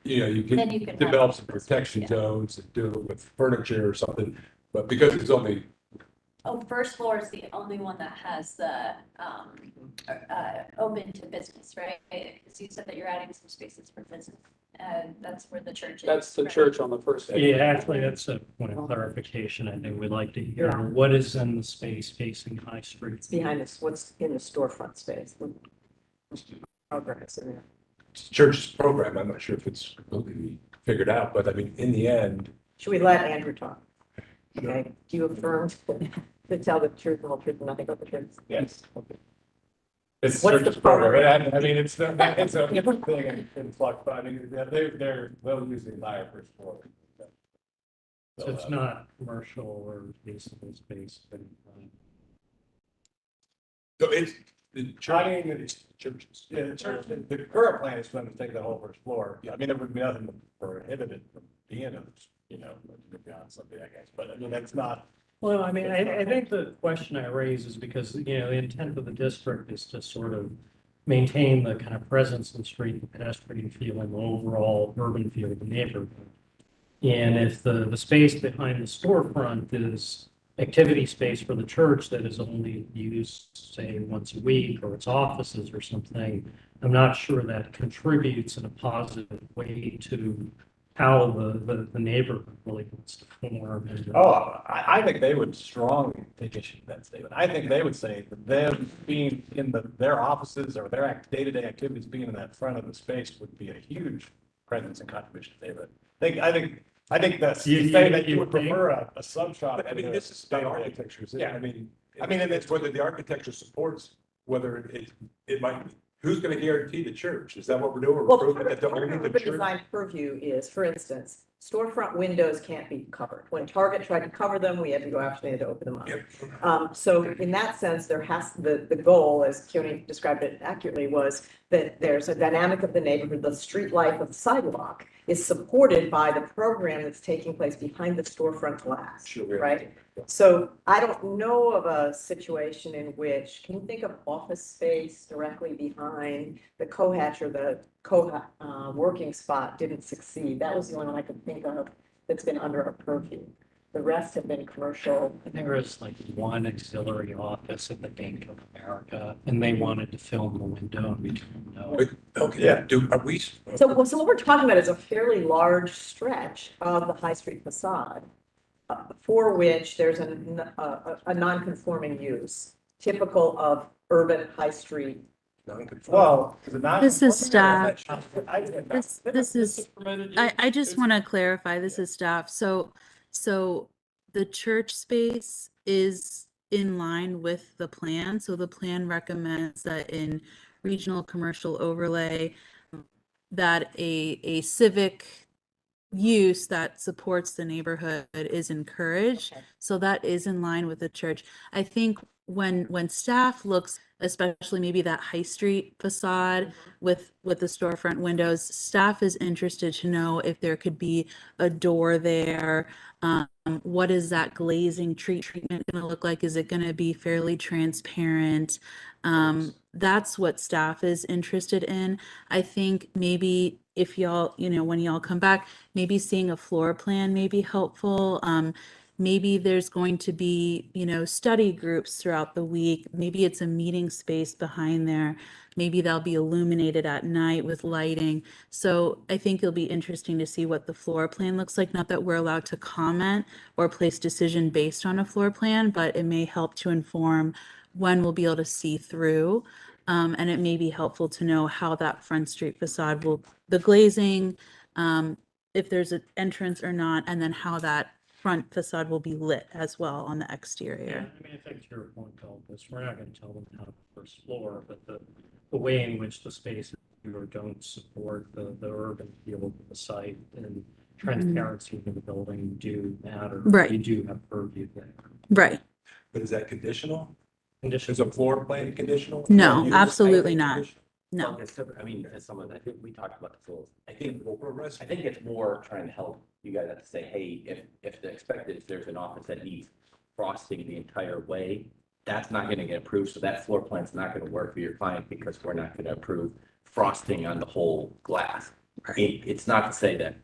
C: you
F: Then you
C: could
F: could
C: develop
F: have-
C: some protection
F: yeah.
C: zones and do it with furniture or something. But because it's only
F: Oh, first floor is the only one that has the, open to business, right? Because you said that you're adding some spaces for business, and that's where the church is.
M: That's the
F: right?
M: church on the first. floor.
I: Yeah, actually, that's a point of clarification. I think we'd like to hear what is in the space facing High Street.
A: It's behind this, what's in the storefront space. Program is in there.
C: It's church's program. I'm not sure if it's completely figured out, but I mean, in the end,
A: Should we let Andrew talk? Okay, do you affirm to tell the truth, the whole truth, and nothing but the truth?
J: Yes. It's
A: What's the
J: church's program,
A: program?
J: I mean, it's a different thing in flux, but I mean, they'll usually buy a first floor.
I: So it's not commercial or municipal space. But,
C: so it's the church.
J: I mean, it's churches. Yeah, the church, the current plan is for them to take the whole first floor. I mean, there would be nothing prohibited from being a, to be honest, something, I guess, but I mean, that's not.
I: Well, I mean, I think the question I raise is because, the intent of the district is to sort of maintain the kind of presence in the street, the pedestrian feel, and the overall urban feel of the neighborhood. And if the space behind the storefront is activity space for the church that is only used, say, once a week, or its offices or something, I'm not sure that contributes in a positive way to how the neighborhood really wants to form. And,
J: Oh, I think they would strongly take issue with that statement. I think they would say that them being in their offices or their day-to-day activities being in that front of the space would be a huge presence and contribution to the neighborhood. I think that's, you say that you would prefer a sub shop.
C: I mean, this is the architecture.
J: Yeah.
C: I mean, and it's whether the architecture supports, whether it might, who's going to guarantee the church? Is that what we're doing? We're
A: Well,
C: proving that the only the
A: urban
C: church.
A: design purview is, for instance, storefront windows can't be covered. When Target tried to cover them, we had to go after, they had to open them up.
C: Yep.
A: So in that sense, the goal, as Keone described it accurately, was that there's a dynamic of the neighborhood, the street life of the sidewalk is supported by the program that's taking place behind the storefront glass,
C: Sure.
A: right? So I don't know of a situation in which, can you think of office space directly behind the Cohatch or the working spot didn't succeed? That was the only one I could think of that's been under our purview. The rest have been commercial.
I: there was like one auxiliary office at the Bank of America, and they wanted to film the window, and we told them no.
C: Okay, yeah, are we?
A: So what we're talking about is a fairly large stretch of the High Street facade, for which there's a non-conforming use, typical of urban High Street.
J: Well,
B: This is staff.
J: This
B: This is, I just want to clarify, this is staff. So the church space is in line with the plan. So the plan recommends that in regional commercial overlay, that a civic use that supports the neighborhood is encouraged. So that is in line with the church. I think when staff looks, especially maybe that High Street facade with the storefront windows, staff is interested to know if there could be a door there. What is that glazing treatment going to look like? Is it going to be fairly transparent? That's what staff is interested in. I think maybe if y'all, when y'all come back, maybe seeing a floor plan may be helpful. Maybe there's going to be, study groups throughout the week. Maybe it's a meeting space behind there. Maybe they'll be illuminated at night with lighting. So I think it'll be interesting to see what the floor plan looks like. Not that we're allowed to comment or place decision based on a floor plan, but it may help to inform when we'll be able to see through. And it may be helpful to know how that Front Street facade the glazing, if there's an entrance or not, and then how that front facade will be lit as well on the
I: Yeah,
B: exterior.
I: I mean, I think to your point, Elvis, we're not going to tell them how to first floor, but the way in which the spaces do or don't support the urban feel of the site and transparency in the building do matter.
B: Right.
I: You do have purview there.
B: Right.
C: But is that conditional?
I: Conditions.
C: Is a floor plan conditional?
B: No,
C: Or use
B: absolutely
C: type
B: not.
C: conditional?
B: No.
G: Well, I mean, as someone, I think we talked about the floors. I think it's more trying to help you guys have to say, hey, if the expected, if there's an office that needs frosting the entire way, that's not going to get approved. So that floor plan's not going to work for your client because we're not going to approve frosting on the whole glass. It's not to say that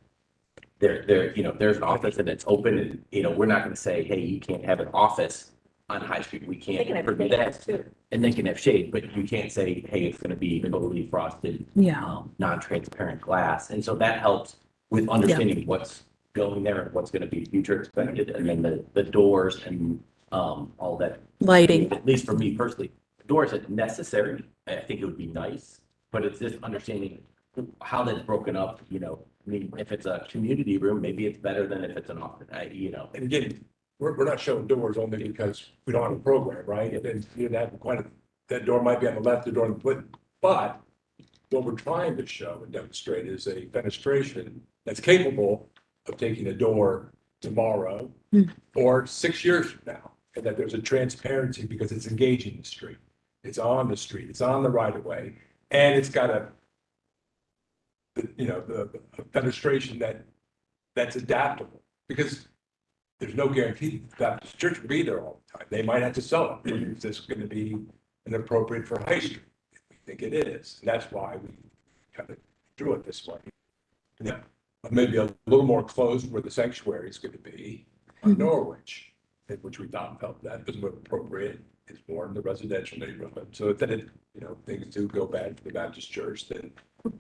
G: there's an office and it's open and, we're not going to say, hey, you can't have an office on High Street, we
A: They
G: can't
A: can have
G: approve
A: shades
G: that.
A: too.
G: And they can have shade, but you can't say, hey, it's gonna be totally frosted,
B: Yeah.
G: non-transparent glass. And so that helps with understanding what's going there and what's gonna be future expected. And then the doors and, all that.
B: Lighting.
G: At least for me personally, doors are necessary. I think it would be nice, but it's just understanding how that's broken up, you know. I mean, if it's a community room, maybe it's better than if it's an office, you know.
C: And again, we're not showing doors only because we don't have a program, right? And then you have that door might be on the left, the door on the, but what we're trying to show and demonstrate is a fenestration that's capable of taking a door tomorrow or 6 years from now. And that there's a transparency because it's engaging the street. It's on the street, it's on the right of way, and it's got a fenestration that's adaptable, because there's no guarantee that the Baptist church will be there all the time. They might have to sell it. Is this going to be an appropriate for High Street? We think it is. And that's why we kind of drew it this way. Yeah, maybe a little more closed where the sanctuary is going to be on Norwich, which we thought felt that was more appropriate. It's more in the residential neighborhood. So that it, things do go bad for the Baptist church, then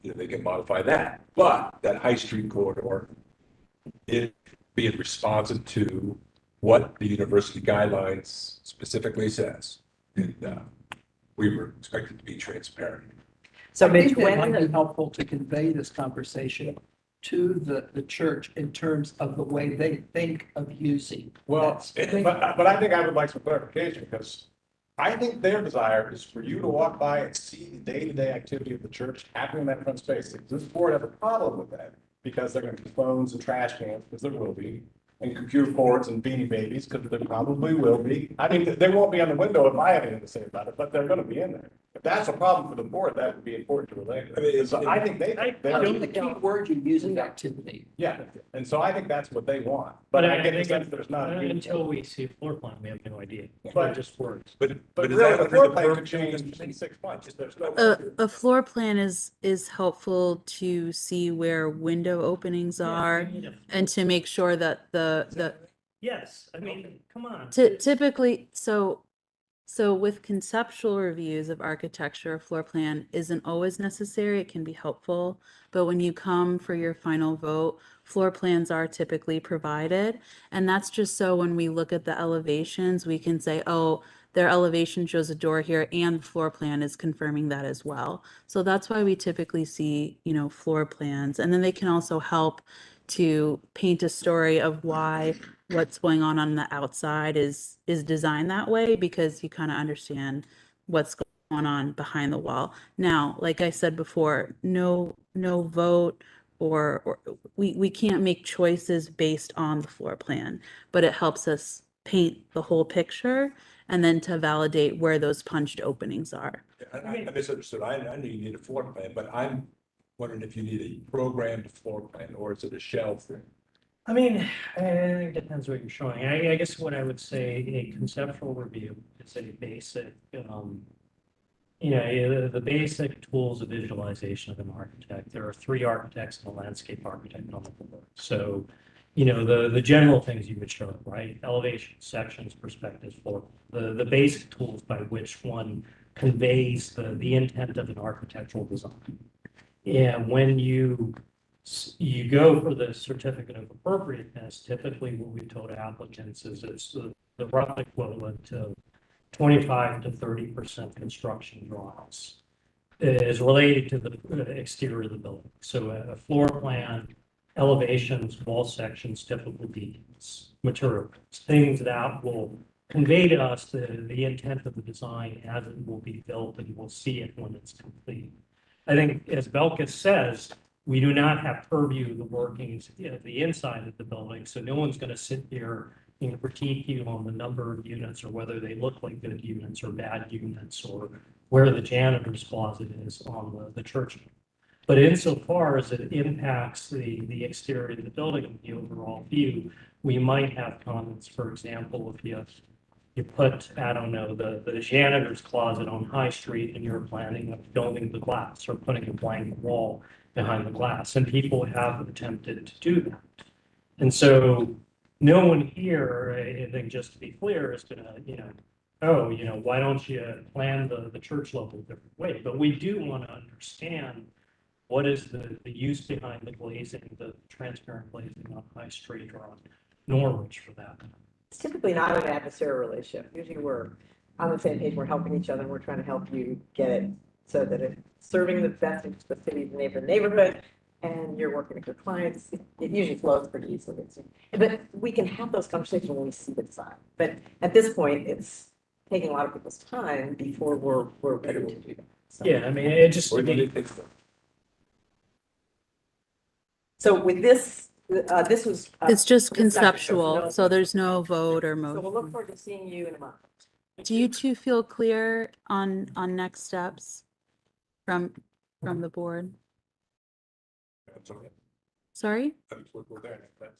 C: they can modify that. But that High Street corridor, it being responsive to what the university guidelines specifically says. And we were expected to be transparent.
A: So
H: I think that
A: between
H: might
A: the,
H: be helpful to convey this conversation to the church in terms of the way they think of using.
J: Well,
H: that space.
J: but I think I would like some clarification, because I think their desire is for you to walk by and see the day-to-day activity of the church happening in that front space. This board has a problem with that, because they're going to be phones and trash cans, because there will be, and computer cords and beanie babies, because there probably will be. I mean, they won't be on the window if I have anything to say about it, but they're going to be in there. If that's a problem for the board, that would be important to relate. So I think they,
H: I think the key word you use is activity.
J: yeah, and so I think that's what they want, but I get the sense there's not.
I: Until we see a floor plan, we have no idea.
J: But-
I: They're just words.
J: But
C: is
J: really,
C: that
J: the
C: under
J: floor
C: the
J: plan
C: purview
J: could change in 6 months. There's no.
B: A floor plan is helpful to see where window openings are and to make sure that the
I: Yes, I mean, come on.
B: typically, so with conceptual reviews of architecture, a floor plan isn't always necessary. It can be helpful, but when you come for your final vote, floor plans are typically provided. And that's just so when we look at the elevations, we can say, oh, their elevation shows a door here and the floor plan is confirming that as well. So that's why we typically see, floor plans. And then they can also help to paint a story of why what's going on the outside is designed that way, because you kind of understand what's going on behind the wall. Now, like I said before, no vote or we can't make choices based on the floor plan, but it helps us paint the whole picture and then to validate where those punched openings are.
C: I misunderstood. I know you need a floor plan, but I'm wondering if you need a programmed floor plan, or is it a shelf?
I: I mean, it depends what you're showing. I guess what I would say, a conceptual review is a basic, the basic tools of visualization of an architect. There are 3 architects and a landscape architect on the board. So, the general things you would show, right? Elevation, sections, perspectives, floor, the basic tools by which one conveys the intent of an architectural design. And when you go for the certificate of appropriateness, typically what we've told applicants is it's the rough equivalent to 25 to 30% construction drawings is related to the exterior of the building. So a floor plan, elevations, wall sections, typical details, materials, things that will convey to us the intent of the design as it will be built, and we'll see it when it's complete. I think, as Belkis says, we do not have purview of the workings of the inside of the building, so no one's going to sit here and critique you on the number of units or whether they look like good units or bad units or where the janitor's closet is on the church. But insofar as it impacts the exterior of the building and the overall view, we might have comments. For example, if you put, I don't know, the janitor's closet on High Street and you're planning on building the glass or putting a blank wall behind the glass, and people have attempted to do that. And so no one here, I think, just to be clear, is gonna, oh, why don't you plan the church level a different way? But we do want to understand what is the use behind the glazing, the transparent glazing on High Street or on Norwich for that.
A: It's typically not an adversarial relationship. Usually we're on the same page, we're helping each other, and we're trying to help you get it so that it's serving the best interest of the city, the neighborhood, and you're working with your clients. It usually flows pretty easily. But we can have those conversations when we see the design. But at this point, it's taking a lot of people's time before we're ready to do that. So.
I: Yeah, I mean, it just.
A: So with this, this was.
B: It's just
A: this section,
B: conceptual, so there's no vote or
A: So we'll look
B: motion.
A: forward to seeing you in a month.
B: Do you two feel clear on next steps from the board? Sorry?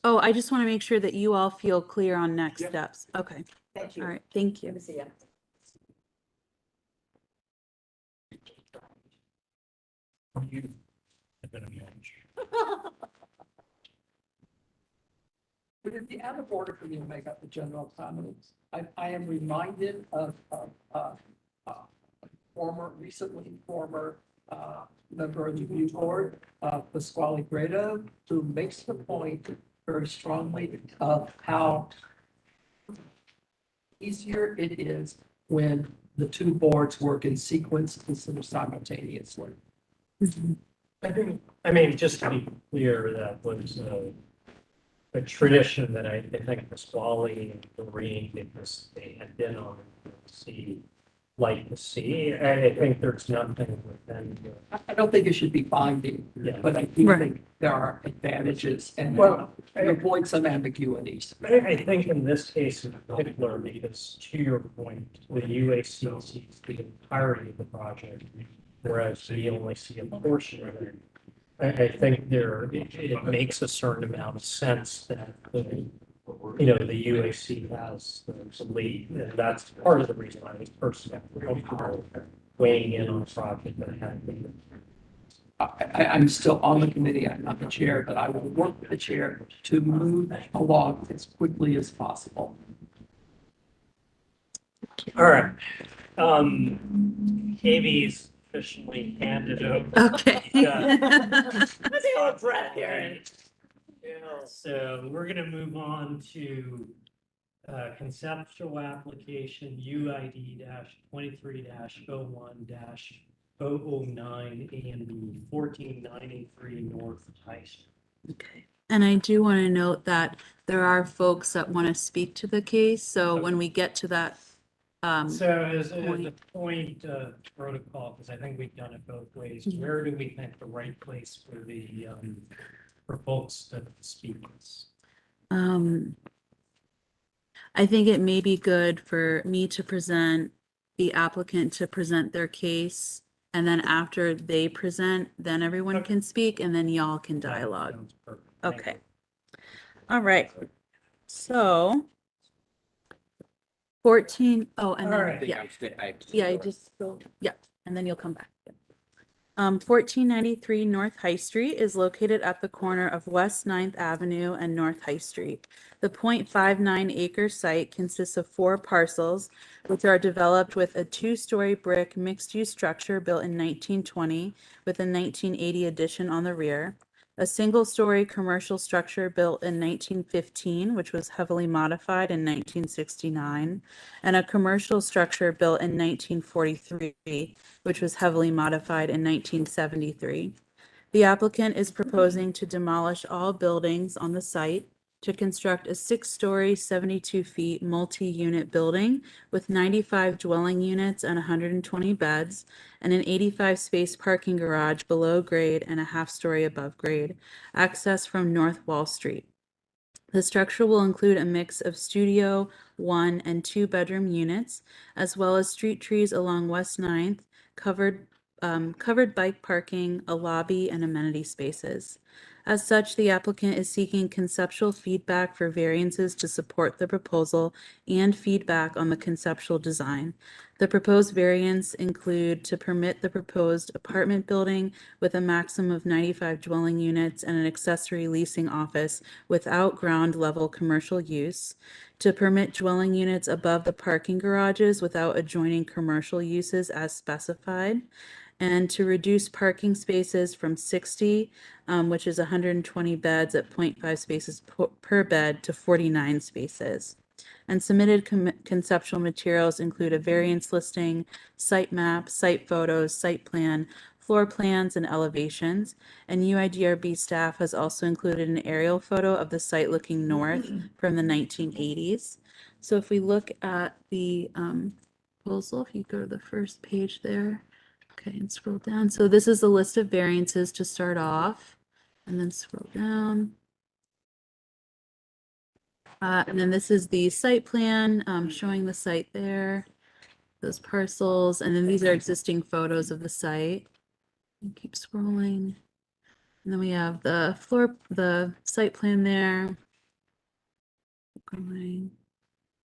B: Oh, I just want to make sure that you all feel clear on next steps. Okay.
A: Thank you.
B: All right. Thank
A: Good
B: you.
A: to see you.
H: Would it be out of order for me to make up the general comments? I am reminded of recently former member of the review board, Pasquale Grado, who makes the point very strongly of how easier it is when the two boards work in sequence instead of simultaneously.
I: I mean, just to be clear, that was a tradition that I think Pasquale and Doreen, because they had been on the sea, like the sea. I think there's nothing within.
H: I don't think it should be binding,
I: Yeah.
H: but I do
B: Right.
H: think there are advantages and
I: Well,
H: avoid some ambiguities.
I: I think in this case in particular, because to your point, the UAC sees the entirety of the project, whereas we only see a portion of it. I think it makes a certain amount of sense that the UAC has the lead, and that's part of the reason I was personally comfortable weighing in on a project that had been.
H: I'm still on the committee, I'm not the chair, but I will work with the chair to move along as quickly as possible.
I: All right. KB's officially handed over.
B: Okay.
A: Let's take a breath here.
I: So we're gonna move on to conceptual application UID 23 01 009 A and B 1493 North High Street.
B: Okay. And I do want to note that there are folks that want to speak to the case. So when we get to that,
I: So as a point of protocol, because I think we've done it both ways, where do we think the right place for the for folks to speak is?
B: I think it may be good for me to present, the applicant to present their case, and then after they present, then everyone can speak, and then y'all can dialogue.
I: Sounds perfect. Thank
B: Okay.
I: you.
B: All right. So 14, oh, and
I: All
B: then,
I: right.
B: yeah. Yeah, I just go, yeah, and then you'll come back. 1493 North High Street is located at the corner of West 9th Avenue and North High Street. The 0.59 acre site consists of 4 parcels, which are developed with a 2-story brick mixed-use structure built in 1920 with a 1980 addition on the rear, a single-story commercial structure built in 1915, which was heavily modified in 1969, and a commercial structure built in 1943, which was heavily modified in 1973. The applicant is proposing to demolish all buildings on the site to construct a 6-story, 72 feet multi-unit building with 95 dwelling units and 120 beds, and an 85-space parking garage below grade and a half-story above grade, accessed from North Wall Street. The structure will include a mix of studio, 1- and 2-bedroom units, as well as street trees along West 9th, covered bike parking, a lobby, and amenity spaces. As such, the applicant is seeking conceptual feedback for variances to support the proposal and feedback on the conceptual design. The proposed variants include to permit the proposed apartment building with a maximum of 95 dwelling units and an accessory leasing office without ground level commercial use, to permit dwelling units above the parking garages without adjoining commercial uses as specified, and to reduce parking spaces from 60, which is 120 beds at 0.5 spaces per bed, to 49 spaces. And submitted conceptual materials include a variance listing, site map, site photos, site plan, floor plans, and elevations. And UIDRB staff has also included an aerial photo of the site looking north from the 1980s. So if we look at the proposal, if you go to the first page there, okay, and scroll down. So this is a list of variances to start off, and then scroll down. And then this is the site plan, showing the site there, those parcels, and then these are existing photos of the site. And keep scrolling. And then we have the site plan there. Going.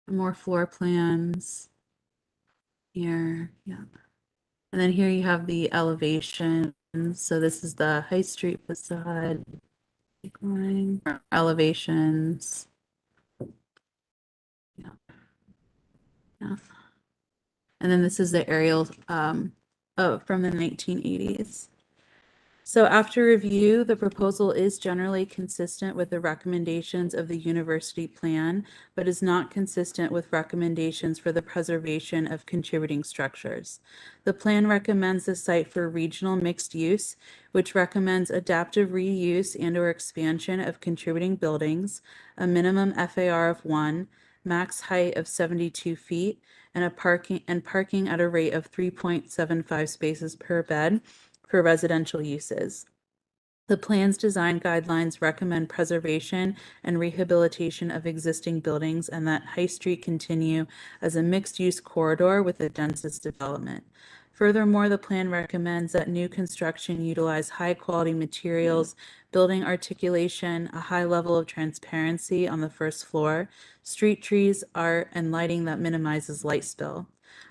B: More floor plans here, yeah. And then here you have the elevation. So this is the High Street facade. Going. Elevations. Yeah. Yeah. And then this is the aerial from the 1980s. So after review, the proposal is generally consistent with the recommendations of the university plan, but is not consistent with recommendations for the preservation of contributing structures. The plan recommends the site for regional mixed use, which recommends adaptive reuse and/or expansion of contributing buildings, a minimum FAR of 1, max height of 72 feet, and parking at a rate of 3.75 spaces per bed for residential uses. The plan's design guidelines recommend preservation and rehabilitation of existing buildings and that High Street continue as a mixed-use corridor with the densest development. Furthermore, the plan recommends that new construction utilize high-quality materials, building articulation, a high level of transparency on the first floor, street trees, art, and lighting that minimizes light spill.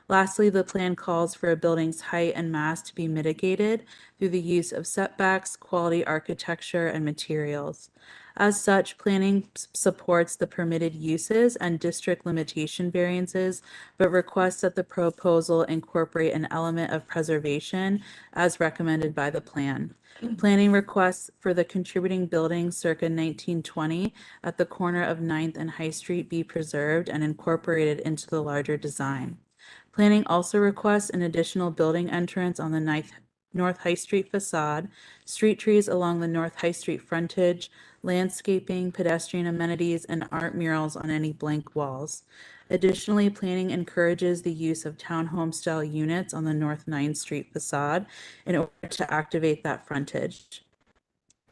B: Lastly, the plan calls for a building's height and mass to be mitigated through the use of setbacks, quality architecture, and materials. As such, planning supports the permitted uses and district limitation variances, but requests that the proposal incorporate an element of preservation as recommended by the plan. Planning requests for the contributing building circa 1920 at the corner of 9th and High Street be preserved and incorporated into the larger design. Planning also requests an additional building entrance on the North High Street facade, street trees along the North High Street frontage, landscaping, pedestrian amenities, and art murals on any blank walls. Additionally, planning encourages the use of townhome-style units on the North 9th Street facade in order to activate that frontage.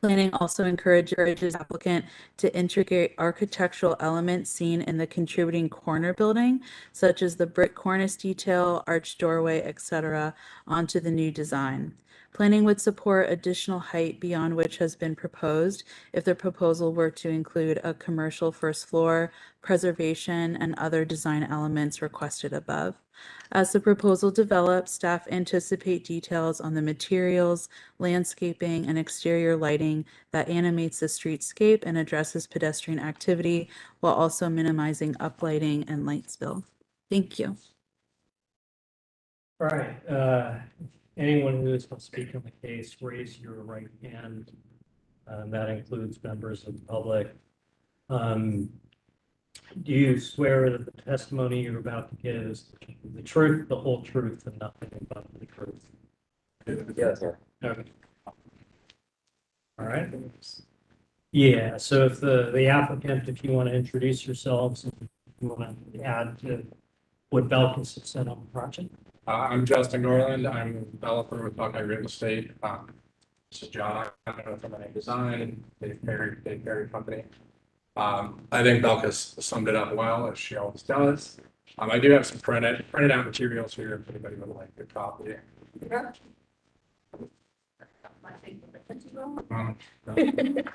B: Planning also encourages applicant to integrate architectural elements seen in the contributing corner building, such as the brick cornice detail, arched doorway, etc., onto the new design. Planning would support additional height beyond which has been proposed if the proposal were to include a commercial first floor, preservation, and other design elements requested above. As the proposal develops, staff anticipate details on the materials, landscaping, and exterior lighting that animates the streetscape and addresses pedestrian activity while also minimizing uplighting and light spill. Thank you.
I: All right, anyone who is going to speak on the case, raise your right hand. That includes members of the public. Do you swear that the testimony you're about to give is the truth, the whole truth, and nothing but the truth?
G: Yes, sir.
I: Okay. All right. Yeah, so if the applicant, if you want to introduce yourselves, and you want to add to what Belkis has said on the project.
C: I'm Justin Norland. I'm a developer with Buckeye Real Estate. This is John from a design, Dave Perry company. I think Belkis summed it up well, as she always does. I do have some printed out materials here if anybody would like a copy.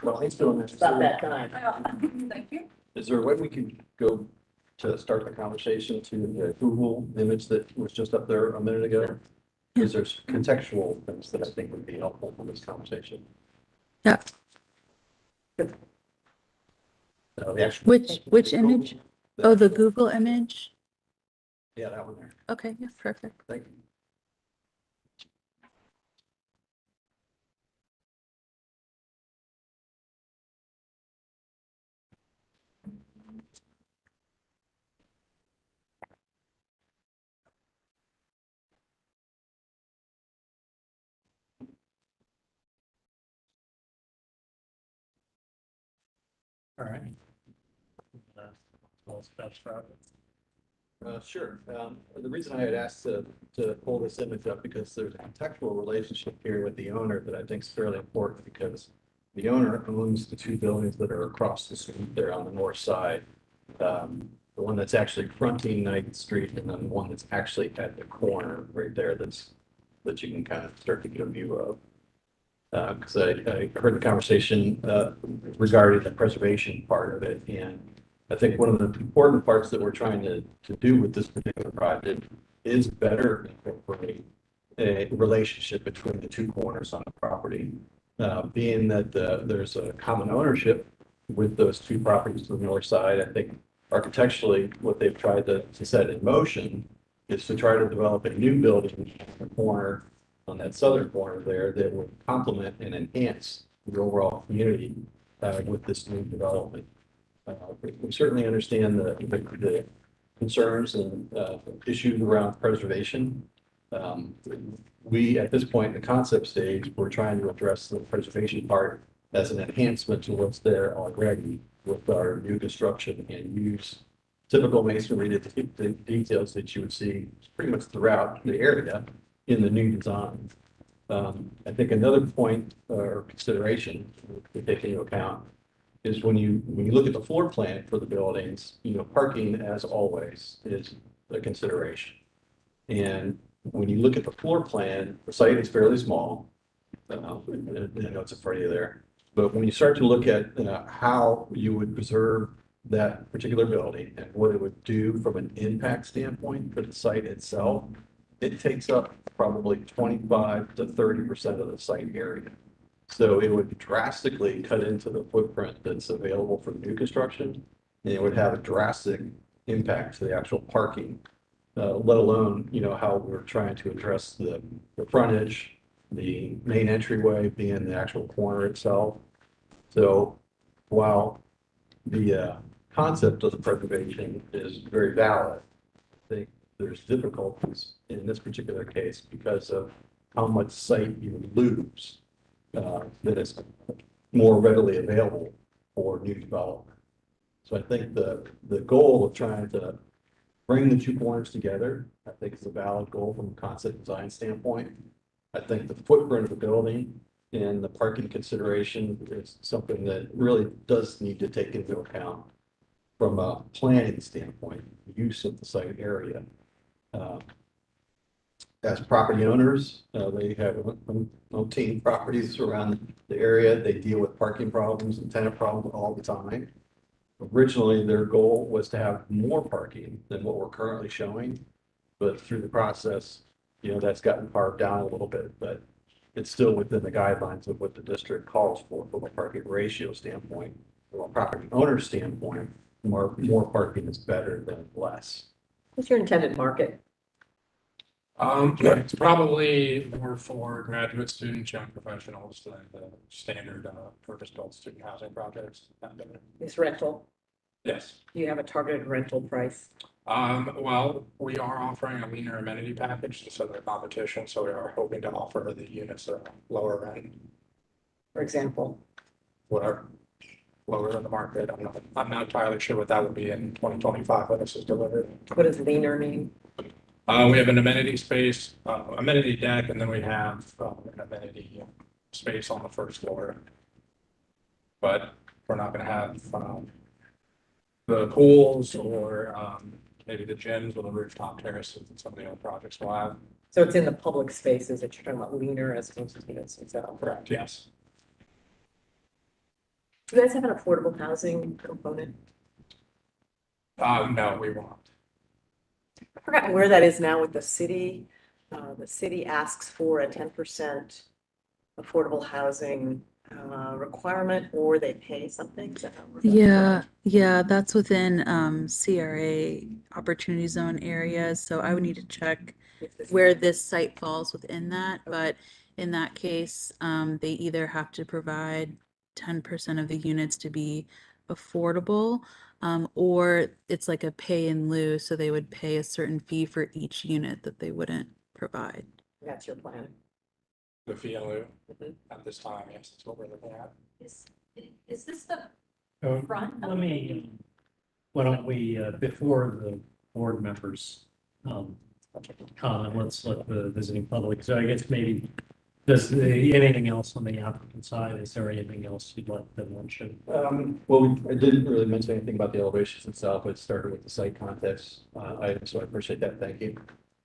J: Well, he's doing this.
A: About that time.
K: Thank you.
J: Is there a way we can go to start the conversation to the Google image that was just up there a minute ago? Because there's contextual things that I think would be helpful for this conversation.
B: Yeah.
J: The actual.
B: Which image? Oh, the Google image?
J: Yeah, that one there.
B: Okay, yeah, perfect.
J: Thank you.
I: All right. That's right.
J: Sure. The reason I had asked to pull this image up because there's a contextual relationship here with the owner that I think is fairly important because the owner owns the two buildings that are across the street there on the north side. The one that's actually fronting 9th Street and then the one that's actually at the corner right there that you can kind of start to get a view of. Because I heard the conversation regarding the preservation part of it, and I think one of the important parts that we're trying to do with this particular project is better incorporate a relationship between the two corners on the property. Being that there's a common ownership with those two properties to the north side, I think architecturally, what they've tried to set in motion is to try to develop a new building on the corner, on that southern corner there, that would complement and enhance the overall community with this new development. We certainly understand the concerns and issues around preservation. We, at this point in the concept stage, we're trying to address the preservation part as an enhancement to what's there already with our new construction and use typical masonry details that you would see pretty much throughout the area in the new design. I think another point or consideration to take into account is when you look at the floor plan for the buildings, parking as always is a consideration. And when you look at the floor plan, the site is fairly small. I know it's in front of you there, but when you start to look at how you would preserve that particular building and what it would do from an impact standpoint for the site itself, it takes up probably 25 to 30% of the site area. So it would drastically cut into the footprint that's available for new construction, and it would have a drastic impact to the actual parking, let alone, how we're trying to address the frontage, the main entryway being the actual corner itself. So while the concept of the preservation is very valid, I think there's difficulties in this particular case because of how much site you lose that is more readily available for new development. So I think the goal of trying to bring the two corners together, I think is a valid goal from a concept design standpoint. I think the footprint of the building and the parking consideration is something that really does need to take into account from a planning standpoint, use of the site area. As property owners, they have umpteen properties around the area. They deal with parking problems and tenant problems all the time. Originally, their goal was to have more parking than what we're currently showing, but through the process, that's gotten carved down a little bit, but it's still within the guidelines of what the district calls for from a parking ratio standpoint. From a property owner standpoint, more parking is better than less.
A: What's your intended market?
N: It's probably more for graduate students, young professionals than the standard purpose-built student housing projects.
A: Is rental?
N: Yes.
A: Do you have a targeted rental price?
N: Well, we are offering a leaner amenity package to set the competition, so we are hoping to offer the units that are lower end,
A: For example,
N: whatever, lower in the market. I'm not entirely sure what that would be in 2025 when this is delivered.
A: what does leaner mean?
N: We have an amenity space, amenity deck, and then we have an amenity space on the first floor. But we're not going to have the pools or maybe the gyms or the rooftop terraces that some of the other projects will have.
A: So it's in the public spaces that you're talking about leaner as opposed to units themselves.
N: Correct, yes.
A: Do you guys have an affordable housing component?
J: No, we won't.
A: I've forgotten where that is now with the city. The city asks for a 10% affordable housing requirement, or they pay something. Is that how it works?
B: Yeah, that's within CRA opportunity zone areas, so I would need to check
A: If this-
B: where this site falls within that, but in that case, they either have to provide 10% of the units to be affordable, or it's like a pay in lieu, so they would pay a certain fee for each unit that they wouldn't provide.
A: That's your plan.
J: The FILU
A: Mhm.
J: at this time, yes, that's what we're looking at.
F: Is this the
I: Uh,
F: front of
I: Let me, why don't we, before the board members, comment, let's let the visiting public, so I guess maybe, anything else on the applicant side, is there anything else you'd like to mention?
G: Well, I didn't really mention anything about the elevations itself. It started with the site context item, so I appreciate that. Thank you.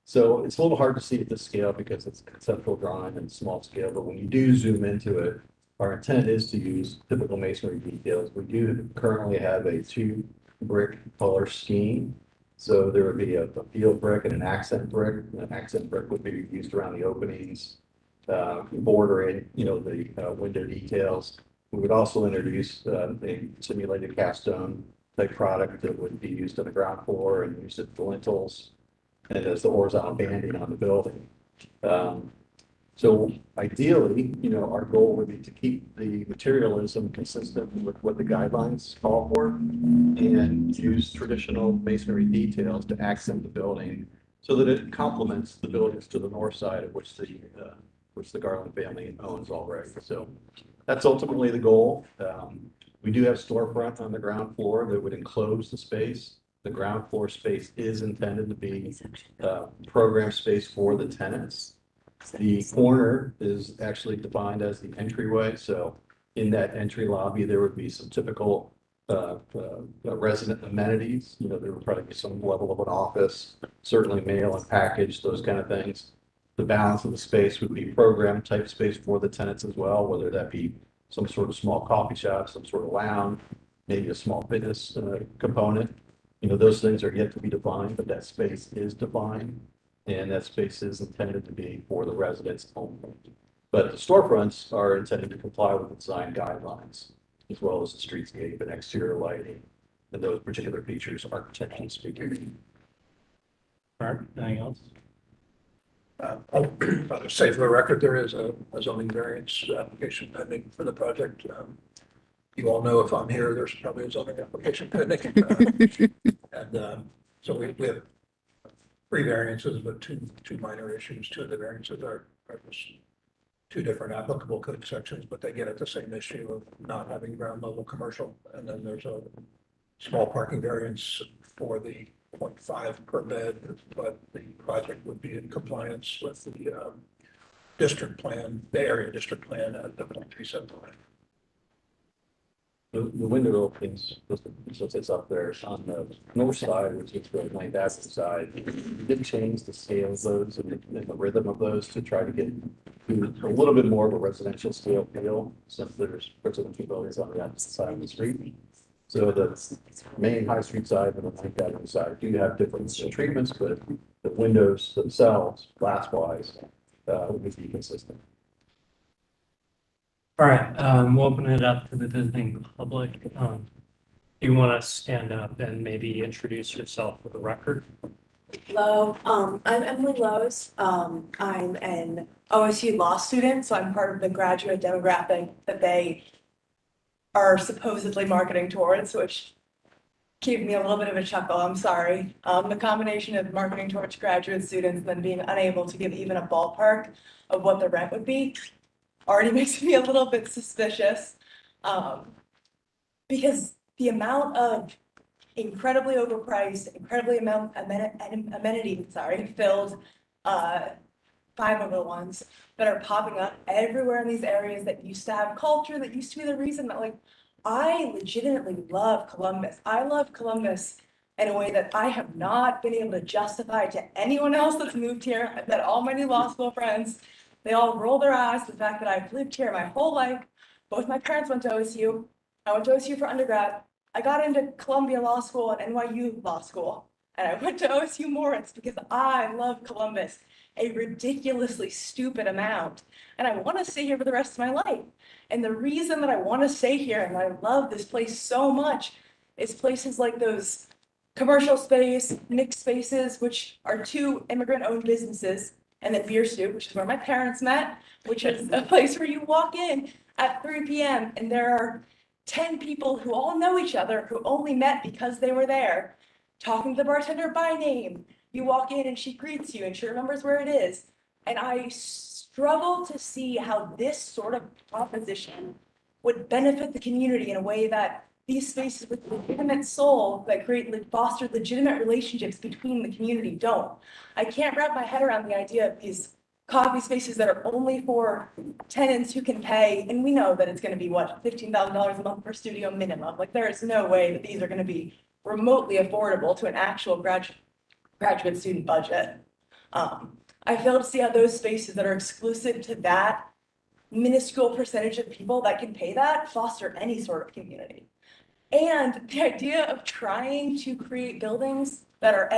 G: So it's a little hard to see at this scale because it's a conceptual drawing and small scale, but when you do zoom into it, our intent is to use typical masonry details. We do currently have a 2 brick color scheme. So there would be a field brick and an accent brick. An accent brick would be used around the openings, bordering, the window details. We would also introduce a simulated cast stone type product that would be used on the ground floor and used at the lintels and as the horizontal banding on the building. So ideally, our goal would be to keep the materialism consistent with what the guidelines call for and use traditional masonry details to accent the building so that it complements the buildings to the north side of which the Garland family owns already. So that's ultimately the goal. We do have storefront on the ground floor that would enclose the space. The ground floor space is intended to be program space for the tenants. The corner is actually defined as the entryway, so in that entry lobby, there would be some typical resident amenities. There would probably be some level of an office, certainly mail and package, those kind of things. The balance of the space would be program type space for the tenants as well, whether that be some sort of small coffee shop, some sort of lounge, maybe a small fitness component. Those things are yet to be defined, but that space is defined. And that space is intended to be for the residents only. But the storefronts are intended to comply with the design guidelines, as well as the streetscape and exterior lighting, and those particular features, architecturally speaking.
I: All right, anything else?
H: I'll say for the record, there is a zoning variance application pending for the project. You all know if I'm here, there's probably a zoning application pending. So we have 3 variances, but two minor issues. 2 of the variances are just 2 different applicable code sections, but they get at the same issue of not having ground level commercial. And then there's a small parking variance for the 0.5 per bed, but the project would be in compliance with the district plan, the area district plan at the 0.375.
G: The window openings, since it's up there on the north side, which is the Ninth Avenue side, we did change the scale of those and the rhythm of those to try to get a little bit more of a residential scale feel, since there's residential buildings on the opposite side of the street. So the main High Street side and the Ninth Avenue side do have different treatments, but the windows themselves, glass-wise, would be consistent.
I: All right, we'll open it up to the visiting public. Do you want to stand up and maybe introduce yourself for the record?
L: Hello, I'm Emily Lowe's. I'm an OSU law student, so I'm part of the graduate demographic that they are supposedly marketing towards, which gave me a little bit of a chuckle. I'm sorry. The combination of marketing towards graduate students and then being unable to give even a ballpark of what the rent would be already makes me a little bit suspicious. Because the amount of incredibly overpriced, incredibly amenity, filled 501s that are popping up everywhere in these areas that used to have culture, that used to be the reason that I legitimately love Columbus. I love Columbus in a way that I have not been able to justify to anyone else that's moved here, that all my new law school friends, they all roll their eyes at the fact that I've lived here my whole life. Both my parents went to OSU. I went to OSU for undergrad. I got into Columbia Law School and NYU Law School. And I went to OSU Moritz because I love Columbus a ridiculously stupid amount. And I want to stay here for the rest of my life. And the reason that I want to stay here and I love this place so much is places like those commercial space, mixed spaces, which are two immigrant-owned businesses, and then Beer Stew, which is where my parents met, which is a place where you walk in at 3 p.m. and there are 10 people who all know each other, who only met because they were there, talking to the bartender by name. You walk in and she greets you and she remembers where it is. And I struggle to see how this sort of proposition would benefit the community in a way that these spaces with legitimate soul that foster legitimate relationships between the community don't. I can't wrap my head around the idea of these coffee spaces that are only for tenants who can pay, and we know that it's going to be what, $15,000 a month per studio minimum. Like there is no way that these are going to be remotely affordable to an actual graduate student budget. I fail to see how those spaces that are exclusive to that minuscule percentage of people that can pay that foster any sort of community. And the idea of trying to create buildings that are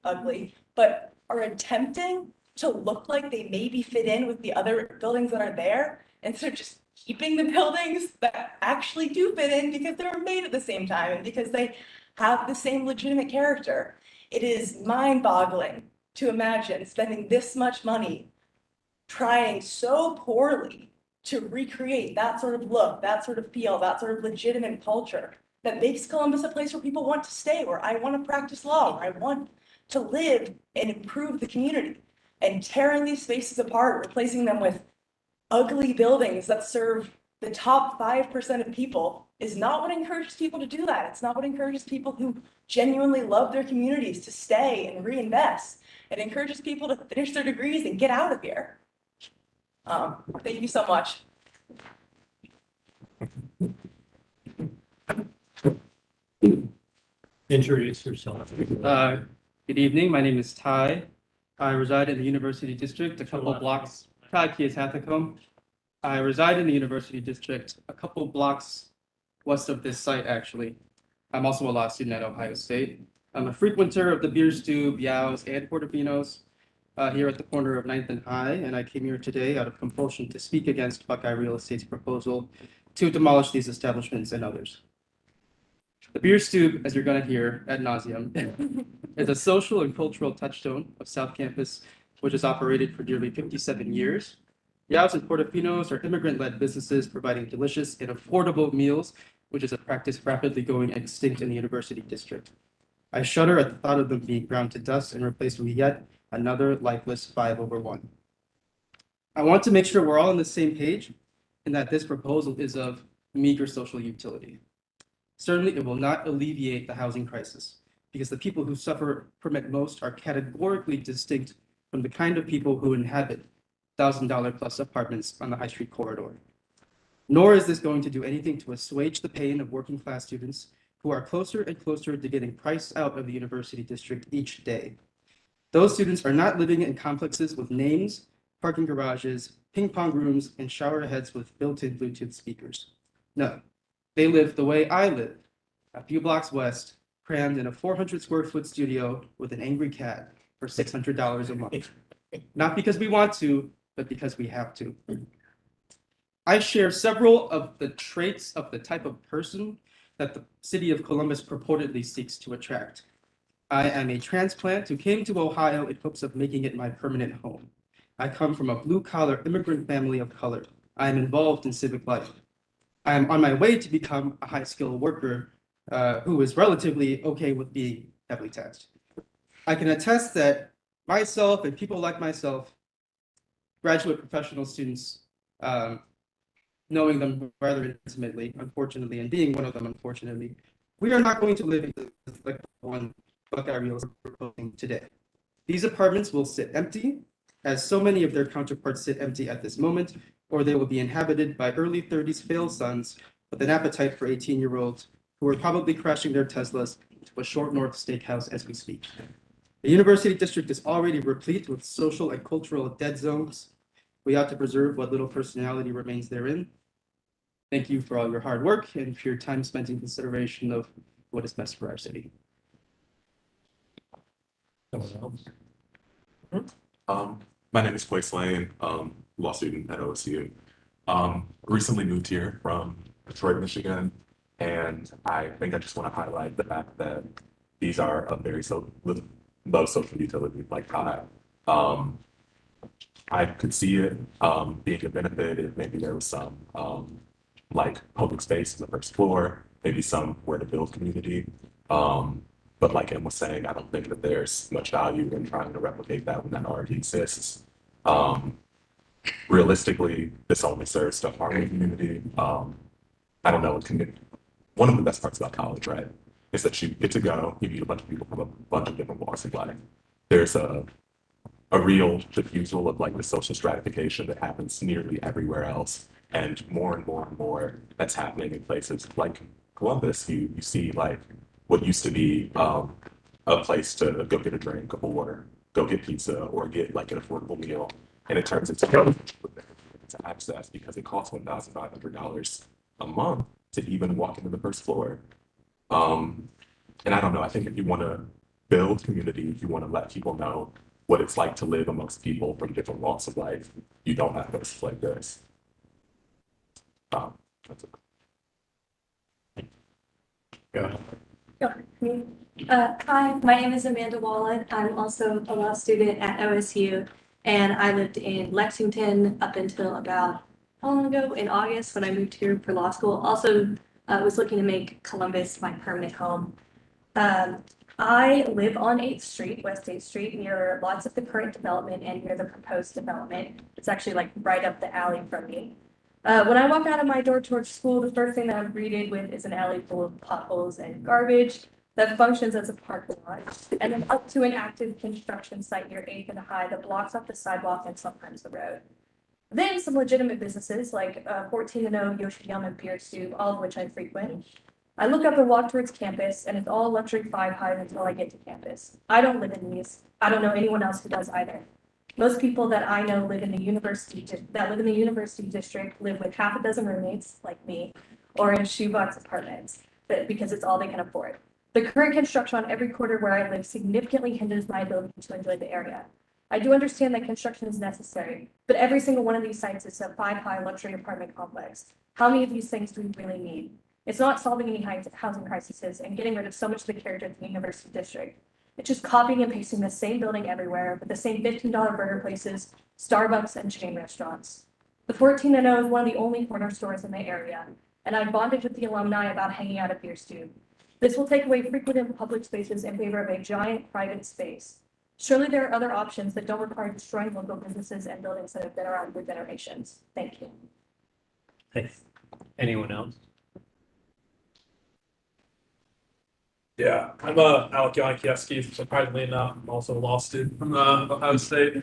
L: ugly, but are attempting to look like they maybe fit in with the other buildings that are there, instead of just keeping the buildings that actually do fit in because they were made at the same time and because they have the same legitimate character. It is mind-boggling to imagine spending this much money trying so poorly to recreate that sort of look, that sort of feel, that sort of legitimate culture that makes Columbus a place where people want to stay, where I want to practice law, where I want to live and improve the community. And tearing these spaces apart, replacing them with ugly buildings that serve the top 5% of people is not what encourages people to do that. It's not what encourages people who genuinely love their communities to stay and reinvest. It encourages people to finish their degrees and get out of here. Thank you so much.
I: Introduce yourself.
O: Good evening. My name is Ty. I reside in the University District, a couple blocks. Ty Kiatathakom. I reside in the University District, a couple blocks west of this site, actually. I'm also a law student at Ohio State. I'm a frequenter of the Beer Stew, Biao's, and Portofino's here at the corner of 9th and High, and I came here today out of compulsion to speak against Buckeye Real Estate's proposal to demolish these establishments and others. The Beer Stew, as you're going to hear ad nauseum, is a social and cultural touchstone of South Campus, which has operated for nearly 57 years. Yao's and Portofino's are immigrant-led businesses providing delicious and affordable meals, which is a practice rapidly going extinct in the University District. I shudder at the thought of them being ground to dust and replaced with yet another lifeless 5/1. I want to make sure we're all on the same page and that this proposal is of meager social utility. Certainly, it will not alleviate the housing crisis because the people who suffer from it most are categorically distinct from the kind of people who inhabit $1,000 plus apartments on the High Street corridor. Nor is this going to do anything to assuage the pain of working class students who are closer and closer to getting priced out of the University District each day. Those students are not living in complexes with names, parking garages, ping pong rooms, and shower heads with built-in Bluetooth speakers. No, they live the way I live, a few blocks west, crammed in a 400 square foot studio with an angry cat for $600 a month. Not because we want to, but because we have to. I share several of the traits of the type of person that the city of Columbus purportedly seeks to attract. I am a transplant who came to Ohio in hopes of making it my permanent home. I come from a blue-collar immigrant family of color. I am involved in civic life. I am on my way to become a high-skilled worker who is relatively okay with being heavily taxed. I can attest that myself and people like myself, graduate professional students, knowing them rather intimately, unfortunately, and being one of them, unfortunately, we are not going to live like the one Buckeye Real is proposing today. These apartments will sit empty, as so many of their counterparts sit empty at this moment, or they will be inhabited by early 30s failed sons with an appetite for 18-year-olds who are probably crashing their Teslas to a short north steakhouse as we speak. The University District is already replete with social and cultural dead zones. We ought to preserve what little personality remains therein. Thank you for all your hard work and for your time spent in consideration of what is best for our city.
P: My name is Quay Lane, law student at OSU. Recently moved here from Detroit, Michigan, and I think I just want to highlight the fact that these are a very low social utility, like high. I could see it being a benefit if maybe there was some like public space on the first floor, maybe somewhere to build community. But like Em was saying, I don't think that there's much value in trying to replicate that when that already exists. Realistically, this only serves to harm the community. I don't know, one of the best parts about college, right, is that you get to go, you meet a bunch of people from a bunch of different walks of life. There's a real diffusal of like the social stratification that happens nearly everywhere else. And more and more and more that's happening in places like Columbus. You see like what used to be a place to go get a drink or go get pizza or get like an affordable meal. And it turns into to access because it costs $1,500 a month to even walk into the first floor. And I don't know, I think if you want to build community, if you want to let people know what it's like to live amongst people from different walks of life, you don't have places like this. That's it.
F: Hi, my name is Amanda Wallen. I'm also a law student at OSU, and I lived in Lexington up until about how long ago? In August, when I moved here for law school. Also, was looking to make Columbus my permanent home. I live on 8th Street, West 8th Street, near lots of the current development and near the proposed development. It's actually like right up the alley from me. When I walk out of my door towards school, the first thing that I'm greeted with is an alley full of potholes and garbage that functions as a parking lot, and then up to an active construction site near 8th and High that blocks off the sidewalk and sometimes the road. Then some legitimate businesses like 14-0 Yoshiyama Beer Stew, all of which I frequent. I look up and walk towards campus, and it's all luxury 5 highs until I get to campus. I don't live in these. I don't know anyone else who does either. Most people that I know live in the university district live with half a dozen roommates, like me, or in shoebox apartments, because it's all they can afford. The current construction on every corner where I live significantly hinders my ability to enjoy the area. I do understand that construction is necessary, but every single one of these sites is a 5-high luxury apartment complex. How many of these things do we really need? It's not solving any housing crises and getting rid of so much of the character of the university district. It's just copying and pasting the same building everywhere with the same $15 burger places, Starbucks, and chain restaurants. The 14-0 is one of the only corner stores in the area, and I bonded with the alumni about hanging out at Beer Stew. This will take away frequented public spaces in favor of a giant private space. Surely there are other options that don't require destroying local businesses and buildings that have been around for generations. Thank you.
I: Thanks. Anyone else?
Q: Yeah, I'm Alec Yankieski, surprisingly enough, I'm also a law student from Ohio State.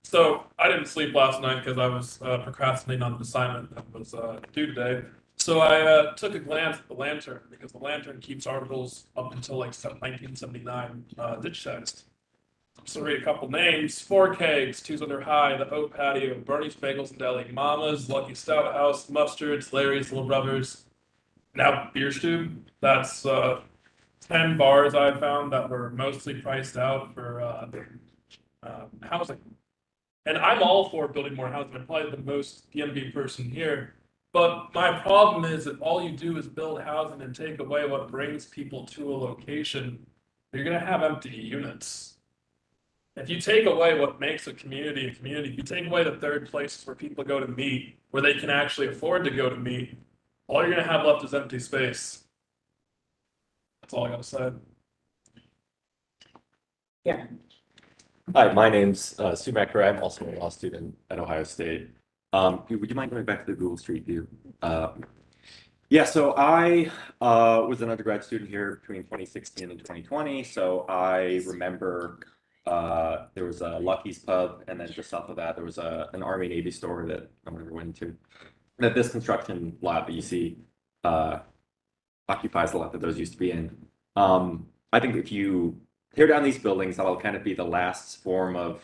Q: So I didn't sleep last night because I was procrastinating on an assignment that was due today. So I took a glance at the Lantern because the Lantern keeps articles up until like 1979 digitized. So read a couple names: 4 Kegs, Tuesday Under High, The Oak Patio, Bernie's Bagels and Deli, Mama's, Lucky Stout House, Mustards, Larry's Little Brothers. Now Beer Stew. That's 10 bars I found that were mostly priced out for housing. And I'm all for building more housing. I'm probably the most DMV person here. But my problem is that all you do is build housing and take away what brings people to a location, you're going to have empty units. If you take away what makes a community, if you take away the third place where people go to meet, where they can actually afford to go to meet, all you're going to have left is empty space. That's all I got to say.
A: Yeah.
R: Hi, my name's Stu Becker. I'm also a law student at Ohio State. Would you mind going back to the Google Street View? Yeah, so I was an undergrad student here between 2016 and 2020. So I remember there was a Lucky's Pub, and then just south of that, there was an Army Navy store that I never went into. That this construction lot that you see occupies the lot that those used to be in. I think if you tear down these buildings, that'll kind of be the last form of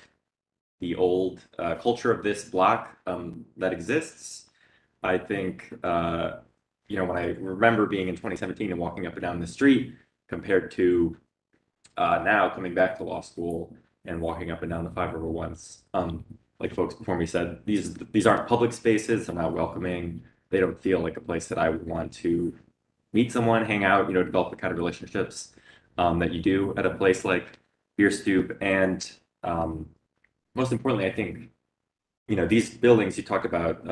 R: the old culture of this block that exists. I think, when I remember being in 2017 and walking up and down the street compared to now coming back to law school and walking up and down the 501s, like folks before me said, these aren't public spaces. They're not welcoming. They don't feel like a place that I would want to meet someone, hang out, develop the kind of relationships that you do at a place like Beer Stoop. And most importantly, I think, these buildings you talked about,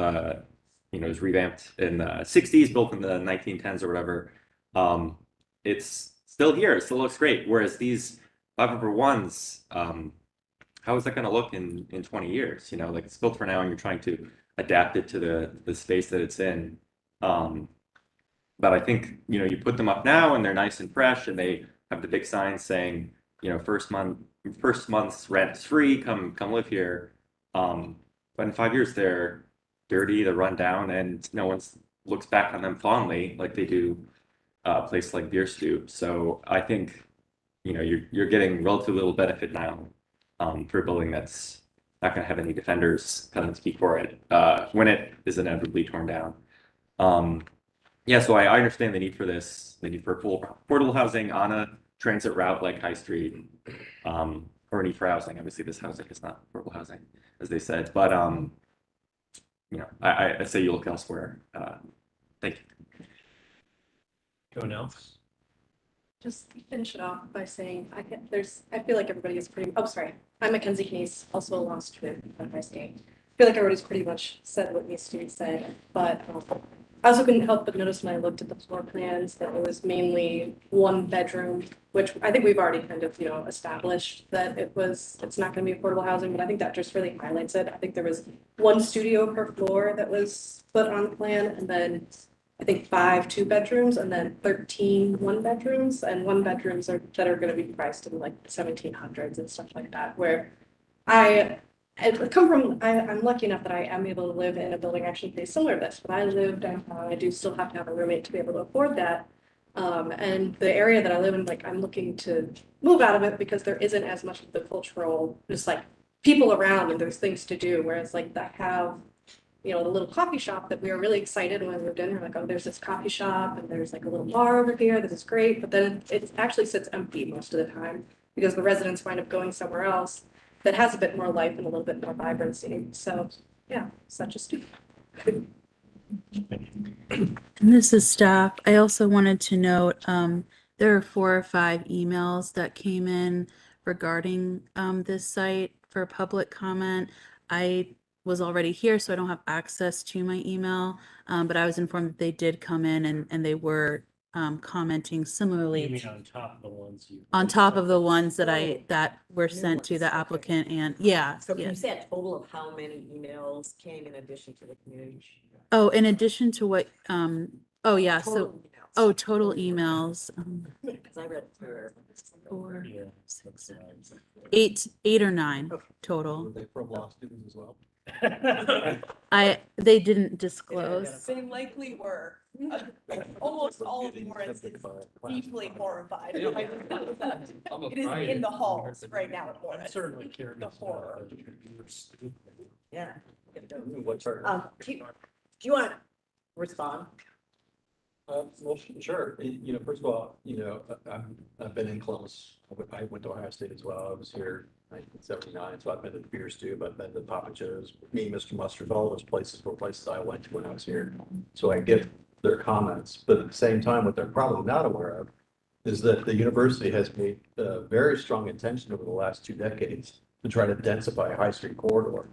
R: it was revamped in the 60s, built in the 1910s or whatever. It's still here. It still looks great. Whereas these 501s, how is that going to look in 20 years? Like it's built for now and you're trying to adapt it to the space that it's in. But I think, you put them up now and they're nice and fresh and they have the big signs saying, first month's rent is free, come live here. But in 5 years, they're dirty, they're run down, and no one looks back on them fondly like they do a place like Beer Stoop. So I think, you're getting relatively little benefit now for a building that's not going to have any defenders come and speak for it when it is inevitably torn down. Yeah, so I understand the need for this, the need for full affordable housing on a transit route like High Street, or need for housing. Obviously, this housing is not affordable housing, as they said, but I say you look elsewhere. Thank you.
I: Anyone else?
L: Just finish it off by saying, I feel like everybody is pretty, sorry. I'm Mackenzie Case, also a law student at my state. I feel like everybody's pretty much said what needs to be said, but I also couldn't help but notice when I looked at the floor plans that it was mainly one bedroom, which I think we've already kind of, established that it's not going to be affordable housing, but I think that just really highlights it. I think there was one studio per floor that was put on the plan, and then I think 5 2-bedrooms, and then 13 1-bedrooms, and 1-bedrooms that are going to be priced in like 1700s and stuff like that, where I'm lucky enough that I am able to live in a building actually pretty similar to this, but I live downtown. I do still have to have a roommate to be able to afford that. And the area that I live in, like, I'm looking to move out of it because there isn't as much of the cultural, just like people around and there's things to do. Whereas like I have, the little coffee shop that we were really excited when I moved in. We're like, oh, there's this coffee shop and there's like a little bar over here that is great. But then it actually sits empty most of the time because the residents wind up going somewhere else that has a bit more life and a little bit more vibrancy. So yeah, such a student.
B: And this is staff. I also wanted to note, there are 4 or 5 emails that came in regarding this site for public comment. I was already here, so I don't have access to my email, but I was informed that they did come in and they were commenting
I: You
B: similarly
I: mean on top of the ones you?
B: on top of the ones that were sent to the applicant and yeah.
A: So can you
B: yes.
A: say a total of how many emails came in addition to the community?
B: Oh, in addition to what, oh yeah, so, total emails.
A: Because I read through.
B: 4,
I: Yeah.
B: 6, 7, 8 or 9 total.
C: Were they from law students as well?
B: They didn't disclose.
L: They likely were. Almost all of Lawrence is deeply horrified. It is in the halls right now at
I: I'm
L: Lawrence.
I: certainly curious.
L: The horror.
A: Yeah.
C: What's our?
A: Do you want to respond?
C: Well, sure. First of all, I've been in Columbus. I went to Ohio State as well. I was here in 1979, so I've been to the Beer Stew, I've been to Papa Joe's, me, Mr. Mustard, all those places were places I went to when I was here. So I get their comments, but at the same time, what they're probably not aware of is that the university has made a very strong intention over the last 2 decades to try to densify High Street corridor.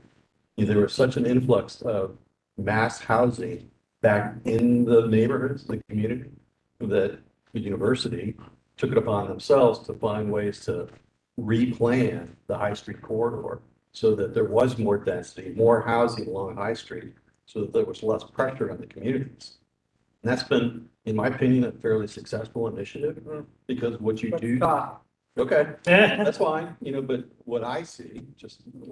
C: There was such an influx of mass housing back in the neighborhoods, the community, that the university took it upon themselves to find ways to replan the High Street corridor so that there was more density, more housing along High Street, so that there was less pressure on the communities. And that's been, in my opinion, a fairly successful initiative because what you do. Okay, that's fine, but what I see,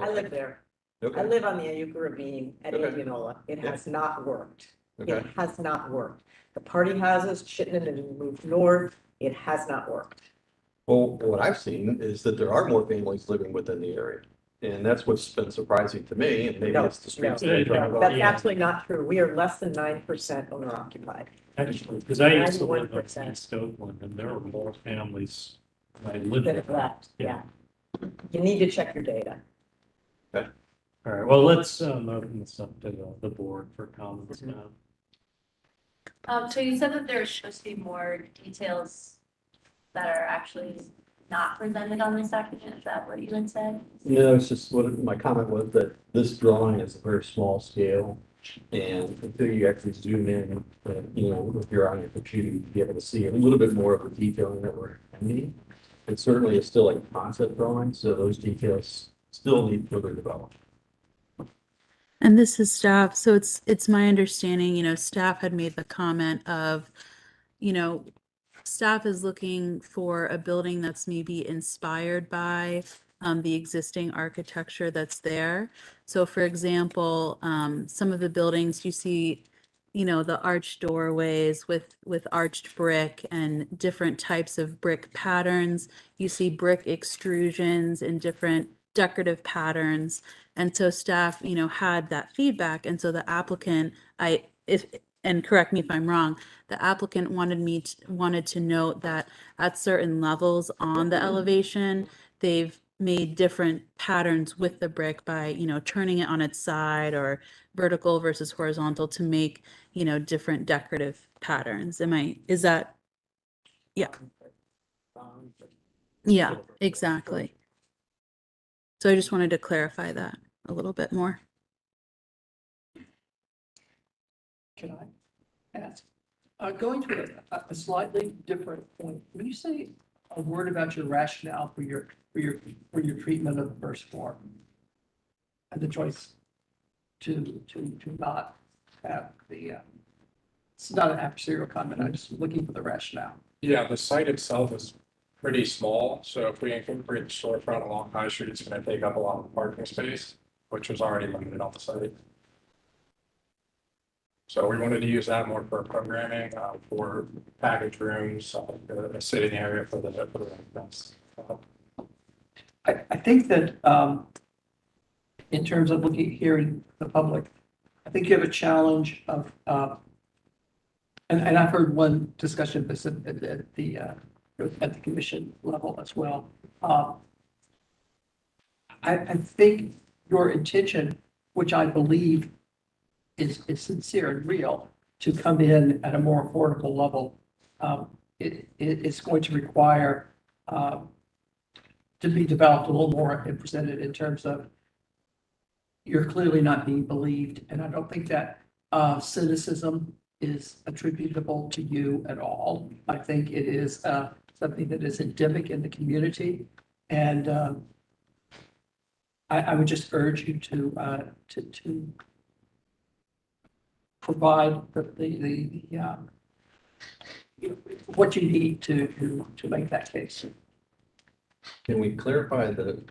A: I live there.
C: Okay.
A: I live on the Ayuka Ravine at
C: Okay.
A: Indianola. It has not worked.
C: Okay.
A: It has not worked. The party houses, Chittenden and moved north. It has not worked.
C: Well, what I've seen is that there are more families living within the area.
J: And that's what's been surprising to me, and maybe
A: No,
J: it's the streets.
A: no.
J: that we drive
A: That's
J: on.
A: absolutely not true. We are less than 9% owner occupied.
I: Actually, because I used to live in
A: 91%.
I: East Oakland and there were more families. I lived
A: That
I: there.
A: have left, yeah. You need to check your data.
I: All right, well, let's open this up to the board for comments now.
F: So you said that there's supposed to be more details that are actually not presented on this document. Is that what you had said?
J: No, it's just what my comment was that this drawing is a very small scale. And until you actually zoom in, you know, if you're on your computer, you'd be able to see a little bit more of the detailing that we're intending. It certainly is still a concept drawing, so those details still need further development.
B: And this is staff, so it's my understanding, staff had made the comment of, staff is looking for a building that's maybe inspired by the existing architecture that's there. So for example, some of the buildings you see, the arched doorways with arched brick and different types of brick patterns. You see brick extrusions and different decorative patterns. And so staff, had that feedback. And so the applicant, and correct me if I'm wrong, the applicant wanted to note that at certain levels on the elevation, they've made different patterns with the brick by, turning it on its side or vertical versus horizontal to make, different decorative patterns. Is that? Yeah. Yeah, exactly. So I just wanted to clarify that a little bit more.
H: Can I ask? Going to a slightly different point, when you say a word about your rationale for your treatment of the first floor and the choice to not have the, it's not an adversarial comment, I'm just looking for the rationale.
C: Yeah, the site itself is pretty small, so if we incorporate the storefront along High Street, it's gonna take up a lot of parking space, which was already limited on the site. So we wanted to use that more for programming, for package rooms, a sitting area for the events.
H: I think that in terms of hearing the public, I think you have a challenge of, and I've heard one discussion of this at the commission level as well. I think your intention, which I believe is sincere and real, to come in at a more affordable level, it's going to require to be developed a little more and presented in terms of you're clearly not being believed. And I don't think that cynicism is attributable to you at all. I think it is something that is endemic in the community. And I would just urge you to provide what you need to make that case.
J: Can we clarify the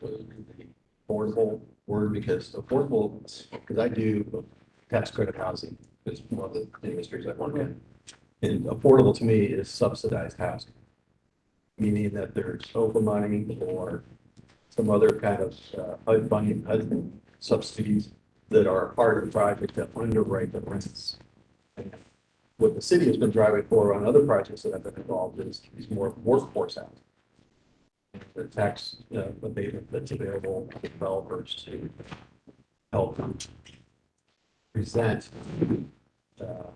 J: affordable word, because affordable, because I do tax credit housing, is one of the industries I work in. And affordable to me is subsidized housing, meaning that there's open money or some other kind of HUD funding, HUD subsidies that are part of the project that underwrite the rents. And what the city has been driving for on other projects that I've been involved in is more workforce housing. The tax abatement that's available to developers to help present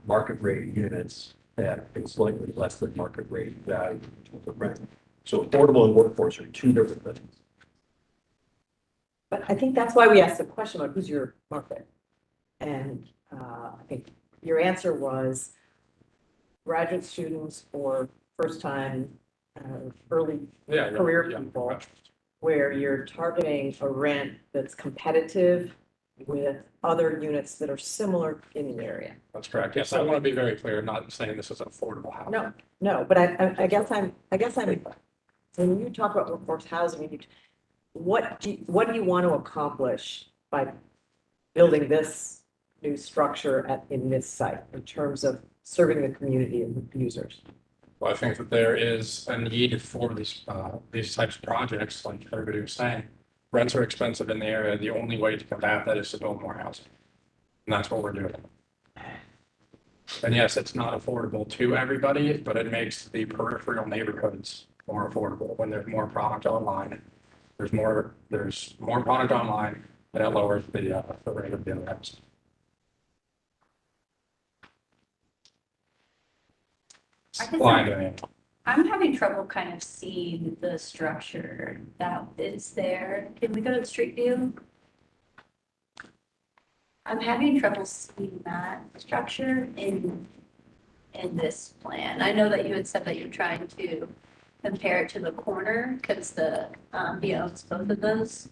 J: market rate units at a slightly less than market rate value to rent. So affordable and workforce are two different things.
A: But I think that's why we asked the question about who's your market. And I think your answer was graduate students or first-time early career people, where you're targeting a rent that's competitive with other units that are similar in the area.
C: That's correct. Yes, I want to be very clear, not saying this is an affordable house.
A: No, but I guess I'm, when you talk about workforce housing, what do you want to accomplish by building this new structure in this site in terms of serving the community and users?
C: Well, I think that there is a need for these types of projects, like everybody was saying,
J: rents are expensive in the area. The only way to combat that is to build more housing. And that's what we're doing. And yes, it's not affordable to everybody, but it makes the peripheral neighborhoods more affordable when there's more product online. There's more product online, and it lowers the rate of the rents. Supply and demand.
F: I'm having trouble kind of seeing the structure that is there. Can we go to the street view? I'm having trouble seeing that structure in this plan. I know that you had said that you're trying to compare it to the corner because he owns both of those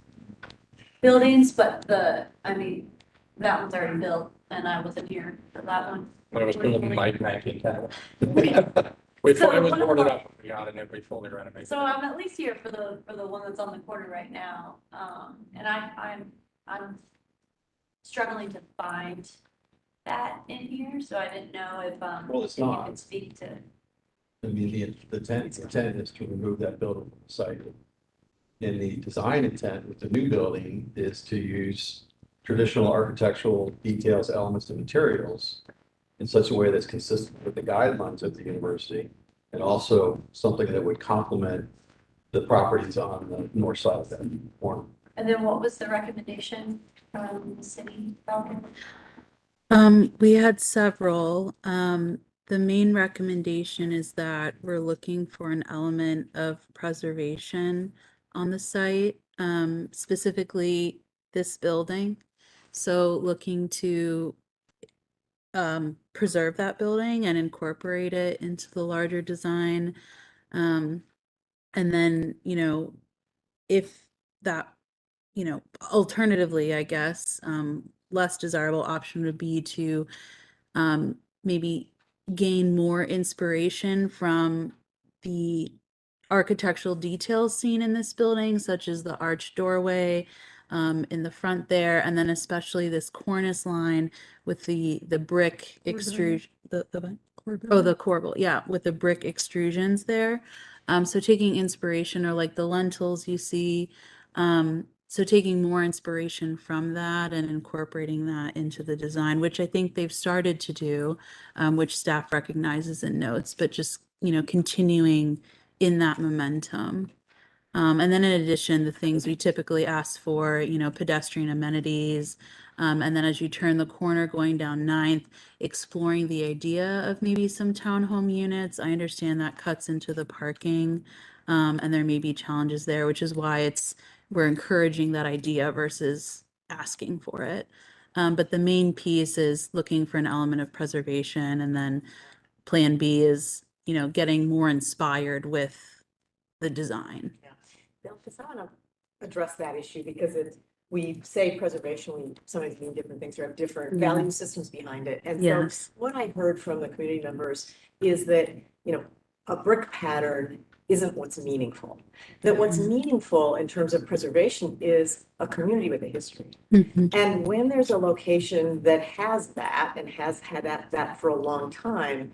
F: buildings, but that one's already built and I wasn't here for that one.
J: It was built in like 1910. It was boarded up when we got it and we fully renovated.
F: So I'm at least here for the one that's on the corner right now. And I'm struggling to find that in here, so I didn't know if
S: Well, it's
F: if you
S: not.
F: could speak to.
S: I mean, the intent is to remove that building from the site. And the design intent with the new building is to use traditional architectural details, elements, and materials in such a way that's consistent with the guidelines of the university, and also something that would complement the properties on the north side of that corner.
F: And then what was the recommendation from the city?
B: We had several. The main recommendation is that we're looking for an element of preservation on the site, specifically this building. So looking to preserve that building and incorporate it into the larger design. And then, if that, alternatively, I guess, less desirable option would be to maybe gain more inspiration from the architectural details seen in this building, such as the arched doorway in the front there, and then especially this cornice line with the brick extrusion, the corbel, yeah, with the brick extrusions there. So taking inspiration, or like the lentils you see, so taking more inspiration from that and incorporating that into the design, which I think they've started to do, which staff recognizes and notes, but just, continuing in that momentum. And then in addition, the things we typically ask for, pedestrian amenities. And then as you turn the corner going down 9th, exploring the idea of maybe some townhome units. I understand that cuts into the parking, and there may be challenges there, which is why we're encouraging that idea versus asking for it. But the main piece is looking for an element of preservation, and then plan B is, getting more inspired with the design.
A: Bill, because I want to address that issue because we say preservation, we sometimes mean different things or have different value systems behind it. And so what I heard from the community members is that, a brick pattern isn't what's meaningful. That what's meaningful in terms of preservation is a community with a history. And when there's a location that has that and has had that for a long time,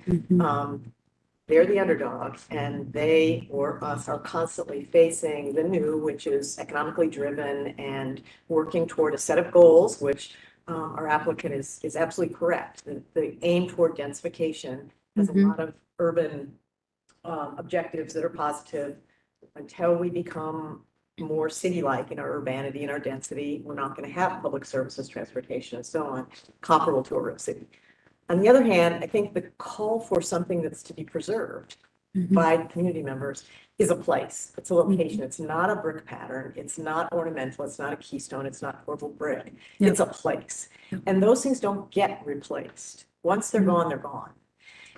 A: they're the underdog, and they or us are constantly facing the new, which is economically driven and working toward a set of goals, which our applicant is absolutely correct. The aim toward densification has a lot of urban objectives that are positive. Until we become more city-like in our urbanity and our density, we're not going to have public services, transportation, and so on, comparable to a real city. On the other hand, I think the call for something that's to be preserved by community members is a place. It's a location. It's not a brick pattern. It's not ornamental. It's not a keystone. It's not portable brick. It's a place. And those things don't get replaced. Once they're gone, they're gone.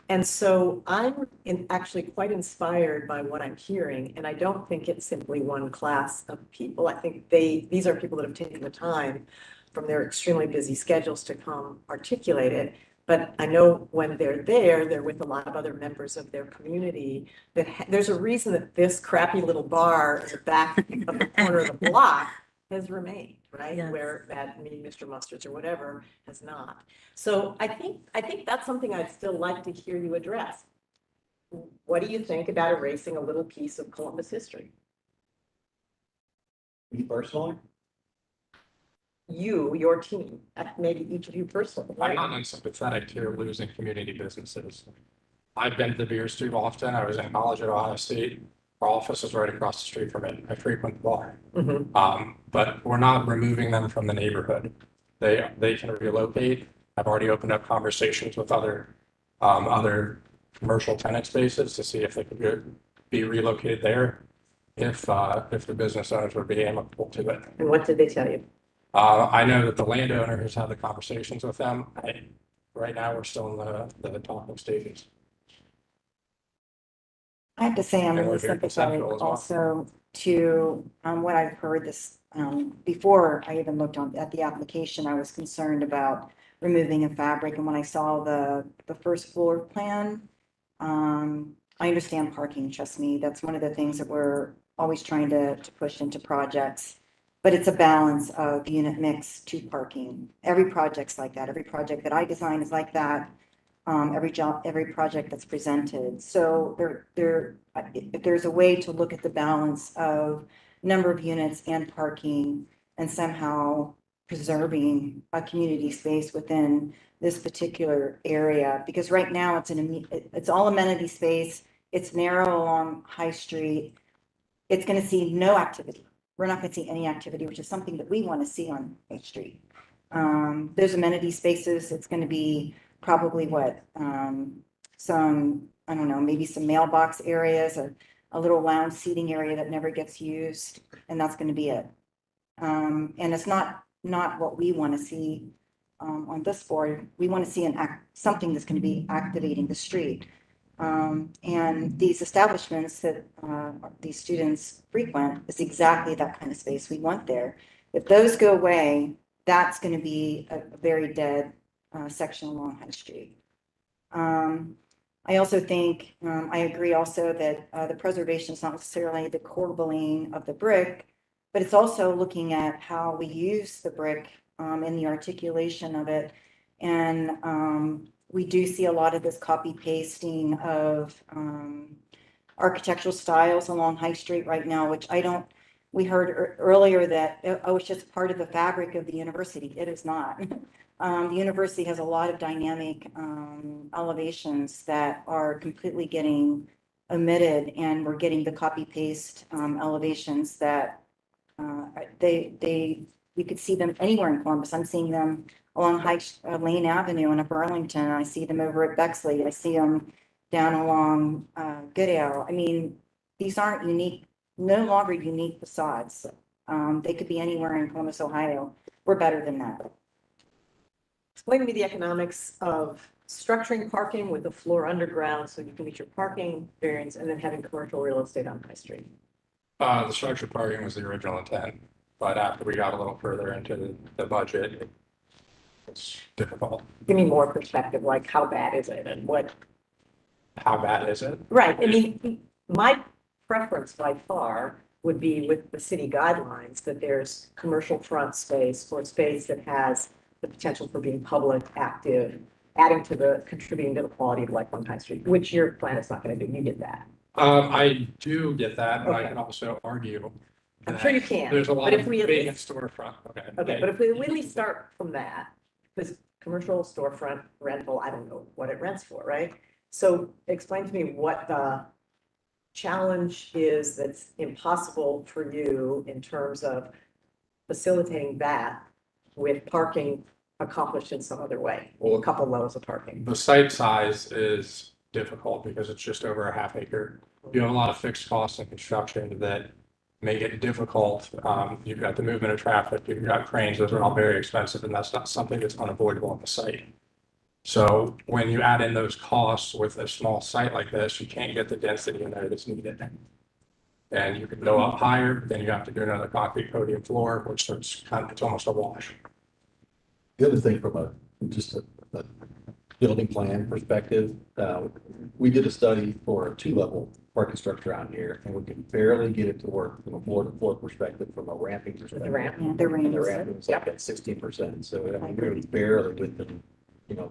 A: And so I'm actually quite inspired by what I'm hearing. And I don't think it's simply one class of people. I think these are people that have taken the time from their extremely busy schedules to come articulate it. But I know when they're there, they're with a lot of other members of their community. That there's a reason that this crappy little bar at the back of the corner of the block has remained, right? Yes. Where that Mr. Mustard's or whatever has not. So I think that's something I'd still like to hear you address. What do you think about erasing a little piece of Columbus history?
S: Me personally?
A: Your team, maybe each of you personally.
J: I'm not unsympathetic to losing community businesses. I've been to the beers too often. I was in college at Ohio State. Our office is right across the street from it. I frequent the bar. But we're not removing them from the neighborhood. They can relocate. I've already opened up conversations with other commercial tenant spaces to see if they could be relocated there if the business owners would be amenable to it.
A: And what did they tell you?
J: I know that the landowner has had the conversations with them. Right now, we're still in the talking stages.
D: I have to say, I'm
J: And
D: really
J: we're very
D: sympathetic
J: conceptual as well.
D: also to what I've heard this, before I even looked at the application, I was concerned about removing a fabric. And when I saw the first floor plan, I understand parking, trust me. That's one of the things that we're always trying to push into projects. But it's a balance of unit mix to parking. Every project's like that. Every project that I design is like that. Every project that's presented. So if there's a way to look at the balance of number of units and parking and somehow preserving a community space within this particular area, because right now it's all amenity space. It's narrow along High Street. It's going to see no activity. We're not going to see any activity, which is something that we want to see on High Street. There's amenity spaces. It's going to be probably some, I don't know, maybe some mailbox areas, a little lounge seating area that never gets used, and that's going to be it. And it's not what we want to see on this board. We want to see something that's going to be activating the street. And these establishments that these students frequent is exactly that kind of space we want there. If those go away, that's going to be a very dead section along High Street. I also think, I agree also that the preservation is not necessarily the corbelling of the brick, but it's also looking at how we use the brick in the articulation of it. And we do see a lot of this copy pasting of architectural styles along High Street right now, which we heard earlier that, it's just part of the fabric of the university. It is not. The university has a lot of dynamic elevations that are completely getting omitted, and we're getting the copy paste elevations that we could see them anywhere in Columbus. I'm seeing them along Lane Avenue and up Arlington. I see them over at Bexley. I see them down along Goodale. I mean, these aren't unique, no longer unique facades. They could be anywhere in Columbus, Ohio. We're better than that.
A: Explain to me the economics of structuring parking with the floor underground so you can meet your parking variance and then having commercial real estate on High Street.
J: The structured parking was the original intent, but after we got a little further into the budget, it's difficult.
A: Give me more perspective, like how bad is it and what?
J: How bad is it?
A: Right. I mean, my preference by far would be with the city guidelines that there's commercial front space or space that has the potential for being public, active, contributing to the quality of life on High Street, which your plan is not going to do. You get that.
J: I do get that, but I
A: Okay.
J: can also argue.
A: I'm sure you can.
J: There's a lot
A: but
J: of
A: if we at
J: vacant
A: least,
J: storefront. Okay.
A: okay, but if we really start from that, because commercial storefront rental, I don't know what it rents for, right? So explain to me what the challenge is that's impossible for you in terms of facilitating that with parking accomplished in some other way,
J: Well,
A: a couple levels of parking.
J: The site size is difficult because it's just over a half acre. You have a lot of fixed costs in construction that make it difficult. You've got the movement of traffic, you've got cranes, those are all very expensive, and that's not something that's unavoidable on the site. So when you add in those costs with a small site like this, you can't get the density in there that's needed. And you can go up higher, then you have to do another concrete podium floor, which starts it's almost a wash.
S: The other thing from a building plan perspective, we did a study for a 2-level parking structure out here, and we can barely get it to work from a floor-to-floor perspective, from a ramping perspective.
A: The ramp.
D: Yeah, the
S: And the
D: range.
S: ramp was like at 16%, so I mean, we're barely within,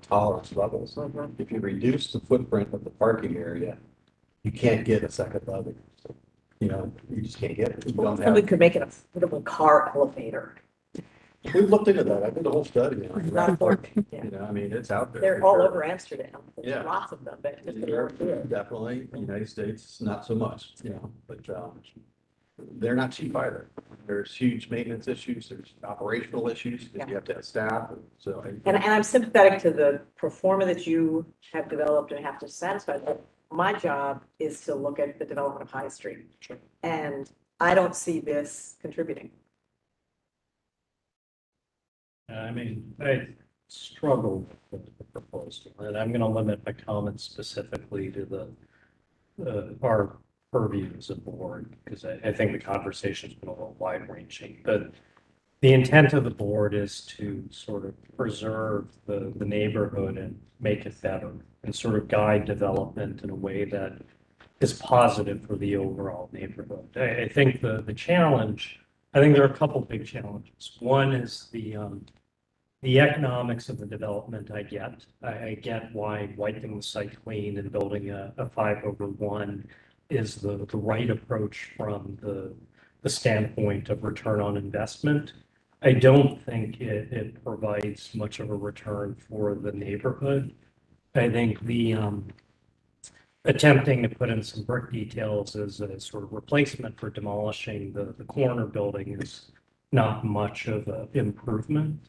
S: tolerance levels. If you reduce the footprint of the parking area, you can't get a second level. So you just can't get it. You don't
A: Somebody
S: have,
A: could make it a affordable car elevator.
S: we've looked into that. I did the whole study.
A: Not affordable, yeah.
S: I mean, it's out there.
A: They're
S: for
A: all
S: sure.
A: over Amsterdam. There's
S: Yeah.
A: lots of them, but just
S: Definitely, United States, not so much, but they're not cheap either. There's huge maintenance issues, there's operational issues, because you have to have staff, so.
A: And I'm sympathetic to the performa that you have developed and have to satisfy. But my job is to look at the development of High Street. And I don't see this contributing.
I: I mean, I struggle with the proposal, and I'm gonna limit my comments specifically to our purview as a board, because I think the conversation's been a little wide ranging, but the intent of the board is to sort of preserve the neighborhood and make it better and sort of guide development in a way that is positive for the overall neighborhood. I think the challenge, I think there are a couple big challenges. One is the economics of the development I get. I get why wiping the site clean and building a 5/1 is the right approach from the standpoint of return on investment. I don't think it provides much of a return for the neighborhood. I think the attempting to put in some brick details as a sort of replacement for demolishing the corner building is not much of an improvement.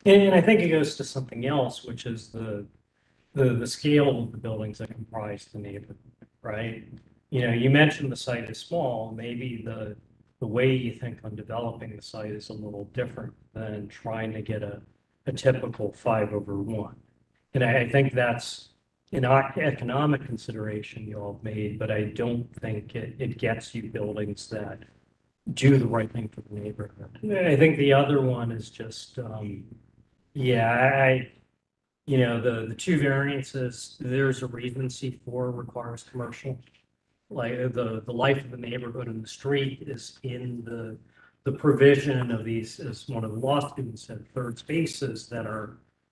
I: And I think it goes to something else, which is the scale of the buildings that comprise the neighborhood, right? You mentioned the site is small, maybe the way you think on developing the site is a little different than trying to get a typical 5/1. And I think that's an economic consideration you all made, but I don't think it gets you buildings that do the right thing for the neighborhood. I think the other one is just, the two variances, there's a reason C4 requires commercial. Like the life of the neighborhood and the street is in the provision of these, as one of the law students said, third spaces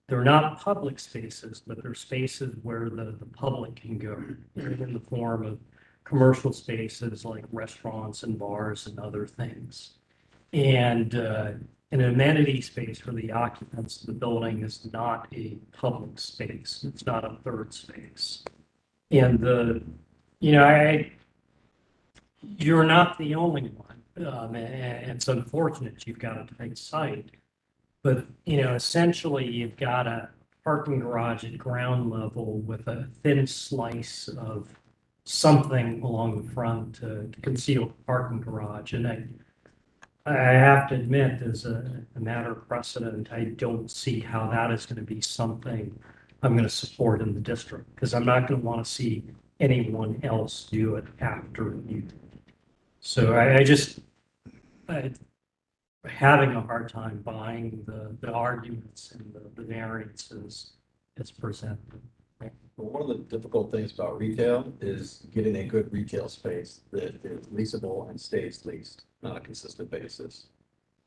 I: they're not public spaces, but they're spaces where the public can go in the form of commercial spaces like restaurants and bars and other things. And an amenity space for the occupants of the building is not a public space. It's not a third space. And you're not the only one. And it's unfortunate you've got a tight site, but essentially you've got a parking garage at ground level with a thin slice of something along the front to conceal the parking garage. And I have to admit, as a matter of precedent, I don't see how that is going to be something I'm going to support in the district, because I'm not going to want to see anyone else do it after you. So I'm having a hard time buying the arguments and the variances as presented.
S: Well, one of the difficult things about retail is getting a good retail space that is leasable and stays leased on a consistent basis.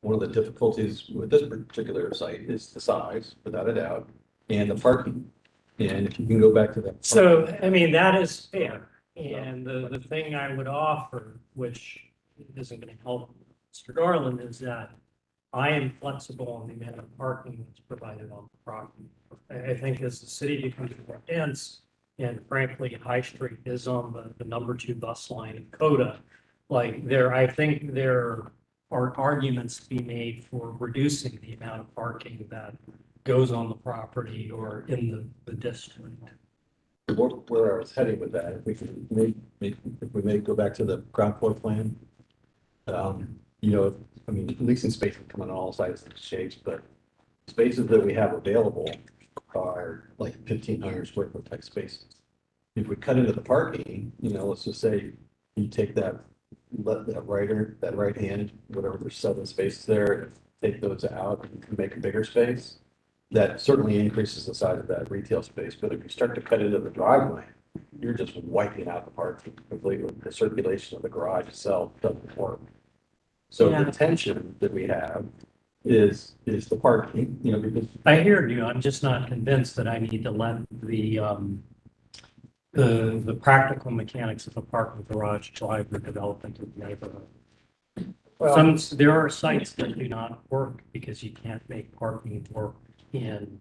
S: One of the difficulties with this particular site is the size, without a doubt, and the parking. And if you can go back to that.
I: So, I mean, that is fair. And the thing I would offer, which isn't going to help Mr. Garland, is that I am flexible on the amount of parking that's provided on the property. I think as the city becomes more dense, and frankly, High Street is on the number 2 bus line in Coda, I think there are arguments to be made for reducing the amount of parking that goes on the property or in the district.
S: Where I was heading with that, if we may go back to the ground floor plan. Leasing space can come in all sizes and shapes, but spaces that we have available are like 1,500 square foot type spaces. If we cut into the parking, let's just say you take that right hand, whatever, there's 7 spaces there, take those out and make a bigger space. That certainly increases the size of that retail space. But if you start to cut into the driveway, you're just wiping out the parking completely. The circulation of the garage itself doesn't work. So the tension that we have is the parking, because
I: I hear you. I'm just not convinced that I need to let the practical mechanics of a parking garage drive the development of the neighborhood. There are sites that do not work because you can't make parking work in,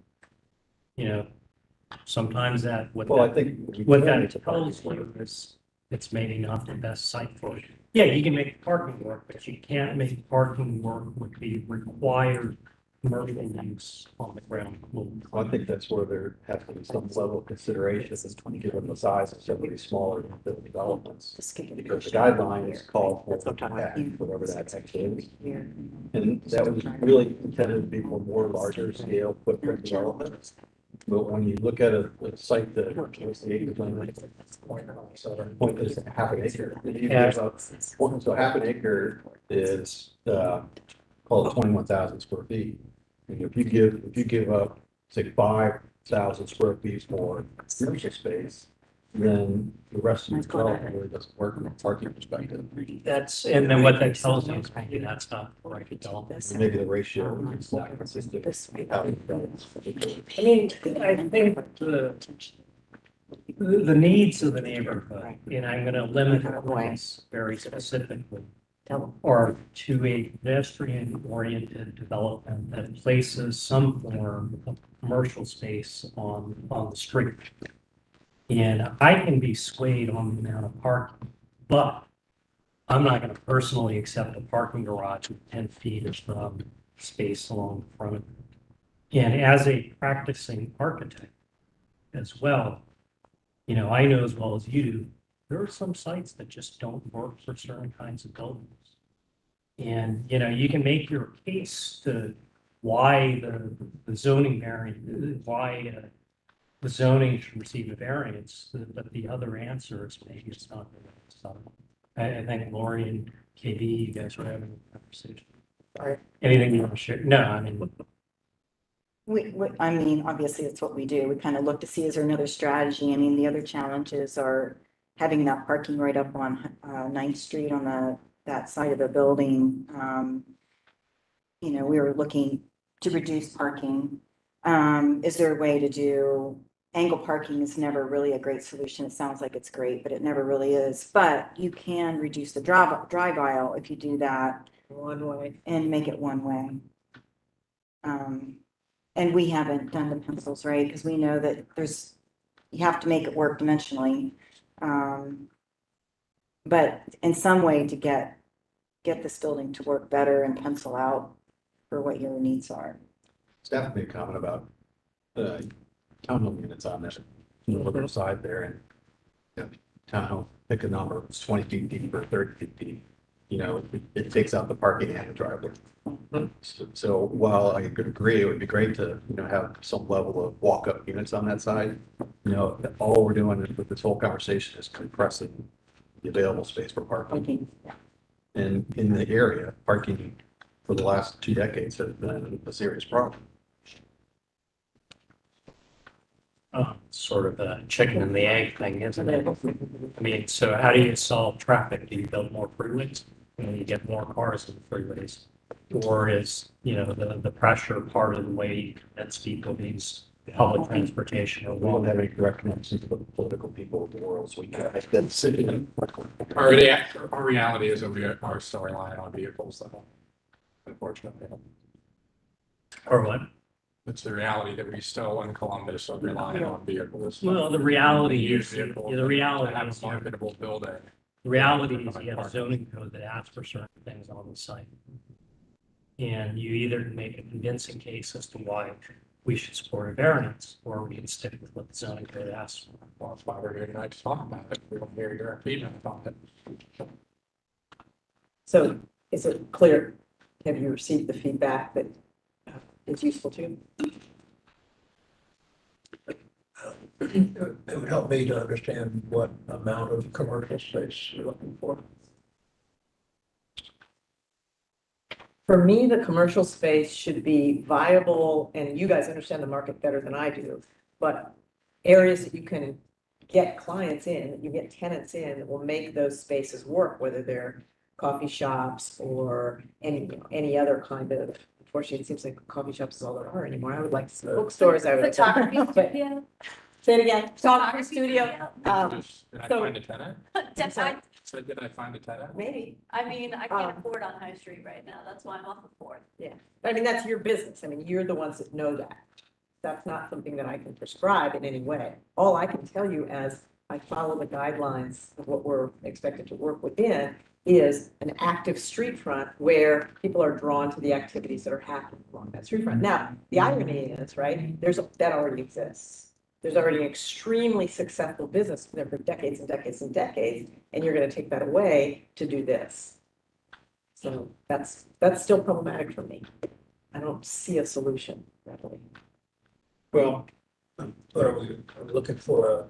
I: sometimes what that tells you is it's maybe not the best site for it. Yeah, you can make parking work, but you can't make parking work with the required commercial use on the ground.
S: I think that's where there has to be some level of consideration, given the size of some of these smaller developments. Because the guidelines call for whatever that actually is. And that was really intended to be for more larger scale footprint developments. But when you look at a site that was the acre limit, point is half an acre. So half an acre is call it 21,000 square feet. And if you give up, say, 5,000 square feet for commercial space, then the rest of the development really doesn't work from a parking perspective.
I: And then what that tells you is maybe that's not the right development.
S: Maybe the ratio is not consistent.
I: I mean, I think the needs of the neighborhood, and I'm going to limit this very specifically, or to a pedestrian-oriented development that places some form of commercial space on the street. And I can be swayed on the amount of parking, but I'm not going to personally accept a parking garage with 10 feet of space along the front of it. And as a practicing architect as well, I know as well as you do, there are some sites that just don't work for certain kinds of buildings. And, you can make your case to why the zoning variant, why the zoning should receive a variance, but the other answer is maybe it's not the right stuff. I think Lori and KB, you guys were having a conversation. Anything you want to share? No, I mean.
D: I mean, obviously, it's what we do. We kind of look to see, is there another strategy? I mean, the other challenges are having that parking right up on 9th Street on that side of the building. We were looking to reduce parking. Is there a way to do angle parking? Is never really a great solution. It sounds like it's great, but it never really is. But you can reduce the drive aisle if you do that
A: One way.
D: and make it one way. And we haven't done the pencils, right? Because we know that you have to make it work dimensionally. But in some way to get this building to work better and pencil out for what your needs are.
S: Staff made a comment about townhome units on this northern side there, and townhome, pick a number, it's 20 feet deep or 30 feet deep. It takes out the parking and the driveway. So while I could agree, it would be great to, have some level of walk-up units on that side. All we're doing with this whole conversation is compressing the available space for parking. And in the area, parking for the last 2 decades has been a serious problem.
I: Sort of a chicken and the egg thing, isn't it? I mean, so how do you solve traffic? Do you build more freeways? You get more cars in the freeways? Or is, the pressure part of the way you convince people to use public transportation? Or
S: We don't have any direct connections to the political people of the world, so we can't make that decision.
J: Our reality is that we are still relying on vehicles, though, unfortunately.
I: Or what?
J: It's the reality that we still in Columbus are relying on vehicles.
I: Well, the reality
J: Use
I: is,
J: vehicles
I: the reality
J: to have
I: is,
J: a marketable building.
I: the reality is you have a zoning code that asks for certain things on the site. And you either make a convincing case as to why we should support a variance, or we can stick with what the zoning code asks for.
J: Well, that's why we're here tonight to talk about it. We don't hear your opinion on it.
A: So is it clear? Have you received the feedback that is useful to you?
N: It would help me to understand what amount of commercial space you're looking for.
A: For me, the commercial space should be viable, and you guys understand the market better than I do, but areas that you can get clients in, that you get tenants in, that will make those spaces work, whether they're coffee shops or any other kind of, unfortunately, it seems like coffee shops is all there are anymore. I would like to see bookstores. I would like to-
F: Photography studio.
A: Say it again, photography studio.
J: Did I
A: so-
J: find a tenant? So did I find a tenant?
A: Maybe.
F: I mean, I can't afford on High Street right now. That's why I'm off of Fourth.
A: Yeah, I mean, that's your business. I mean, you're the ones that know that. That's not something that I can prescribe in any way. All I can tell you as I follow the guidelines of what we're expected to work within is an active street front where people are drawn to the activities that are happening along that street front. Now, the irony is, right, that already exists. There's already an extremely successful business there for decades and decades and decades, and you're gonna take that away to do this. So that's still problematic for me. I don't see a solution readily.
N: Well, are we looking for a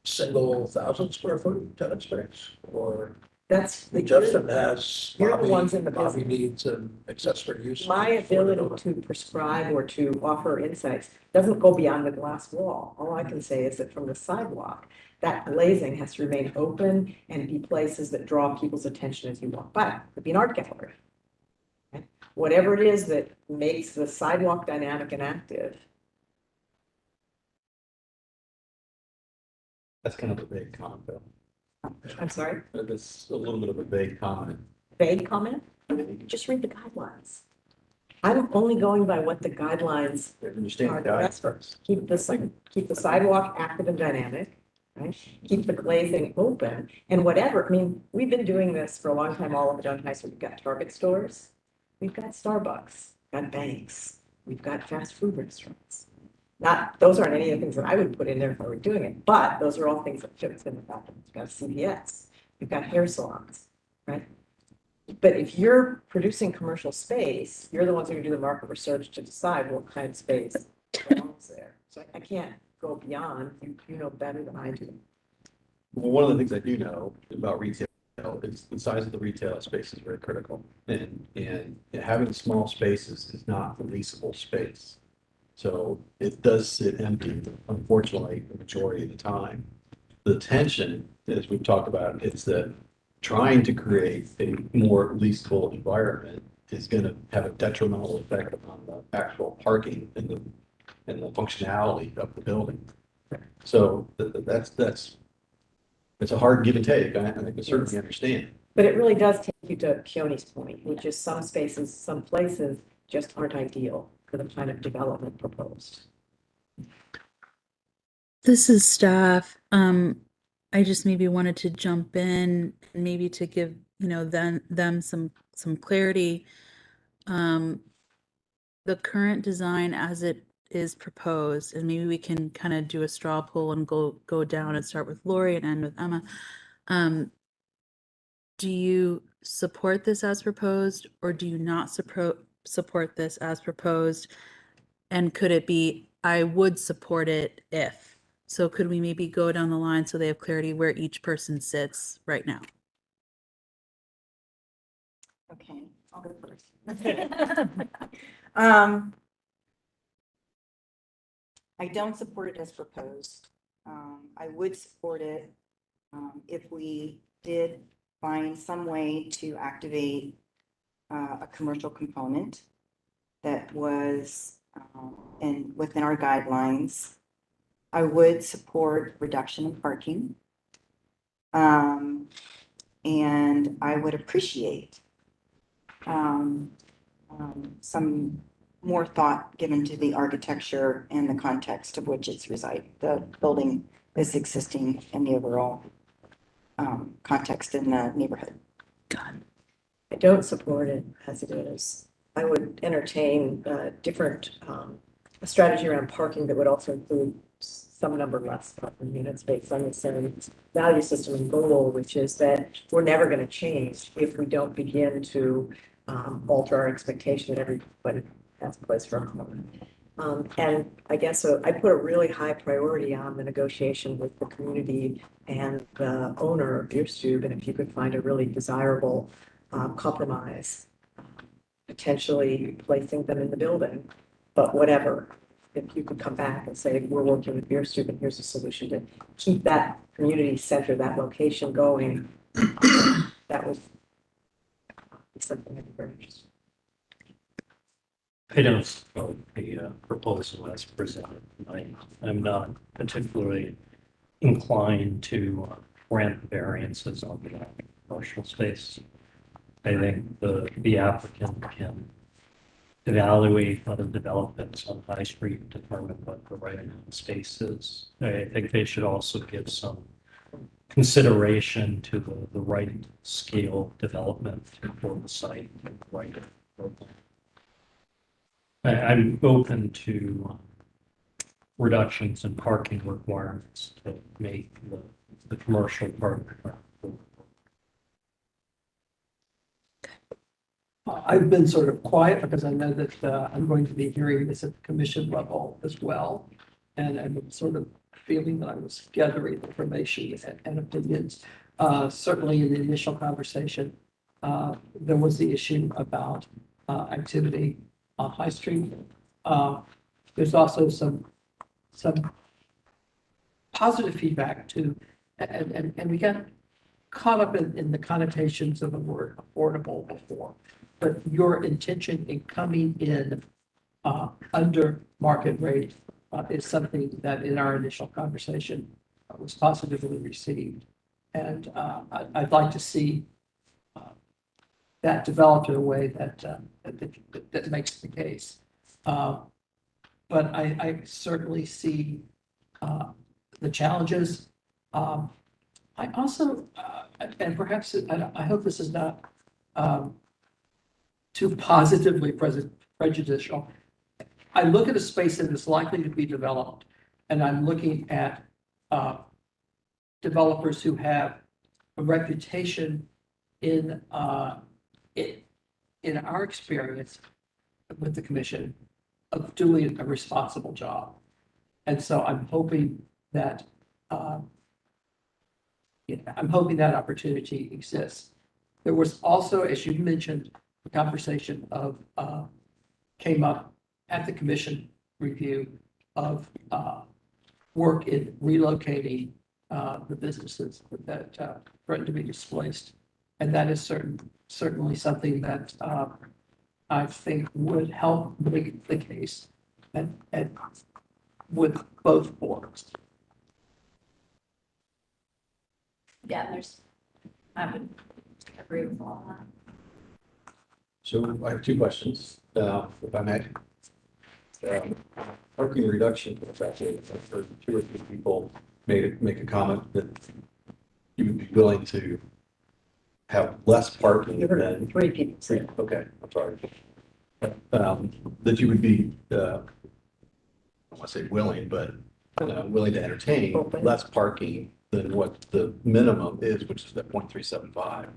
N: single 1,000 square foot tenant space? Or
A: That's
N: Justin has,
A: you're the ones in the
N: Bobby
A: business.
N: needs an accessory use.
A: My ability to prescribe or to offer insights doesn't go beyond the glass wall. All I can say is that from the sidewalk, that glazing has to remain open and be places that draw people's attention as you walk by. It could be an art gallery. Okay? Whatever it is that makes the sidewalk dynamic and active.
S: That's kind of a vague comment, though.
A: I'm sorry,
S: That's a little bit of a vague comment.
A: vague comment? Just read the guidelines. I'm only going by what the guidelines
S: Understand
A: are.
S: the guidelines.
A: Keep the sidewalk active and dynamic, right? Keep the glazing open and whatever. I mean, we've been doing this for a long time all over downtown. So we've got Target stores, we've got Starbucks, got banks, we've got fast food restaurants. Those aren't any of the things that I would put in there if I were doing it, but those are all things that fit within the document. You've got CVS, you've got hair salons, right? But if you're producing commercial space, you're the ones who do the market research to decide what kind of space belongs there. So I can't go beyond, you know better than I do.
S: Well, one of the things I do know about retail is the size of the retail space is very critical. And having small spaces is not the leasable space. So it does sit empty, unfortunately, the majority of the time. The tension, as we've talked about, is that trying to create a more leasable environment is going to have a detrimental effect on the actual parking and the functionality of the building. So that's a hard give and take. I can certainly understand.
A: But it really does take you to Keone's point, which is some spaces, some places just aren't ideal for the kind of development proposed.
B: This is staff. I just maybe wanted to jump in and maybe to give, them some clarity. The current design as it is proposed, and maybe we can kind of do a straw poll and go down and start with Lori and end with Emma. Do you support this as proposed, or do you not support this as proposed? And could it be, I would support it if? So could we maybe go down the line so they have clarity where each person sits right now?
D: Okay, I'll go first. I don't support it as proposed. I would support it if we did find some way to activate a commercial component that was within our guidelines. I would support reduction in parking. And I would appreciate some more thought given to the architecture and the context of which it's the building is existing in the overall context in the neighborhood.
A: I don't support it as it is. I would entertain a strategy around parking that would also include some number less parking units based on the same value system and goal, which is that we're never going to change if we don't begin to alter our expectation that everybody has a place for a home. And I guess I put a really high priority on the negotiation with the community and the owner of Beerstube, and if you could find a really desirable compromise, potentially placing them in the building, but whatever. If you could come back and say, we're working with Beerstube and here's a solution to keep that community center, that location going, that would be something I'd be very interested
I: I don't support the proposal as presented. I'm not particularly inclined to grant variances on the commercial space. I think the applicant can evaluate other developments on High Street, determine what the right amount of space is. I think they should also give some consideration to the right scale development for the site and the right program. I'm open to reductions in parking requirements to make the commercial part.
H: I've been sort of quiet because I know that I'm going to be hearing this at the commission level as well. And I'm sort of feeling that I was gathering information and opinions. Certainly in the initial conversation, there was the issue about activity on High Street. There's also some positive feedback too. And we got caught up in the connotations of the word affordable before. But your intention in coming in under market rate is something that in our initial conversation was positively received. And I'd like to see that developed in a way that makes the case. But I certainly see the challenges. I also, and perhaps, I hope this is not too positively prejudicial. I look at a space that is likely to be developed, and I'm looking at developers who have a reputation in our experience with the commission of doing a responsible job. And so I'm hoping that opportunity exists. There was also, as you mentioned, the conversation of came up at the commission review of work in relocating the businesses that threaten to be displaced. And that is certainly something that I think would help make the case and with both boards.
F: Yeah, I would agree with all that.
S: So I have two questions, if I may. Parking reduction, actually, I've heard two or three people make a comment that you would be willing to have less parking than.
D: Three people.
S: Okay, I'm sorry. That you would be, I don't want to say willing, but willing to entertain less parking than what the minimum is, which is that 0.375.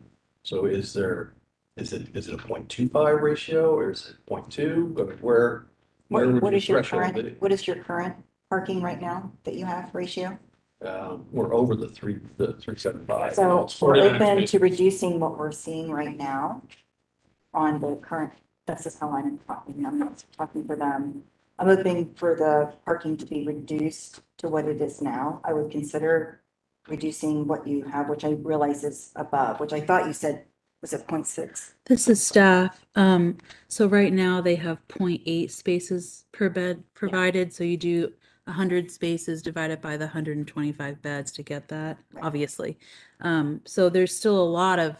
S: So is it a 0.25 ratio or is it 0.2? I mean, where would
D: What is your
S: threshold be?
D: what is your current parking right now that you have ratio?
S: We're over the 375.
D: So we're open to reducing what we're seeing right now on the current, that's just how I'm talking. I'm not talking for them. I'm hoping for the parking to be reduced to what it is now. I would consider reducing what you have, which I realize is above, which I thought you said was at 0.6.
B: This is staff. So right now they have 0.8 spaces per bed provided. So you do 100 spaces divided by the 125 beds to get that, obviously. So there's still a lot of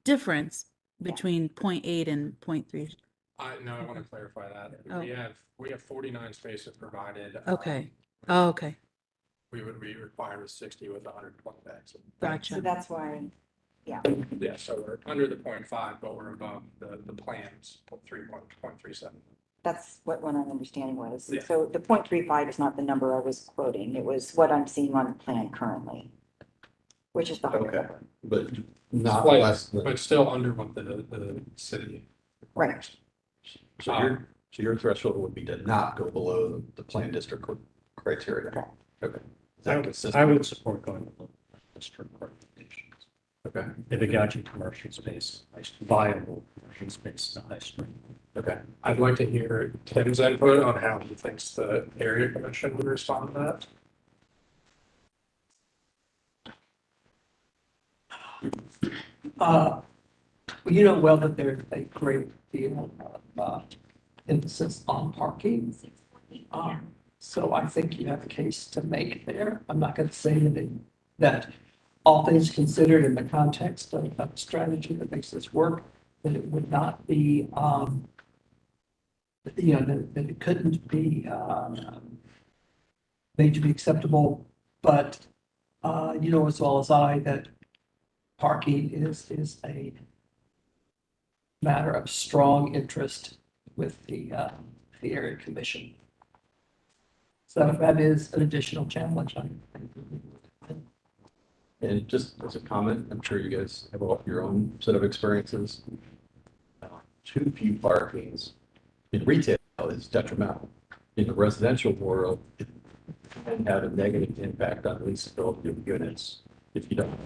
B: difference between 0.8 and 0.3.
C: No, I want to clarify that.
B: Oh.
C: We have 49 spaces provided.
B: Okay. Oh, okay.
C: We would be required with 60 with 120 beds.
B: Gotcha.
D: So that's why, yeah.
C: Yeah, so we're under the 0.5, but we're above the plans, 3.37.
D: That's what my understanding was.
C: Yeah.
D: So the 0.35 is not the number I was quoting. It was what I'm seeing on the plan currently, which is the higher
S: Okay,
D: number.
S: but not
C: Slight,
S: less than.
C: but still under what the city.
D: Right.
S: So your threshold would be to not go below the plan district criteria. Okay. Is that consistent?
I: I would support going below district recommendations.
S: Okay.
I: If it got you commercial space, viable commercial space in the High Street.
S: Okay.
C: I'd like to hear Tim's input on how he thinks the area commission would respond to that.
H: You know well that there's a great deal of emphasis on parking. So I think you have a case to make there. I'm not going to say that all things considered in the context of a strategy that makes this work, that it would not be, that it couldn't be, made to be acceptable. But, you know, as well as I, that parking is a matter of strong interest with the area commission. So that is an additional challenge.
S: And just as a comment, I'm sure you guys have your own set of experiences. Too few parkings in retail is detrimental. In the residential world, it can have a negative impact on leasability of units if you don't.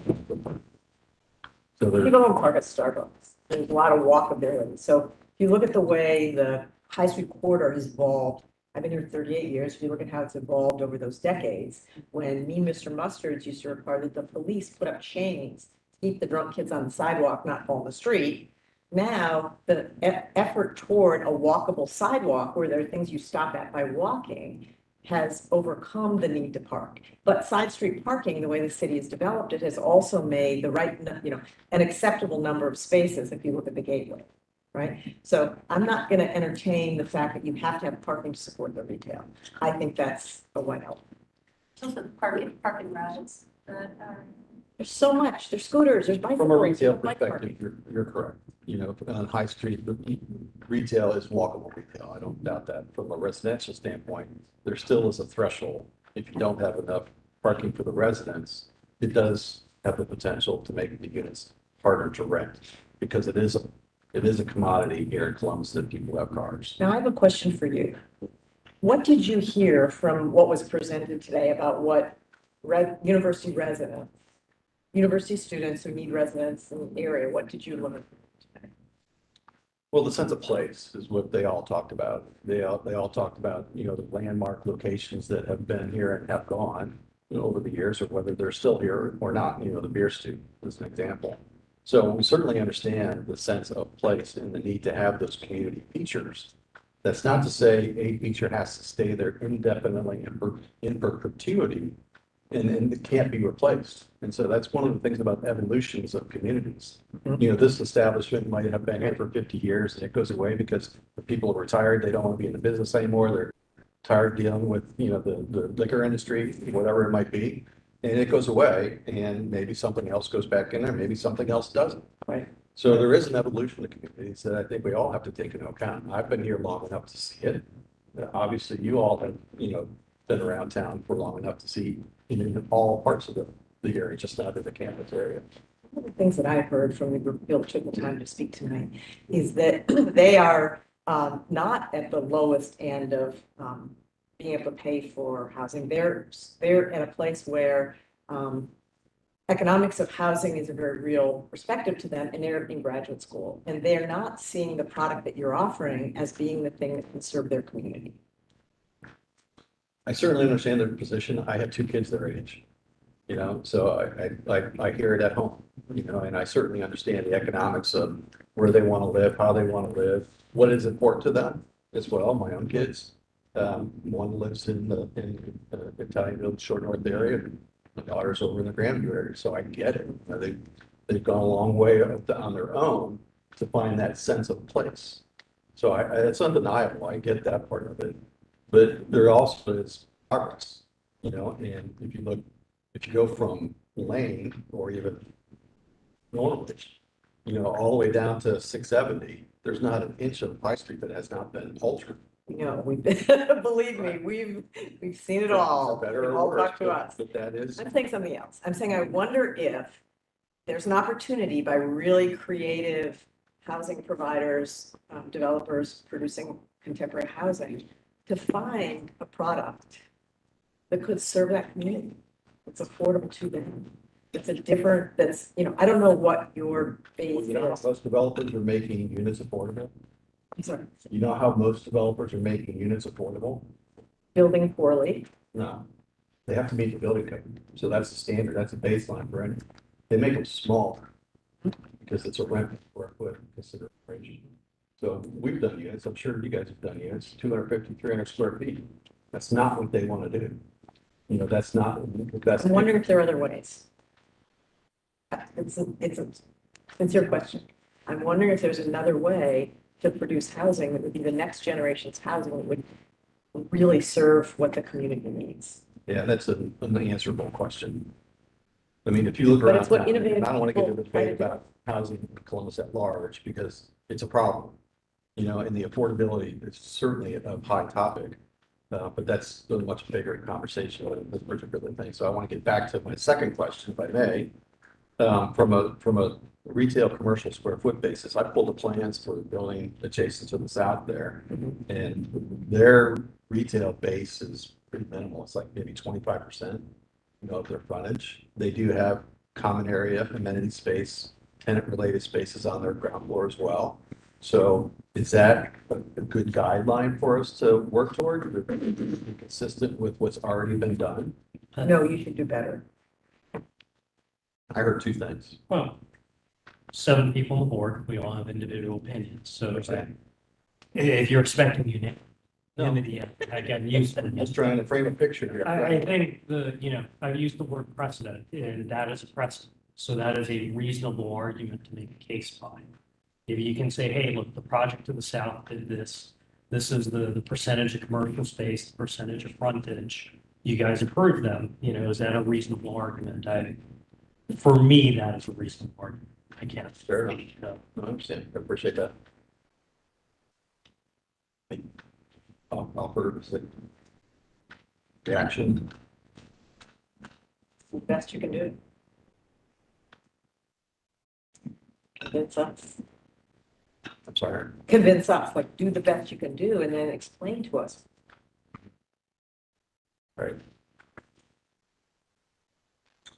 S: So there's.
A: People don't park at Starbucks. There's a lot of walkability. So if you look at the way the high street corridor has evolved, I've been here 38 years. If you look at how it's evolved over those decades, when me, Mr. Mustards used to require that the police put up chains to keep the drunk kids on the sidewalk, not fall in the street. Now, the effort toward a walkable sidewalk where there are things you stop at by walking has overcome the need to park. But side street parking, the way the city has developed it, has also made the right, an acceptable number of spaces if you look at the gateway, right? So I'm not going to entertain the fact that you have to have parking to support the retail. I think that's a white elephant.
F: Also parking rides that are.
A: There's so much. There's scooters, there's bicycles.
S: From a retail
A: bike
S: perspective, you're correct. You know, on High Street, retail is walkable retail. I don't doubt that. From a residential standpoint, there still is a threshold. If you don't have enough parking for the residents, it does have the potential to make the units harder to rent because it is a commodity here in Columbus that people have cars.
A: Now I have a question for you. What did you hear from what was presented today about what university residents, university students who need residents in the area, what did you learn today?
S: Well, the sense of place is what they all talked about. They all talked about, you know, the landmark locations that have been here and have gone, you know, over the years, or whether they're still here or not. You know, the beer stew is an example. So we certainly understand the sense of place and the need to have those community features. That's not to say a feature has to stay there indefinitely in perpetuity and it can't be replaced. And so that's one of the things about evolutions of communities. You know, this establishment might have been here for 50 years and it goes away because the people are retired. They don't want to be in the business anymore. They're tired of dealing with, you know, the liquor industry, whatever it might be. And it goes away and maybe something else goes back in there. Maybe something else doesn't.
A: Right.
S: So there is an evolution of communities that I think we all have to take into account. I've been here long enough to see it. Obviously, you all have, you know, been around town for long enough to see in all parts of the area, just not in the campus area.
A: One of the things that I heard from the group Bill took the time to speak tonight is that they are not at the lowest end of being able to pay for housing. They're at a place where economics of housing is a very real perspective to them, and they're in graduate school, and they're not seeing the product that you're offering as being the thing that can serve their community.
S: I certainly understand their position. I have two kids their age, you know, so I hear it at home, you know, and I certainly understand the economics of where they want to live, how they want to live, what is important to them as well. My own kids, one lives in the Italian Village, Short North area. My daughter's over in the Grandview area, so I get it. You know, they've gone a long way on their own to find that sense of place. So it's undeniable. I get that part of it. But there also is progress, you know, and if you go from Lane or even Norwich, you know, all the way down to 670, there's not an inch of High Street that has not been altered.
A: No, believe me, we've seen it all.
S: Better
A: They've
S: or
A: all
S: worse,
A: talked to us.
S: but that is.
A: I'm saying something else. I'm saying I wonder if there's an opportunity by really creative housing providers, developers producing contemporary housing, to find a product that could serve that community. It's affordable to them. It's a different, that's, you know, I don't know what your base
S: You know how
A: is.
S: most developers are making units affordable?
A: I'm sorry,
S: You know how most developers are making units affordable?
A: building poorly.
S: No. They have to meet the building code. So that's the standard. That's a baseline for anything. They make them smaller because it's a rent per square foot consideration. So we've done units, I'm sure you guys have done units, 250, 300 square feet. That's not what they want to do. You know, that's not the best.
A: I'm wondering if there are other ways. It's a sincere question. I'm wondering if there's another way to produce housing that would be the next generation's housing that would really serve what the community needs.
S: Yeah, that's an unanswerable question. I mean, if you look
A: But
S: around,
A: it's what
S: town,
A: innovative
S: I don't want to get into
A: people
S: the
A: try to
S: debate
A: do.
S: about housing in Columbus at large because it's a problem. You know, and the affordability is certainly a high topic. But that's a much bigger conversation than this particular thing. So I want to get back to my second question, if I may. From a retail commercial square foot basis, I pulled the plans for the building adjacent to the south there. And their retail base is pretty minimal. It's like maybe 25%, you know, of their frontage. They do have common area, amenity space, tenant related spaces on their ground floor as well. So is that a good guideline for us to work toward, or be consistent with what's already been done?
A: No, you should do better.
S: I heard two things.
I: Well, 7 people on the board, we all have individual opinions, so if you're expecting unanimity, I got used.
S: I'm just trying to frame a picture here.
I: I think I've used the word precedent, and that is a precedent. So that is a reasonable argument to make a case by. If you can say, hey, look, the project to the south did this. This is the percentage of commercial space, the percentage of frontage. You guys approved them, is that a reasonable argument? For me, that is a reasonable argument. I can't.
S: Fair enough. No, I understand. I appreciate that. I'll heard reaction.
A: The best you can do. Convince us.
S: I'm sorry.
A: Convince us, like, do the best you can do and then explain to us.
S: Right.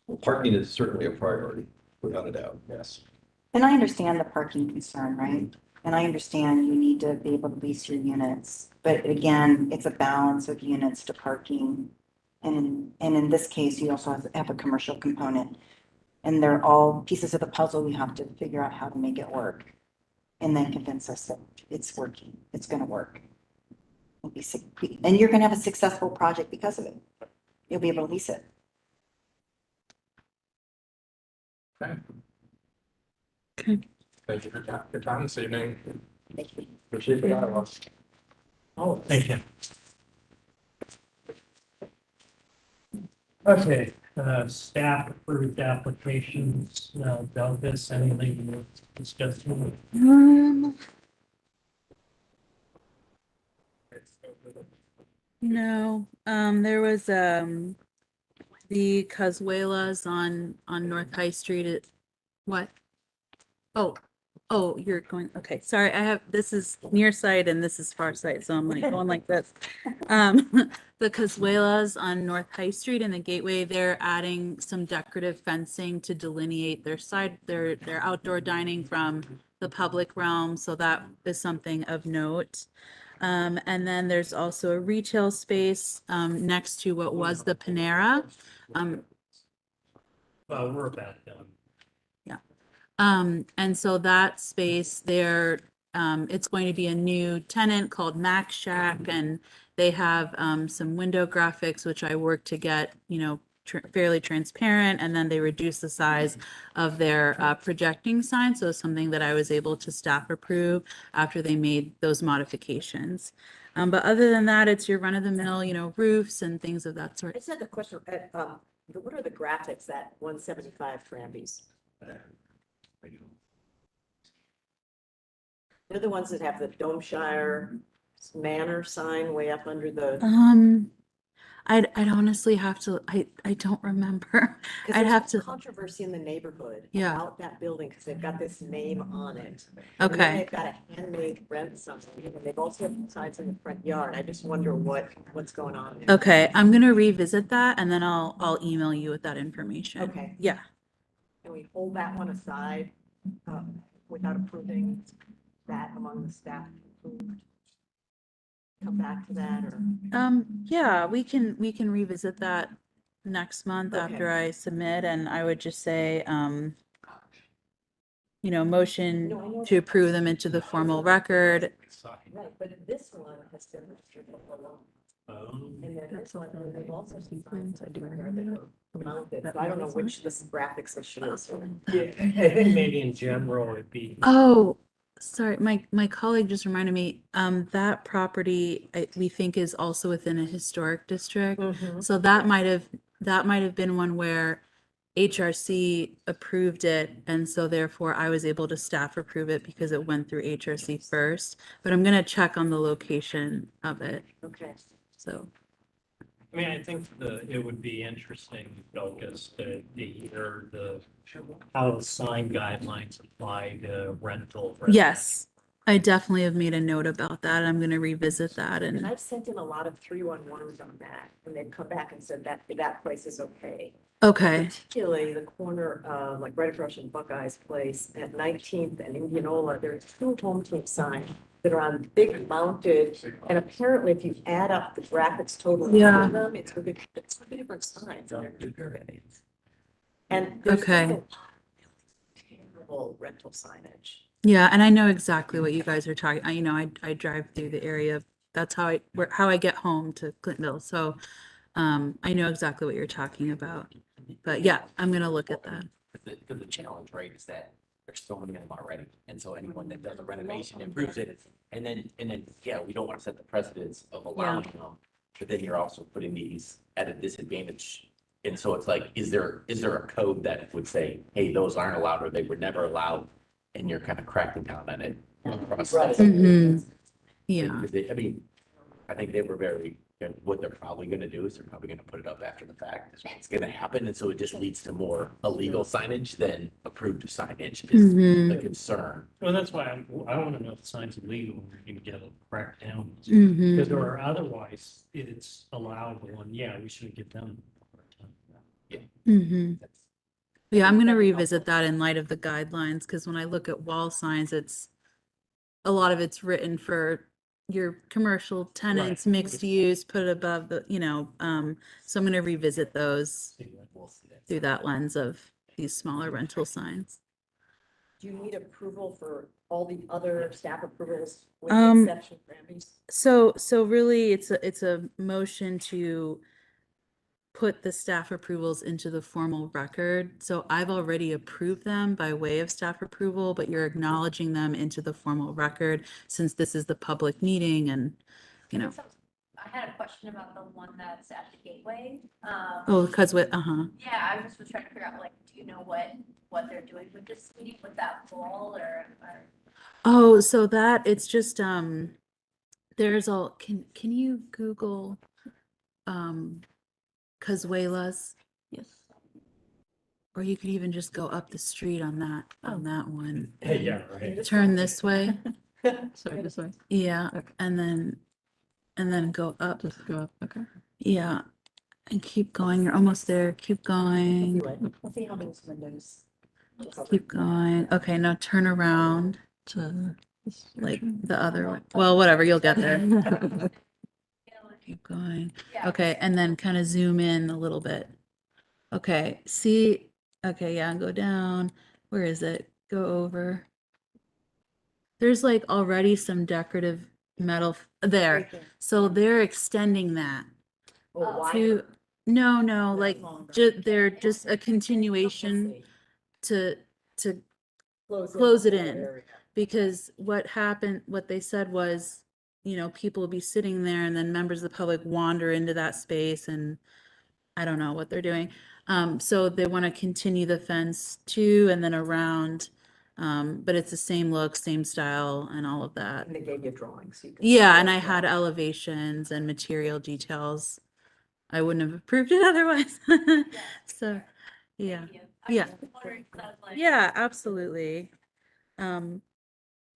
S: Well, parking is certainly a priority, without a doubt, yes.
D: And I understand the parking concern, right? And I understand you need to be able to lease your units, but again, it's a balance of units to parking. And in this case, you also have a commercial component. And they're all pieces of the puzzle. We have to figure out how to make it work. And then convince us that it's working, it's gonna work. And you're gonna have a successful project because of it. You'll be able to lease it.
J: Okay.
B: Okay.
J: Thank you for your time this evening.
D: Thank you.
J: Appreciate the dialogue.
A: Oh,
I: Thank you. Okay, staff approved applications, Douglas, anything you want to discuss?
B: No, there was, the Casuelas on North High Street at, what? Oh, you're going, okay, sorry, this is near sight and this is far sight, so I'm like going like this. The Casuelas on North High Street and the Gateway, they're adding some decorative fencing to delineate their outdoor dining from the public realm, so that is something of note. And then there's also a retail space next to what was the Panera.
I: Well, we're about done.
B: And so that space there, it's going to be a new tenant called Mac Shack, and they have some window graphics, which I worked to get, fairly transparent, and then they reduce the size of their projecting sign. So it's something that I was able to staff approve after they made those modifications. But other than that, it's your run-of-the-mill, roofs and things of that
A: I
B: sort.
A: just had a question, what are the graphics at 175 Framby's? They're the ones that have the Domeshire Manor sign way up under the.
B: I'd honestly have to, I don't remember. I'd have to.
A: Controversy in the neighborhood.
B: Yeah.
A: About that building, because they've got this name on it. And then
B: Okay.
A: they've got a handmade rent something, and they've also have signs in the front yard. I just wonder what's going on there.
B: Okay, I'm gonna revisit that and then I'll email you with that information.
A: Okay.
B: Yeah.
A: Can we hold that one aside, without approving that among the staff? Approved? Come back to that, or?
B: Yeah, we can revisit that next month
A: Okay.
B: after I submit, and I would just say, motion to approve them into the formal record.
A: Right, but this one has been restricted alone. And then this one, they've also seen signs I do mounted, so I don't know which this graphics issue is.
I: I think maybe in general it'd be.
B: Oh, sorry, my colleague just reminded me, that property we think is also within a historic district. So that might have been one where HRC approved it, and so therefore I was able to staff approve it because it went through HRC first. But I'm gonna check on the location of it.
A: Okay.
B: So.
I: I mean, I think it would be interesting, Belkis, to hear how the sign guidelines apply to rental.
B: Yes, I definitely have made a note about that. I'm gonna revisit that
A: And
B: and,
A: I've sent in a lot of 311s on that, and they've come back and said that place is okay.
B: okay,
A: Particularly the corner, like right across from Buckeye's Place at 19th and Indianola, there are two home team signs that are on big mounted, and apparently if you add up the graphics total
B: Yeah.
A: of them, it's two different signs on it. And there's
B: Okay.
A: been terrible rental signage.
B: yeah, and I know exactly what you guys are talking, I drive through the area. That's how I get home to Clintonville, so, I know exactly what you're talking about. But yeah, I'm gonna look at that.
G: The challenge, right, is that there's so many of them already. And so anyone that does a renovation improves it. And then, yeah, we don't want to set the precedence of allowing them. But then you're also putting these at a disadvantage. And so it's like, is there a code that would say, hey, those aren't allowed or they were never allowed? And you're kind of cracking down on it.
B: Mhm. Yeah,
G: Because I mean, I think they were very, what they're probably gonna do is they're probably gonna put it up after the fact. It's gonna happen, and so it just leads to more illegal signage than approved signage is
B: Mhm.
G: the concern.
I: Well, that's why I want to know if the sign's illegal, and you can get a crackdown.
B: Mhm.
I: Because or otherwise, it's allowable, and yeah, we should give them.
B: Mhm. Yeah, I'm gonna revisit that in light of the guidelines, because when I look at wall signs, a lot of it's written for your commercial tenants, mixed use, put it above the, so I'm gonna revisit those through that lens of these smaller rental signs.
A: Do you need approval for all the other staff approvals with the
B: Um,
A: exception of Grammys?
B: So really, it's a motion to put the staff approvals into the formal record. So I've already approved them by way of staff approval, but you're acknowledging them into the formal record since this is the public meeting and,
F: I had a question about the one that's at the gateway.
B: oh, because
F: Yeah, I just was trying to figure out, like, do you know what they're doing with this meeting, with that wall or?
B: Oh, so that it's just, there's all, can you Google, Cazuelas?
I: Yes.
B: Or you could even just go up the street on that one.
I: Yeah, right.
B: Turn this way.
I: Sorry, this way.
B: Yeah, and then go up.
I: Just go up, okay.
B: Yeah, and keep going. You're almost there. Keep going.
A: Let's see how many windows.
B: Keep going. Okay, now turn around to like the other way. Well, whatever, you'll get there. Keep going. Okay, and then kind of zoom in a little bit. Okay, see, okay, yeah, go down. Where is it? Go over. There's like already some decorative metal there.
A: Right there.
B: So they're extending that
A: Oh, why?
B: to, no, like, they're just a continuation to close it in. Because what they said was, people will be sitting there and then members of the public wander into that space and I don't know what they're doing. So they want to continue the fence too and then around. But it's the same look, same style and all of that.
A: And they gave you drawings. So you could
B: Yeah,
A: see
B: and
A: it.
B: I had elevations and material details. I wouldn't have approved it otherwise. So, yeah. Yeah. Yeah, absolutely.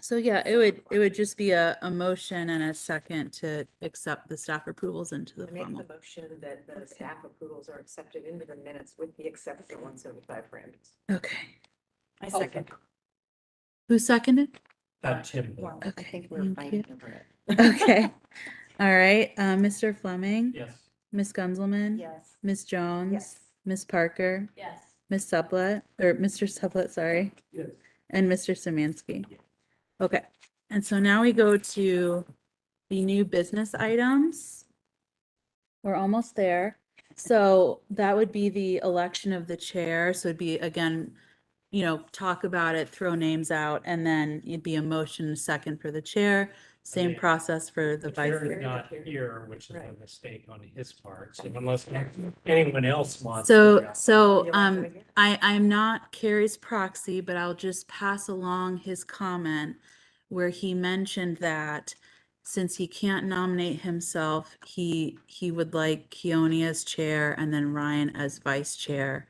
B: So yeah, it would just be a motion and a second to accept the staff approvals into the
A: I make
B: formal.
A: the motion that the staff approvals are accepted into the minutes with the exception of 175 Grammys.
B: Okay.
A: I second.
B: Who seconded?
I: Tim.
D: Well, I
B: Okay,
D: think we're
B: thank
D: fighting
B: you.
D: over it.
B: Okay. All right, Mr. Fleming?
I: Yes.
B: Ms. Gunzelman?
A: Yes.
B: Ms. Jones?
A: Yes.
B: Ms. Parker?
F: Yes.
B: Ms. Sublett, or Mr. Sublett, sorry.
M: Yes.
B: And Mr. Samansky. Okay, and so now we go to the new business items. We're almost there. So that would be the election of the chair. So it'd be, again, talk about it, throw names out, and then it'd be a motion, a second for the chair. Same
I: Okay.
B: process for the vice
I: Chair is
B: chair.
I: not here, which is a mistake on his part, so unless anyone else wants.
B: I'm not Carrie's proxy, but I'll just pass along his comment where he mentioned that since he can't nominate himself, he would like Keone as chair and then Ryan as vice chair.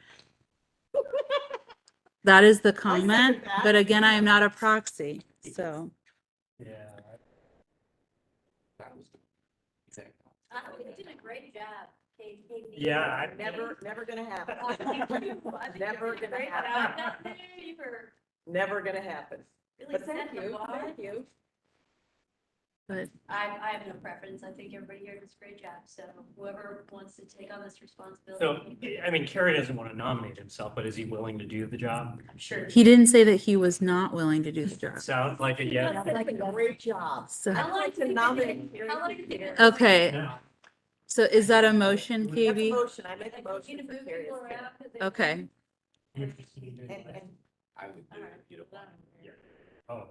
B: That is the comment, but again, I am not a proxy, so.
I: Yeah.
F: You did a great job, Kate.
I: Yeah.
A: Never gonna happen.
F: Never
A: gonna happen. Never gonna happen.
F: Really
A: But
F: set
A: thank
F: the
A: you,
F: bar.
A: thank you.
B: But
F: I have no preference. I think everybody here does a great job. So whoever wants to take on this
I: So,
F: responsibility.
I: I mean, Kerry doesn't want to nominate himself, but is he willing to do the job?
F: I'm sure.
B: he didn't say that he was not willing to do the job.
I: Sounds like a yes.
A: That's like a great job.
B: So,
F: How long
A: like
F: did you
A: to nominate
F: think? How long did you think?
B: okay,
I: No.
B: so is that a motion,
A: That's a
B: KB?
A: motion, I make a
F: Like,
A: motion
F: you
A: for
F: move
A: Carrie.
F: people around 'cause they-
B: Okay,
A: And,
G: I would do it, you don't want.
I: Oh,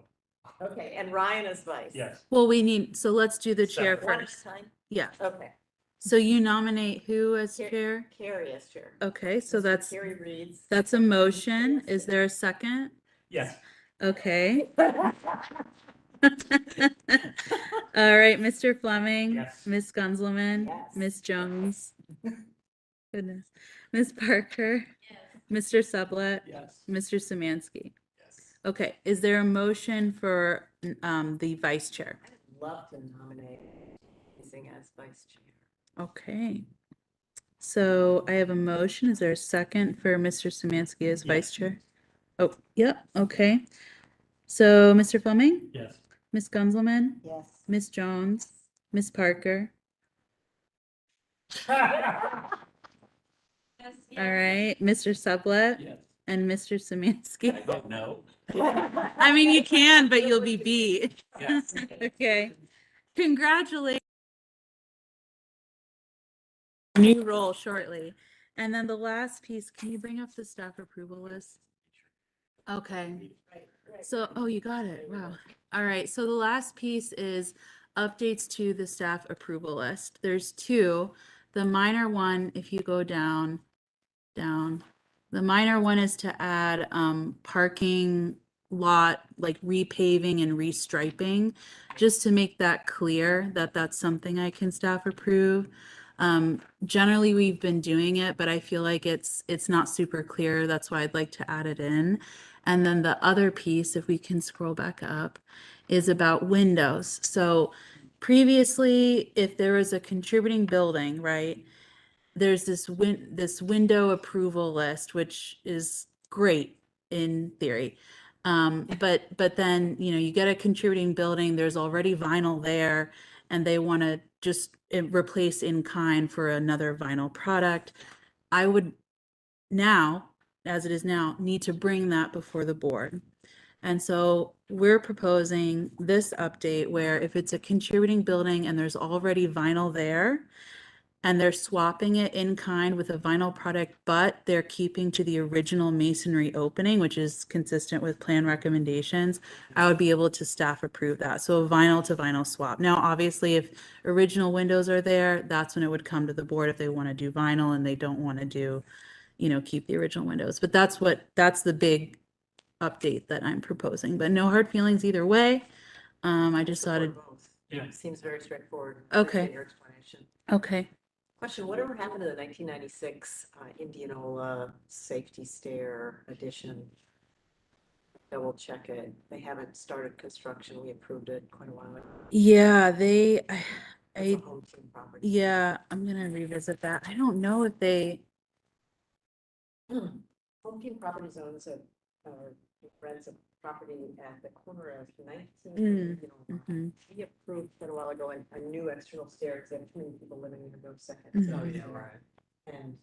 A: okay, and Ryan is vice.
I: yes.
B: well, so let's do the chair
A: One at a
B: first.
A: time?
B: Yeah,
A: Okay,
B: so you nominate who as
A: Car-
B: chair?
A: Carrie as chair.
B: Okay, so
A: Mr. Carrie reads.
B: that's a motion. Is there a second?
I: Yes.
B: Okay. All right, Mr. Fleming.
I: Yes.
B: Ms. Gunzelman.
A: Yes.
B: Ms. Jones. Goodness. Ms. Parker.
F: Yes.
B: Mr. Sublett.
I: Yes.
B: Mr. Samansky.
G: Yes.
B: Okay, is there a motion for the vice chair?
A: I'd love to nominate Sing as vice chair.
B: Okay. So I have a motion. Is there a second for Mr. Samansky as vice chair? Oh, yep, okay. So Mr. Fleming?
I: Yes.
B: Ms. Gunzelman?
A: Yes.
B: Ms. Jones? Ms. Parker?
F: Yes,
B: All right, Mr. Sublett?
G: Yes.
B: And Mr. Samansky?
G: I vote no.
B: I mean, you can, but you'll be beat.
G: Yes.
B: Okay. Congratulations. New role shortly. And then the last piece, can you bring up the staff approval list? Okay. So, oh, you got it. Wow. All right. So the last piece is updates to the staff approval list. There's two. The minor one, if you go down, the minor one is to add parking lot, like repaving and restriping, just to make that clear that that's something I can staff approve. Generally, we've been doing it, but I feel like it's not super clear. That's why I'd like to add it in. And then the other piece, if we can scroll back up, is about windows. So previously, if there was a contributing building, right, there's this window approval list, which is great in theory. But then, you get a contributing building, there's already vinyl there, and they want to just replace in kind for another vinyl product. I would now, as it is now, need to bring that before the board. And so we're proposing this update where if it's a contributing building and there's already vinyl there, and they're swapping it in kind with a vinyl product, but they're keeping to the original masonry opening, which is consistent with plan recommendations, I would be able to staff approve that. So a vinyl to vinyl swap. Now, obviously, if original windows are there, that's when it would come to the board if they want to do vinyl and they don't want to do, keep the original windows. But that's the big update that I'm proposing, but no hard feelings either way. I just thought it,
I: Yeah.
A: Seems very straightforward.
B: Okay.
A: Appreciate your explanation.
B: okay.
A: Question, whatever happened to the 1996 Indianola safety stair addition? Double check it. They haven't started construction. We approved it quite a while ago.
B: Yeah,
A: It's a home team property.
B: yeah, I'm gonna revisit that. I don't know if they,
A: Home team properties owns rents a property at the corner of 19.
B: mhm.
A: We approved quite a while ago a new external stairs. They have too many people living in those seconds.
B: Mhm.
A: Oh, yeah, right. And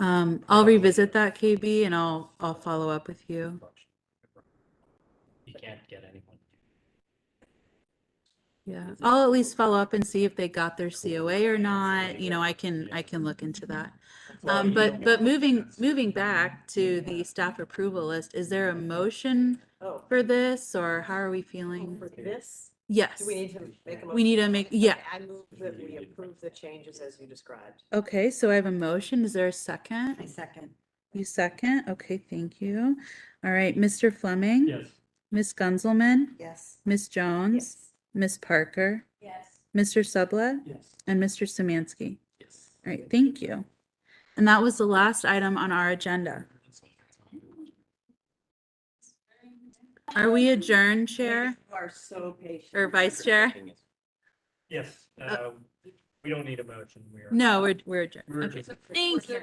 B: I'll revisit that, KB, and I'll follow up with you.
I: You can't get anyone.
B: Yeah, I'll at least follow up and see if they got their COA or not. I can look into that. But moving back to the staff approval list, is there a motion
A: Oh,
B: for this, or how are we feeling?
A: for this,
B: Yes.
A: do we need to make a motion?
B: We need to make, yeah.
A: Okay, I move that we approve the changes as you described.
B: Okay, so I have a motion. Is there a second?
D: I second.
B: You second? Okay, thank you. All right, Mr. Fleming?
I: Yes.
B: Ms. Gunzelman?
D: Yes.
B: Ms. Jones?
A: Yes.
B: Ms. Parker?
F: Yes.
B: Mr. Sublett?
I: Yes.
B: And Mr. Samansky?
I: Yes.
B: All right, thank you. And that was the last item on our agenda. Are we adjourned, Chair
A: You are so patient.
B: or Vice Chair?
I: Yes, we don't need a motion.
B: No, we're adjourned.
I: We're
B: Okay.
I: adjourned.
B: Thank you.